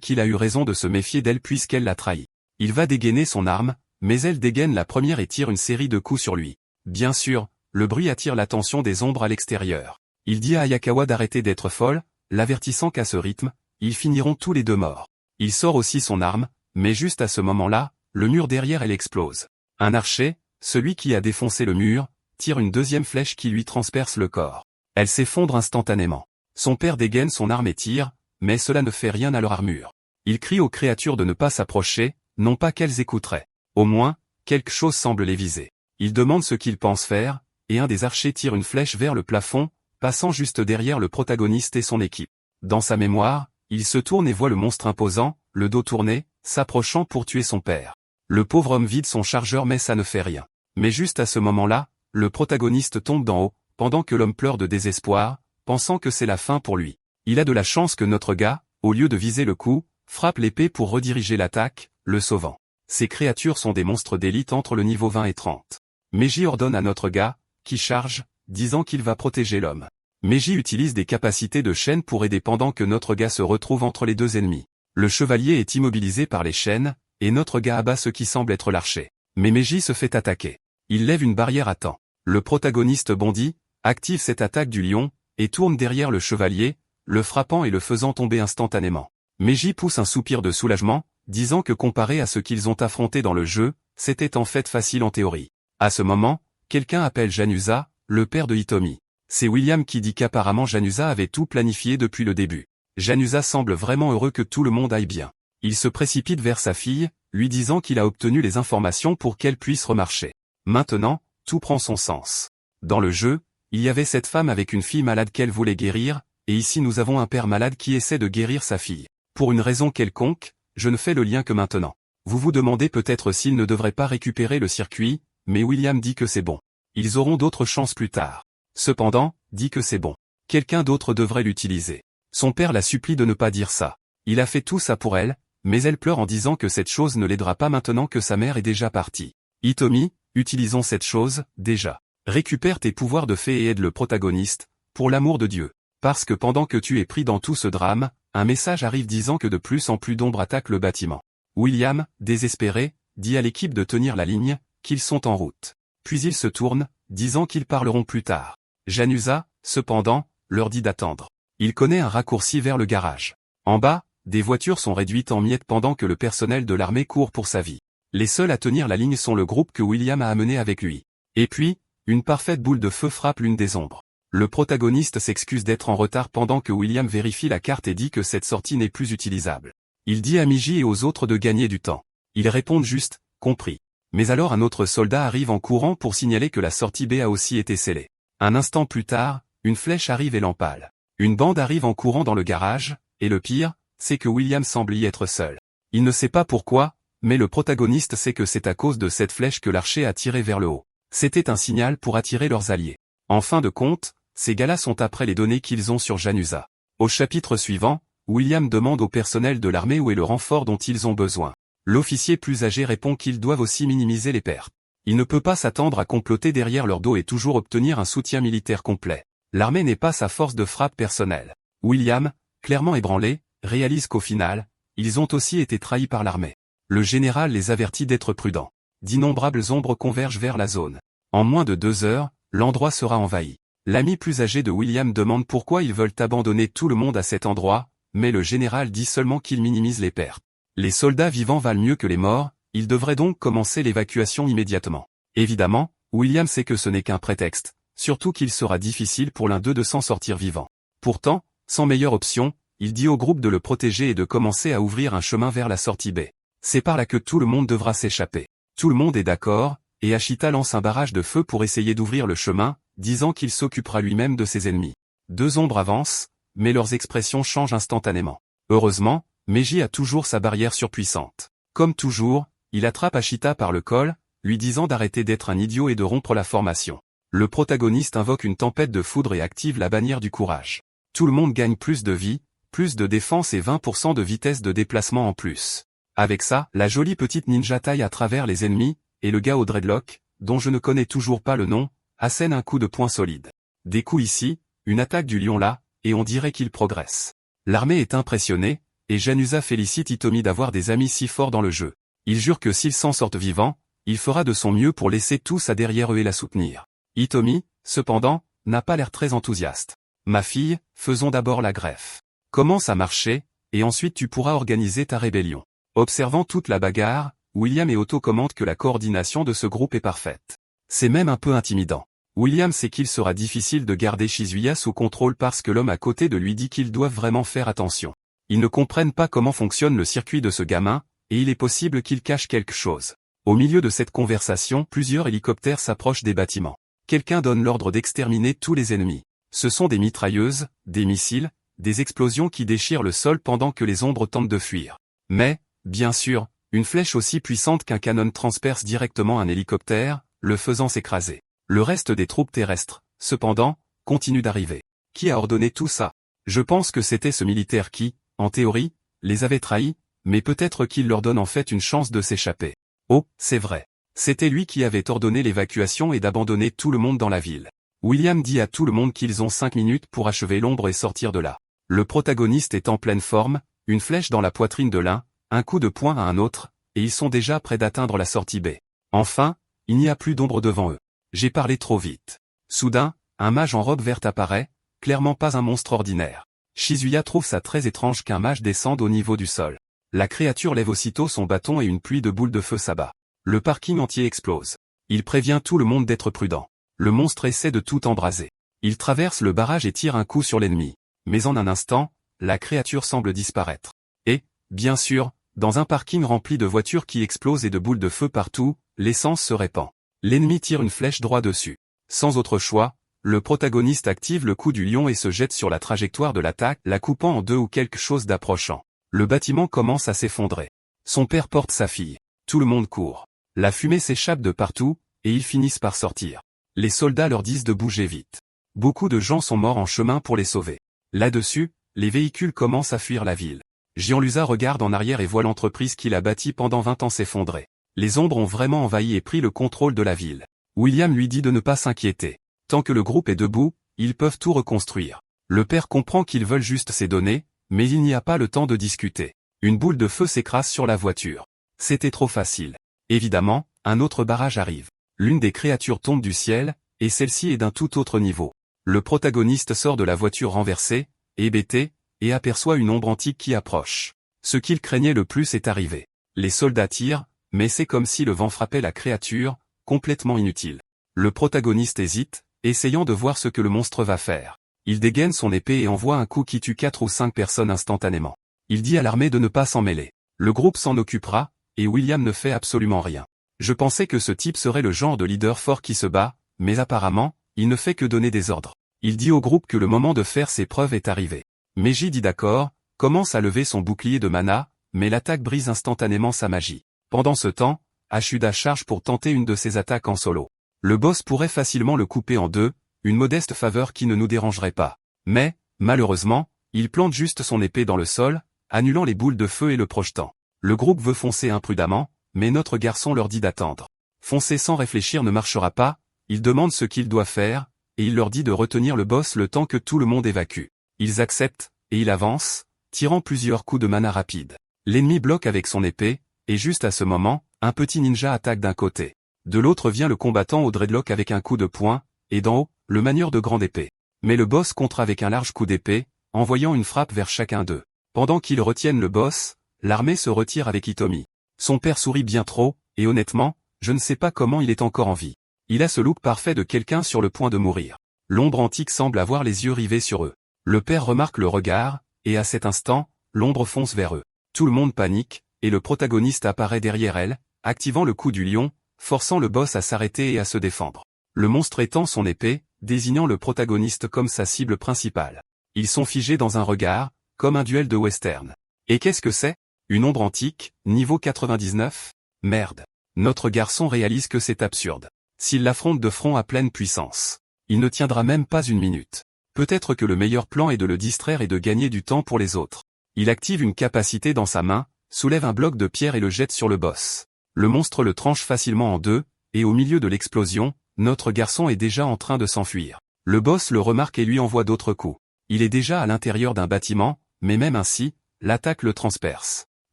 qu'il a eu raison de se méfier d'elle puisqu'elle l'a trahi. Il va dégainer son arme, mais elle dégaine la première et tire une série de coups sur lui. Bien sûr, le bruit attire l'attention des ombres à l'extérieur. Il dit à Ayakawa d'arrêter d'être folle, l'avertissant qu'à ce rythme, ils finiront tous les deux morts. Il sort aussi son arme, mais juste à ce moment-là, le mur derrière elle explose. Un archer, celui qui a défoncé le mur, tire une deuxième flèche qui lui transperce le corps. Elle s'effondre instantanément. Son père dégaine son arme et tire, mais cela ne fait rien à leur armure. Il crie aux créatures de ne pas s'approcher, non pas qu'elles écouteraient. Au moins, quelque chose semble les viser. Il demande ce qu'ils pensent faire, et un des archers tire une flèche vers le plafond, passant juste derrière le protagoniste et son équipe. Dans sa mémoire, il se tourne et voit le monstre imposant, le dos tourné, s'approchant pour tuer son père. Le pauvre homme vide son chargeur mais ça ne fait rien. Mais juste à ce moment-là, le protagoniste tombe d'en haut, pendant que l'homme pleure de désespoir, pensant que c'est la fin pour lui. Il a de la chance que notre gars, au lieu de viser le coup, frappe l'épée pour rediriger l'attaque, le sauvant. Ces créatures sont des monstres d'élite entre le niveau 20 et 30. Meiji ordonne à notre gars, qui charge, disant qu'il va protéger l'homme. Meiji utilise des capacités de chaîne pour aider pendant que notre gars se retrouve entre les deux ennemis. Le chevalier est immobilisé par les chaînes, et notre gars abat ce qui semble être l'archer. Mais Meiji se fait attaquer. Il lève une barrière à temps. Le protagoniste bondit, active cette attaque du lion, et tourne derrière le chevalier, le frappant et le faisant tomber instantanément. Meiji pousse un soupir de soulagement, disant que comparé à ce qu'ils ont affronté dans le jeu, c'était en fait facile en théorie. À ce moment, quelqu'un appelle Janusa, le père de Hitomi. C'est William qui dit qu'apparemment Janusa avait tout planifié depuis le début. Janusa semble vraiment heureux que tout le monde aille bien. Il se précipite vers sa fille, lui disant qu'il a obtenu les informations pour qu'elle puisse remarcher. Maintenant, tout prend son sens. Dans le jeu, il y avait cette femme avec une fille malade qu'elle voulait guérir, et ici nous avons un père malade qui essaie de guérir sa fille. Pour une raison quelconque, je ne fais le lien que maintenant. Vous vous demandez peut-être s'il ne devrait pas récupérer le circuit, mais William dit que c'est bon. Ils auront d'autres chances plus tard. Cependant, dit que c'est bon. Quelqu'un d'autre devrait l'utiliser. Son père la supplie de ne pas dire ça. Il a fait tout ça pour elle, mais elle pleure en disant que cette chose ne l'aidera pas maintenant que sa mère est déjà partie. Hitomi, utilisons cette chose, déjà. Récupère tes pouvoirs de fée et aide le protagoniste, pour l'amour de Dieu. Parce que pendant que tu es pris dans tout ce drame, un message arrive disant que de plus en plus d'ombres attaquent le bâtiment. William, désespéré, dit à l'équipe de tenir la ligne, qu'ils sont en route. Puis il se tourne, disant qu'ils parleront plus tard. Janusa, cependant, leur dit d'attendre. Il connaît un raccourci vers le garage. En bas, des voitures sont réduites en miettes pendant que le personnel de l'armée court pour sa vie. Les seuls à tenir la ligne sont le groupe que William a amené avec lui. Et puis, une parfaite boule de feu frappe l'une des ombres. Le protagoniste s'excuse d'être en retard pendant que William vérifie la carte et dit que cette sortie n'est plus utilisable. Il dit à Meiji et aux autres de gagner du temps. Ils répondent juste, compris. Mais alors un autre soldat arrive en courant pour signaler que la sortie B a aussi été scellée. Un instant plus tard, une flèche arrive et l'empale. Une bande arrive en courant dans le garage, et le pire, c'est que William semble y être seul. Il ne sait pas pourquoi, mais le protagoniste sait que c'est à cause de cette flèche que l'archer a tiré vers le haut. C'était un signal pour attirer leurs alliés. En fin de compte, ces gars-là sont après les données qu'ils ont sur Janusa. Au chapitre suivant, William demande au personnel de l'armée où est le renfort dont ils ont besoin. L'officier plus âgé répond qu'ils doivent aussi minimiser les pertes. Il ne peut pas s'attendre à comploter derrière leur dos et toujours obtenir un soutien militaire complet. L'armée n'est pas sa force de frappe personnelle. William, clairement ébranlé, réalise qu'au final, ils ont aussi été trahis par l'armée. Le général les avertit d'être prudents. D'innombrables ombres convergent vers la zone. En moins de 2 heures, l'endroit sera envahi. L'ami plus âgé de William demande pourquoi ils veulent abandonner tout le monde à cet endroit, mais le général dit seulement qu'il minimise les pertes. Les soldats vivants valent mieux que les morts, ils devraient donc commencer l'évacuation immédiatement. Évidemment, William sait que ce n'est qu'un prétexte, surtout qu'il sera difficile pour l'un d'eux de s'en sortir vivant. Pourtant, sans meilleure option, il dit au groupe de le protéger et de commencer à ouvrir un chemin vers la sortie B. C'est par là que tout le monde devra s'échapper. Tout le monde est d'accord, et Ashita lance un barrage de feu pour essayer d'ouvrir le chemin, disant qu'il s'occupera lui-même de ses ennemis. 2 ombres avancent, mais leurs expressions changent instantanément. Heureusement, Meiji a toujours sa barrière surpuissante. Comme toujours, il attrape Ashita par le col, lui disant d'arrêter d'être un idiot et de rompre la formation. Le protagoniste invoque une tempête de foudre et active la bannière du courage. Tout le monde gagne plus de vie, plus de défense et 20% de vitesse de déplacement en plus. Avec ça, la jolie petite ninja taille à travers les ennemis, et le gars au dreadlock, dont je ne connais toujours pas le nom, assène un coup de poing solide. Des coups ici, une attaque du lion là, et on dirait qu'il progresse. L'armée est impressionnée, et Janusa félicite Hitomi d'avoir des amis si forts dans le jeu. Il jure que s'ils s'en sortent vivants, il fera de son mieux pour laisser tous à derrière eux et la soutenir. Hitomi, cependant, n'a pas l'air très enthousiaste. Ma fille, faisons d'abord la greffe. Commence à marcher, et ensuite tu pourras organiser ta rébellion. Observant toute la bagarre, William et Otto commentent que la coordination de ce groupe est parfaite. C'est même un peu intimidant. William sait qu'il sera difficile de garder Shizuya sous contrôle parce que l'homme à côté de lui dit qu'ils doivent vraiment faire attention. Ils ne comprennent pas comment fonctionne le circuit de ce gamin, et il est possible qu'il cache quelque chose. Au milieu de cette conversation, plusieurs hélicoptères s'approchent des bâtiments. Quelqu'un donne l'ordre d'exterminer tous les ennemis. Ce sont des mitrailleuses, des missiles, des explosions qui déchirent le sol pendant que les ombres tentent de fuir. Mais, bien sûr, une flèche aussi puissante qu'un canon transperce directement un hélicoptère, le faisant s'écraser. Le reste des troupes terrestres, cependant, continue d'arriver. Qui a ordonné tout ça? Je pense que c'était ce militaire qui, en théorie, les avait trahis, mais peut-être qu'il leur donne en fait une chance de s'échapper. Oh, c'est vrai. C'était lui qui avait ordonné l'évacuation et d'abandonner tout le monde dans la ville. William dit à tout le monde qu'ils ont 5 minutes pour achever l'ombre et sortir de là. Le protagoniste est en pleine forme, une flèche dans la poitrine de l'un, un coup de poing à un autre, et ils sont déjà près d'atteindre la sortie B. Enfin, il n'y a plus d'ombre devant eux. J'ai parlé trop vite. Soudain, un mage en robe verte apparaît, clairement pas un monstre ordinaire. Shizuya trouve ça très étrange qu'un mage descende au niveau du sol. La créature lève aussitôt son bâton et une pluie de boules de feu s'abat. Le parking entier explose. Il prévient tout le monde d'être prudent. Le monstre essaie de tout embraser. Il traverse le barrage et tire un coup sur l'ennemi. Mais en un instant, la créature semble disparaître. Et, bien sûr, dans un parking rempli de voitures qui explosent et de boules de feu partout, l'essence se répand. L'ennemi tire une flèche droit dessus. Sans autre choix, le protagoniste active le coup du lion et se jette sur la trajectoire de l'attaque, la coupant en deux ou quelque chose d'approchant. Le bâtiment commence à s'effondrer. Son père porte sa fille. Tout le monde court. La fumée s'échappe de partout, et ils finissent par sortir. Les soldats leur disent de bouger vite. Beaucoup de gens sont morts en chemin pour les sauver. Là-dessus, les véhicules commencent à fuir la ville. Gianluca regarde en arrière et voit l'entreprise qu'il a bâtie pendant 20 ans s'effondrer. Les ombres ont vraiment envahi et pris le contrôle de la ville. William lui dit de ne pas s'inquiéter. Tant que le groupe est debout, ils peuvent tout reconstruire. Le père comprend qu'ils veulent juste ces données, mais il n'y a pas le temps de discuter. Une boule de feu s'écrase sur la voiture. C'était trop facile. Évidemment, un autre barrage arrive. L'une des créatures tombe du ciel, et celle-ci est d'un tout autre niveau. Le protagoniste sort de la voiture renversée, hébété, et aperçoit une ombre antique qui approche. Ce qu'il craignait le plus est arrivé. Les soldats tirent, mais c'est comme si le vent frappait la créature, complètement inutile. Le protagoniste hésite, essayant de voir ce que le monstre va faire. Il dégaine son épée et envoie un coup qui tue 4 ou 5 personnes instantanément. Il dit à l'armée de ne pas s'en mêler. Le groupe s'en occupera, et William ne fait absolument rien. Je pensais que ce type serait le genre de leader fort qui se bat, mais apparemment, il ne fait que donner des ordres. Il dit au groupe que le moment de faire ses preuves est arrivé. Meiji dit d'accord, commence à lever son bouclier de mana, mais l'attaque brise instantanément sa magie. Pendant ce temps, Ashuda charge pour tenter une de ses attaques en solo. Le boss pourrait facilement le couper en deux, une modeste faveur qui ne nous dérangerait pas. Mais, malheureusement, il plante juste son épée dans le sol, annulant les boules de feu et le projetant. Le groupe veut foncer imprudemment, mais notre garçon leur dit d'attendre. Foncer sans réfléchir ne marchera pas, il demande ce qu'il doit faire, et il leur dit de retenir le boss le temps que tout le monde évacue. Ils acceptent, et il avance, tirant plusieurs coups de mana rapides. L'ennemi bloque avec son épée, et juste à ce moment, un petit ninja attaque d'un côté. De l'autre vient le combattant au dreadlock avec un coup de poing, et d'en haut, le manieur de grande épée. Mais le boss contre avec un large coup d'épée, envoyant une frappe vers chacun d'eux. Pendant qu'ils retiennent le boss, l'armée se retire avec Hitomi. Son père sourit bien trop, et honnêtement, je ne sais pas comment il est encore en vie. Il a ce look parfait de quelqu'un sur le point de mourir. L'ombre antique semble avoir les yeux rivés sur eux. Le père remarque le regard, et à cet instant, l'ombre fonce vers eux. Tout le monde panique, et le protagoniste apparaît derrière elle, activant le coup du lion, forçant le boss à s'arrêter et à se défendre. Le monstre étend son épée, désignant le protagoniste comme sa cible principale. Ils sont figés dans un regard, comme un duel de western. Et qu'est-ce que c'est? Une ombre antique, niveau 99? Merde. Notre garçon réalise que c'est absurde. S'il l'affronte de front à pleine puissance, il ne tiendra même pas une minute. Peut-être que le meilleur plan est de le distraire et de gagner du temps pour les autres. Il active une capacité dans sa main, soulève un bloc de pierre et le jette sur le boss. Le monstre le tranche facilement en deux, et au milieu de l'explosion, notre garçon est déjà en train de s'enfuir. Le boss le remarque et lui envoie d'autres coups. Il est déjà à l'intérieur d'un bâtiment, mais même ainsi, l'attaque le transperce.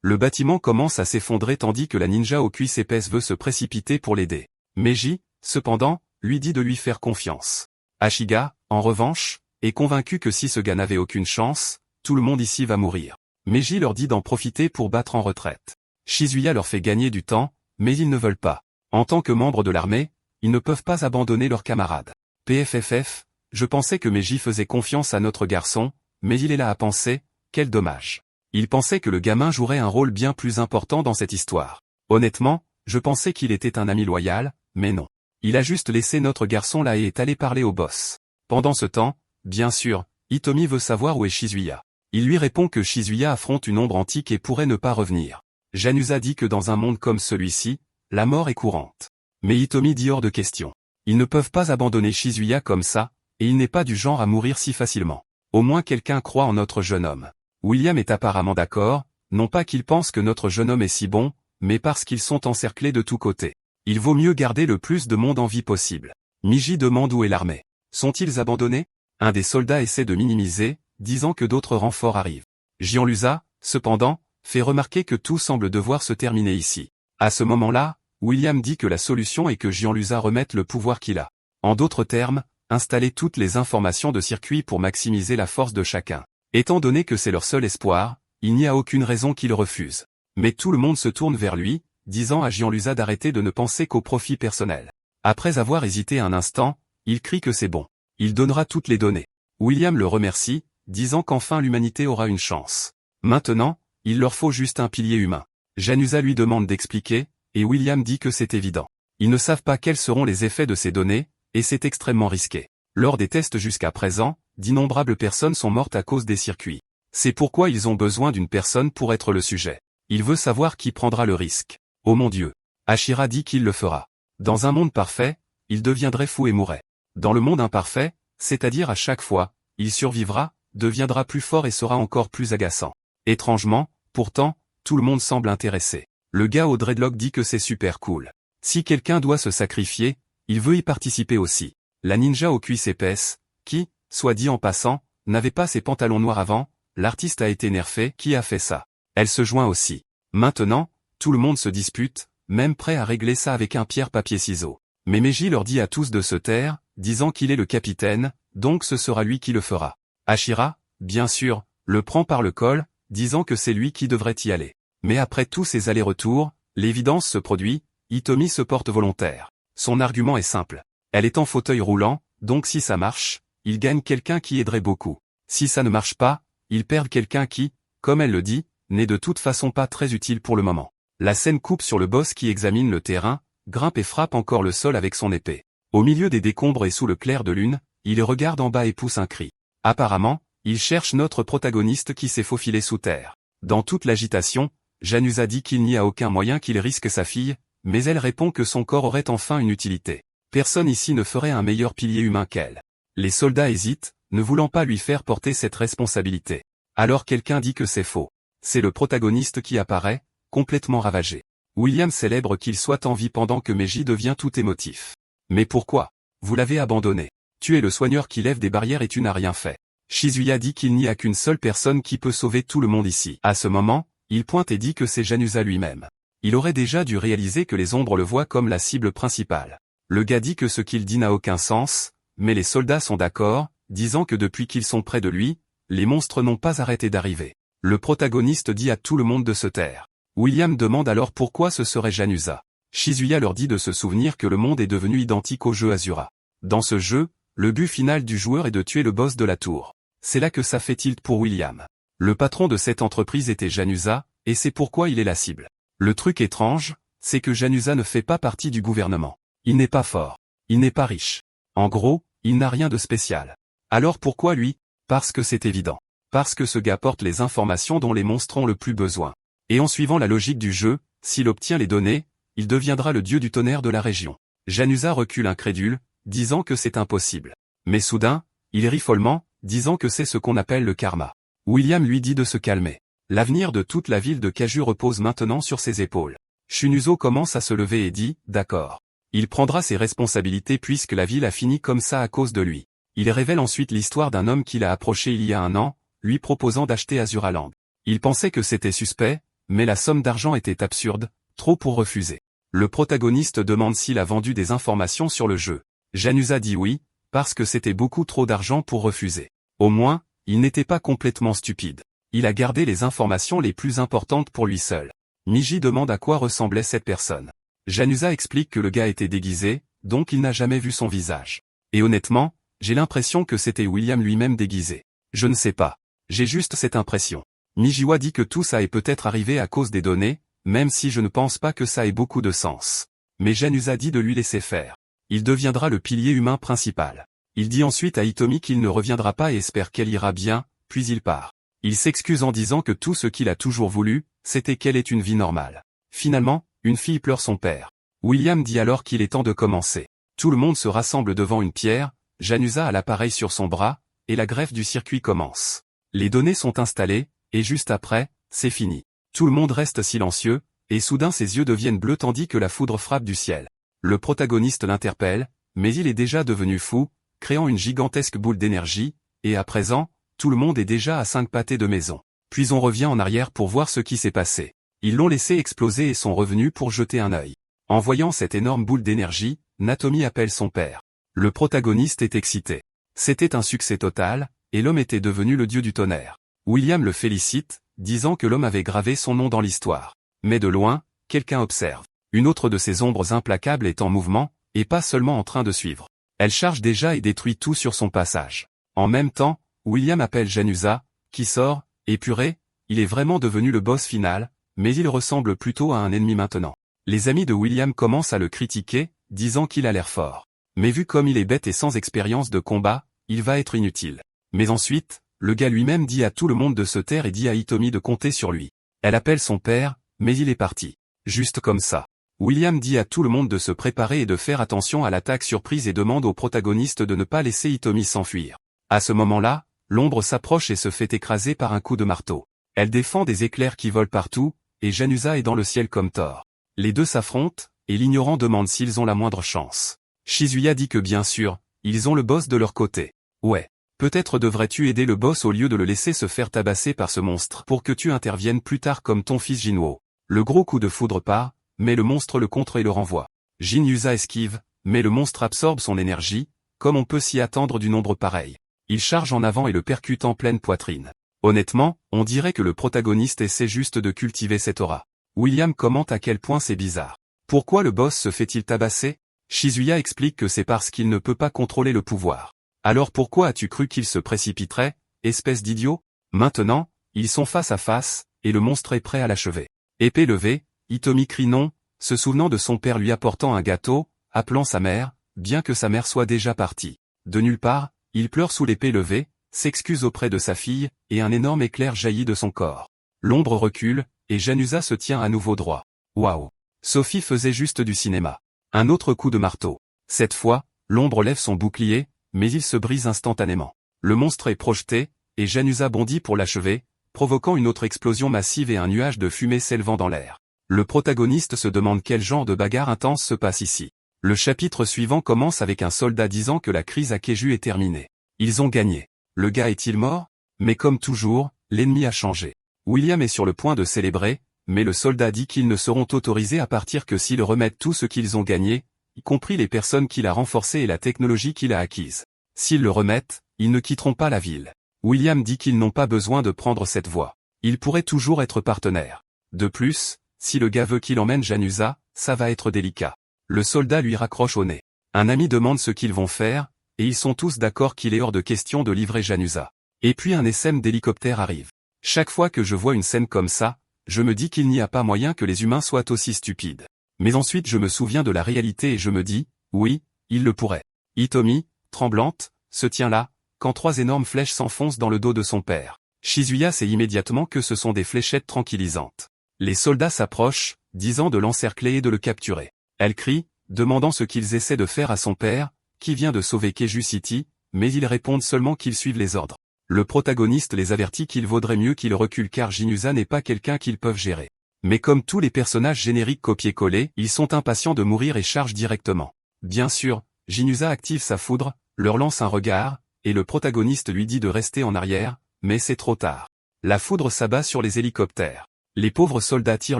Le bâtiment commence à s'effondrer tandis que la ninja aux cuisses épaisses veut se précipiter pour l'aider. Meiji, cependant, lui dit de lui faire confiance. Ashiga, en revanche, est convaincu que si ce gars n'avait aucune chance, tout le monde ici va mourir. Meiji leur dit d'en profiter pour battre en retraite. Shizuya leur fait gagner du temps, mais ils ne veulent pas. En tant que membres de l'armée, ils ne peuvent pas abandonner leurs camarades. PFFF, je pensais que Meiji faisait confiance à notre garçon, mais il est là à penser, quel dommage. Il pensait que le gamin jouerait un rôle bien plus important dans cette histoire. Honnêtement, je pensais qu'il était un ami loyal, mais non. Il a juste laissé notre garçon là et est allé parler au boss. Pendant ce temps, bien sûr, Hitomi veut savoir où est Shizuya. Il lui répond que Shizuya affronte une ombre antique et pourrait ne pas revenir. Janusa dit que dans un monde comme celui-ci, la mort est courante. Mais Hitomi dit hors de question. Ils ne peuvent pas abandonner Shizuya comme ça, et il n'est pas du genre à mourir si facilement. Au moins quelqu'un croit en notre jeune homme. William est apparemment d'accord, non pas qu'il pense que notre jeune homme est si bon, mais parce qu'ils sont encerclés de tous côtés. Il vaut mieux garder le plus de monde en vie possible. Miji demande où est l'armée. Sont-ils abandonnés? Un des soldats essaie de minimiser, disant que d'autres renforts arrivent. Gianlusa, cependant, fait remarquer que tout semble devoir se terminer ici. À ce moment-là, William dit que la solution est que Gianlusa remette le pouvoir qu'il a. En d'autres termes, installer toutes les informations de circuit pour maximiser la force de chacun. Étant donné que c'est leur seul espoir, il n'y a aucune raison qu'ils refusent. Mais tout le monde se tourne vers lui, disant à Gianlusa d'arrêter de ne penser qu'au profit personnel. Après avoir hésité un instant, il crie que c'est bon. Il donnera toutes les données. William le remercie, disant qu'enfin l'humanité aura une chance. Maintenant, il leur faut juste un pilier humain. Janusa lui demande d'expliquer, et William dit que c'est évident. Ils ne savent pas quels seront les effets de ces données, et c'est extrêmement risqué. Lors des tests jusqu'à présent, d'innombrables personnes sont mortes à cause des circuits. C'est pourquoi ils ont besoin d'une personne pour être le sujet. Il veut savoir qui prendra le risque. Oh mon Dieu. Ashira dit qu'il le fera. Dans un monde parfait, il deviendrait fou et mourrait. Dans le monde imparfait, c'est-à-dire à chaque fois, il survivra, deviendra plus fort et sera encore plus agaçant. Étrangement, pourtant, tout le monde semble intéressé. Le gars au dreadlock dit que c'est super cool. Si quelqu'un doit se sacrifier, il veut y participer aussi. La ninja aux cuisses épaisses, qui, soit dit en passant, n'avait pas ses pantalons noirs avant, l'artiste a été nerfé, qui a fait ça? Elle se joint aussi. Maintenant, tout le monde se dispute, même prêt à régler ça avec un pierre-papier-ciseaux. Mais Meiji leur dit à tous de se taire, disant qu'il est le capitaine, donc ce sera lui qui le fera. Ashira, bien sûr, le prend par le col, disant que c'est lui qui devrait y aller. Mais après tous ces allers-retours, l'évidence se produit, Hitomi se porte volontaire. Son argument est simple. Elle est en fauteuil roulant, donc si ça marche, il gagne quelqu'un qui aiderait beaucoup. Si ça ne marche pas, il perd quelqu'un qui, comme elle le dit, n'est de toute façon pas très utile pour le moment. La scène coupe sur le boss qui examine le terrain, grimpe et frappe encore le sol avec son épée. Au milieu des décombres et sous le clair de lune, il regarde en bas et pousse un cri. Apparemment, il cherche notre protagoniste qui s'est faufilé sous terre. Dans toute l'agitation, Janusa dit qu'il n'y a aucun moyen qu'il risque sa fille, mais elle répond que son corps aurait enfin une utilité. Personne ici ne ferait un meilleur pilier humain qu'elle. Les soldats hésitent, ne voulant pas lui faire porter cette responsabilité. Alors quelqu'un dit que c'est faux. C'est le protagoniste qui apparaît, complètement ravagé. William célèbre qu'il soit en vie pendant que Meiji devient tout émotif. Mais pourquoi? Vous l'avez abandonné. Tu es le soigneur qui lève des barrières et tu n'as rien fait. Shizuya dit qu'il n'y a qu'une seule personne qui peut sauver tout le monde ici. À ce moment, il pointe et dit que c'est Janusa lui-même. Il aurait déjà dû réaliser que les ombres le voient comme la cible principale. Le gars dit que ce qu'il dit n'a aucun sens, mais les soldats sont d'accord, disant que depuis qu'ils sont près de lui, les monstres n'ont pas arrêté d'arriver. Le protagoniste dit à tout le monde de se taire. William demande alors pourquoi ce serait Janusa. Shizuya leur dit de se souvenir que le monde est devenu identique au jeu Azura. Dans ce jeu, le but final du joueur est de tuer le boss de la tour. C'est là que ça fait tilt pour William. Le patron de cette entreprise était Janusa, et c'est pourquoi il est la cible. Le truc étrange, c'est que Janusa ne fait pas partie du gouvernement. Il n'est pas fort. Il n'est pas riche. En gros, il n'a rien de spécial. Alors pourquoi lui? Parce que c'est évident. Parce que ce gars porte les informations dont les monstres ont le plus besoin. Et en suivant la logique du jeu, s'il obtient les données, il deviendra le dieu du tonnerre de la région. Janusa recule incrédule, disant que c'est impossible. Mais soudain, il rit follement, disant que c'est ce qu'on appelle le karma. William lui dit de se calmer. L'avenir de toute la ville de Kaju repose maintenant sur ses épaules. Shunuzo commence à se lever et dit, d'accord. Il prendra ses responsabilités puisque la ville a fini comme ça à cause de lui. Il révèle ensuite l'histoire d'un homme qu'il a approché il y a un an, lui proposant d'acheter Azuraland. Il pensait que c'était suspect, mais la somme d'argent était absurde, trop pour refuser. Le protagoniste demande s'il a vendu des informations sur le jeu. Janusa dit oui, parce que c'était beaucoup trop d'argent pour refuser. Au moins, il n'était pas complètement stupide. Il a gardé les informations les plus importantes pour lui seul. Miji demande à quoi ressemblait cette personne. Janusa explique que le gars était déguisé, donc il n'a jamais vu son visage. Et honnêtement, j'ai l'impression que c'était William lui-même déguisé. Je ne sais pas. J'ai juste cette impression. Mijiwa dit que tout ça est peut-être arrivé à cause des données, même si je ne pense pas que ça ait beaucoup de sens. Mais Janusa dit de lui laisser faire. Il deviendra le pilier humain principal. Il dit ensuite à Hitomi qu'il ne reviendra pas et espère qu'elle ira bien, puis il part. Il s'excuse en disant que tout ce qu'il a toujours voulu, c'était qu'elle ait une vie normale. Finalement, une fille pleure son père. William dit alors qu'il est temps de commencer. Tout le monde se rassemble devant une pierre, Janusa a l'appareil sur son bras, et la greffe du circuit commence. Les données sont installées, et juste après, c'est fini. Tout le monde reste silencieux, et soudain ses yeux deviennent bleus tandis que la foudre frappe du ciel. Le protagoniste l'interpelle, mais il est déjà devenu fou, créant une gigantesque boule d'énergie, et à présent, tout le monde est déjà à 5 pâtés de maison. Puis on revient en arrière pour voir ce qui s'est passé. Ils l'ont laissé exploser et sont revenus pour jeter un œil. En voyant cette énorme boule d'énergie, Natomi appelle son père. Le protagoniste est excité. C'était un succès total, et l'homme était devenu le dieu du tonnerre. William le félicite, disant que l'homme avait gravé son nom dans l'histoire. Mais de loin, quelqu'un observe. Une autre de ces ombres implacables est en mouvement, et pas seulement en train de suivre. Elle charge déjà et détruit tout sur son passage. En même temps, William appelle Janusa, qui sort, épuré, il est vraiment devenu le boss final, mais il ressemble plutôt à un ennemi maintenant. Les amis de William commencent à le critiquer, disant qu'il a l'air fort. Mais vu comme il est bête et sans expérience de combat, il va être inutile. Mais ensuite, le gars lui-même dit à tout le monde de se taire et dit à Hitomi de compter sur lui. Elle appelle son père, mais il est parti. Juste comme ça. William dit à tout le monde de se préparer et de faire attention à l'attaque surprise et demande au protagoniste de ne pas laisser Hitomi s'enfuir. À ce moment-là, l'ombre s'approche et se fait écraser par un coup de marteau. Elle défend des éclairs qui volent partout, et Janusa est dans le ciel comme Thor. Les deux s'affrontent, et l'ignorant demande s'ils ont la moindre chance. Shizuya dit que bien sûr, ils ont le boss de leur côté. Ouais. Peut-être devrais-tu aider le boss au lieu de le laisser se faire tabasser par ce monstre pour que tu interviennes plus tard comme ton fils Jinwo. Le gros coup de foudre part, mais le monstre le contre et le renvoie. Jinyusa esquive, mais le monstre absorbe son énergie, comme on peut s'y attendre d'une ombre pareille. Il charge en avant et le percute en pleine poitrine. Honnêtement, on dirait que le protagoniste essaie juste de cultiver cette aura. William commente à quel point c'est bizarre. Pourquoi le boss se fait-il tabasser? Shizuya explique que c'est parce qu'il ne peut pas contrôler le pouvoir. Alors pourquoi as-tu cru qu'il se précipiterait, espèce d'idiot? Maintenant, ils sont face à face, et le monstre est prêt à l'achever. Épée levée, Hitomi crie non, se souvenant de son père lui apportant un gâteau, appelant sa mère, bien que sa mère soit déjà partie. De nulle part, il pleure sous l'épée levée, s'excuse auprès de sa fille, et un énorme éclair jaillit de son corps. L'ombre recule, et Janusa se tient à nouveau droit. Waouh! Sophie faisait juste du cinéma. Un autre coup de marteau. Cette fois, l'ombre lève son bouclier, mais il se brise instantanément. Le monstre est projeté, et Janusa bondit pour l'achever, provoquant une autre explosion massive et un nuage de fumée s'élevant dans l'air. Le protagoniste se demande quel genre de bagarre intense se passe ici. Le chapitre suivant commence avec un soldat disant que la crise à Keju est terminée. Ils ont gagné. Le gars est-il mort? Mais comme toujours, l'ennemi a changé. William est sur le point de célébrer, mais le soldat dit qu'ils ne seront autorisés à partir que s'ils remettent tout ce qu'ils ont gagné, y compris les personnes qu'il a renforcées et la technologie qu'il a acquise. S'ils le remettent, ils ne quitteront pas la ville. William dit qu'ils n'ont pas besoin de prendre cette voie. Ils pourraient toujours être partenaires. De plus, si le gars veut qu'il emmène Janusa, ça va être délicat. Le soldat lui raccroche au nez. Un ami demande ce qu'ils vont faire, et ils sont tous d'accord qu'il est hors de question de livrer Janusa. Et puis un SM d'hélicoptère arrive. Chaque fois que je vois une scène comme ça, je me dis qu'il n'y a pas moyen que les humains soient aussi stupides. Mais ensuite je me souviens de la réalité et je me dis, oui, il le pourrait. Hitomi, tremblante, se tient là, quand 3 énormes flèches s'enfoncent dans le dos de son père. Shizuya sait immédiatement que ce sont des fléchettes tranquillisantes. Les soldats s'approchent, disant de l'encercler et de le capturer. Elle crie, demandant ce qu'ils essaient de faire à son père, qui vient de sauver Keju City, mais ils répondent seulement qu'ils suivent les ordres. Le protagoniste les avertit qu'il vaudrait mieux qu'ils reculent car Jinusa n'est pas quelqu'un qu'ils peuvent gérer. Mais comme tous les personnages génériques copiés-collés, ils sont impatients de mourir et chargent directement. Bien sûr, Jinusa active sa foudre, leur lance un regard, et le protagoniste lui dit de rester en arrière, mais c'est trop tard. La foudre s'abat sur les hélicoptères. Les pauvres soldats tirent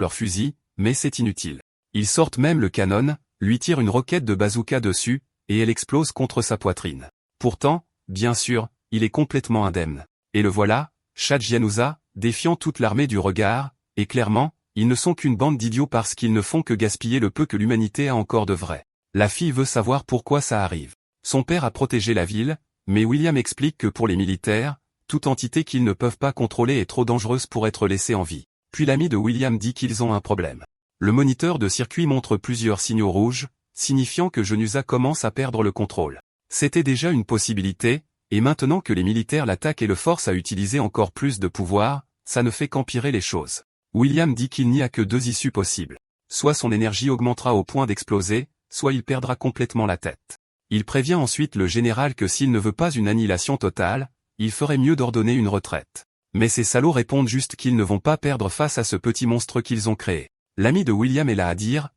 leurs fusils, mais c'est inutile. Ils sortent même le canon, lui tirent une roquette de bazooka dessus, et elle explose contre sa poitrine. Pourtant, bien sûr, il est complètement indemne. Et le voilà, Shad Jianusa, défiant toute l'armée du regard, et clairement, ils ne sont qu'une bande d'idiots parce qu'ils ne font que gaspiller le peu que l'humanité a encore de vrai. La fille veut savoir pourquoi ça arrive. Son père a protégé la ville, mais William explique que pour les militaires, toute entité qu'ils ne peuvent pas contrôler est trop dangereuse pour être laissée en vie. Puis l'ami de William dit qu'ils ont un problème. Le moniteur de circuit montre plusieurs signaux rouges, signifiant que Jinusa commence à perdre le contrôle. C'était déjà une possibilité, et maintenant que les militaires l'attaquent et le forcent à utiliser encore plus de pouvoir, ça ne fait qu'empirer les choses. William dit qu'il n'y a que deux issues possibles. Soit son énergie augmentera au point d'exploser, soit il perdra complètement la tête. Il prévient ensuite le général que s'il ne veut pas une annihilation totale, il ferait mieux d'ordonner une retraite. Mais ces salauds répondent juste qu'ils ne vont pas perdre face à ce petit monstre qu'ils ont créé. L'ami de William est là à dire,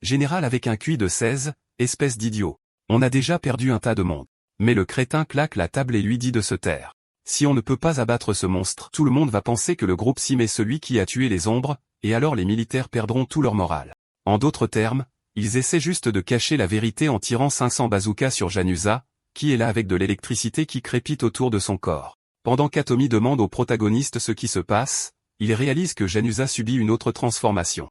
général avec un QI de 16, espèce d'idiot. On a déjà perdu un tas de monde. Mais le crétin claque la table et lui dit de se taire. Si on ne peut pas abattre ce monstre, tout le monde va penser que le groupe Sim est celui qui a tué les ombres, et alors les militaires perdront tout leur morale. En d'autres termes, ils essaient juste de cacher la vérité en tirant 500 bazookas sur Jinusa, qui est là avec de l'électricité qui crépite autour de son corps. Pendant qu'Atomi demande au protagoniste ce qui se passe, il réalise que Jinusa subit une autre transformation.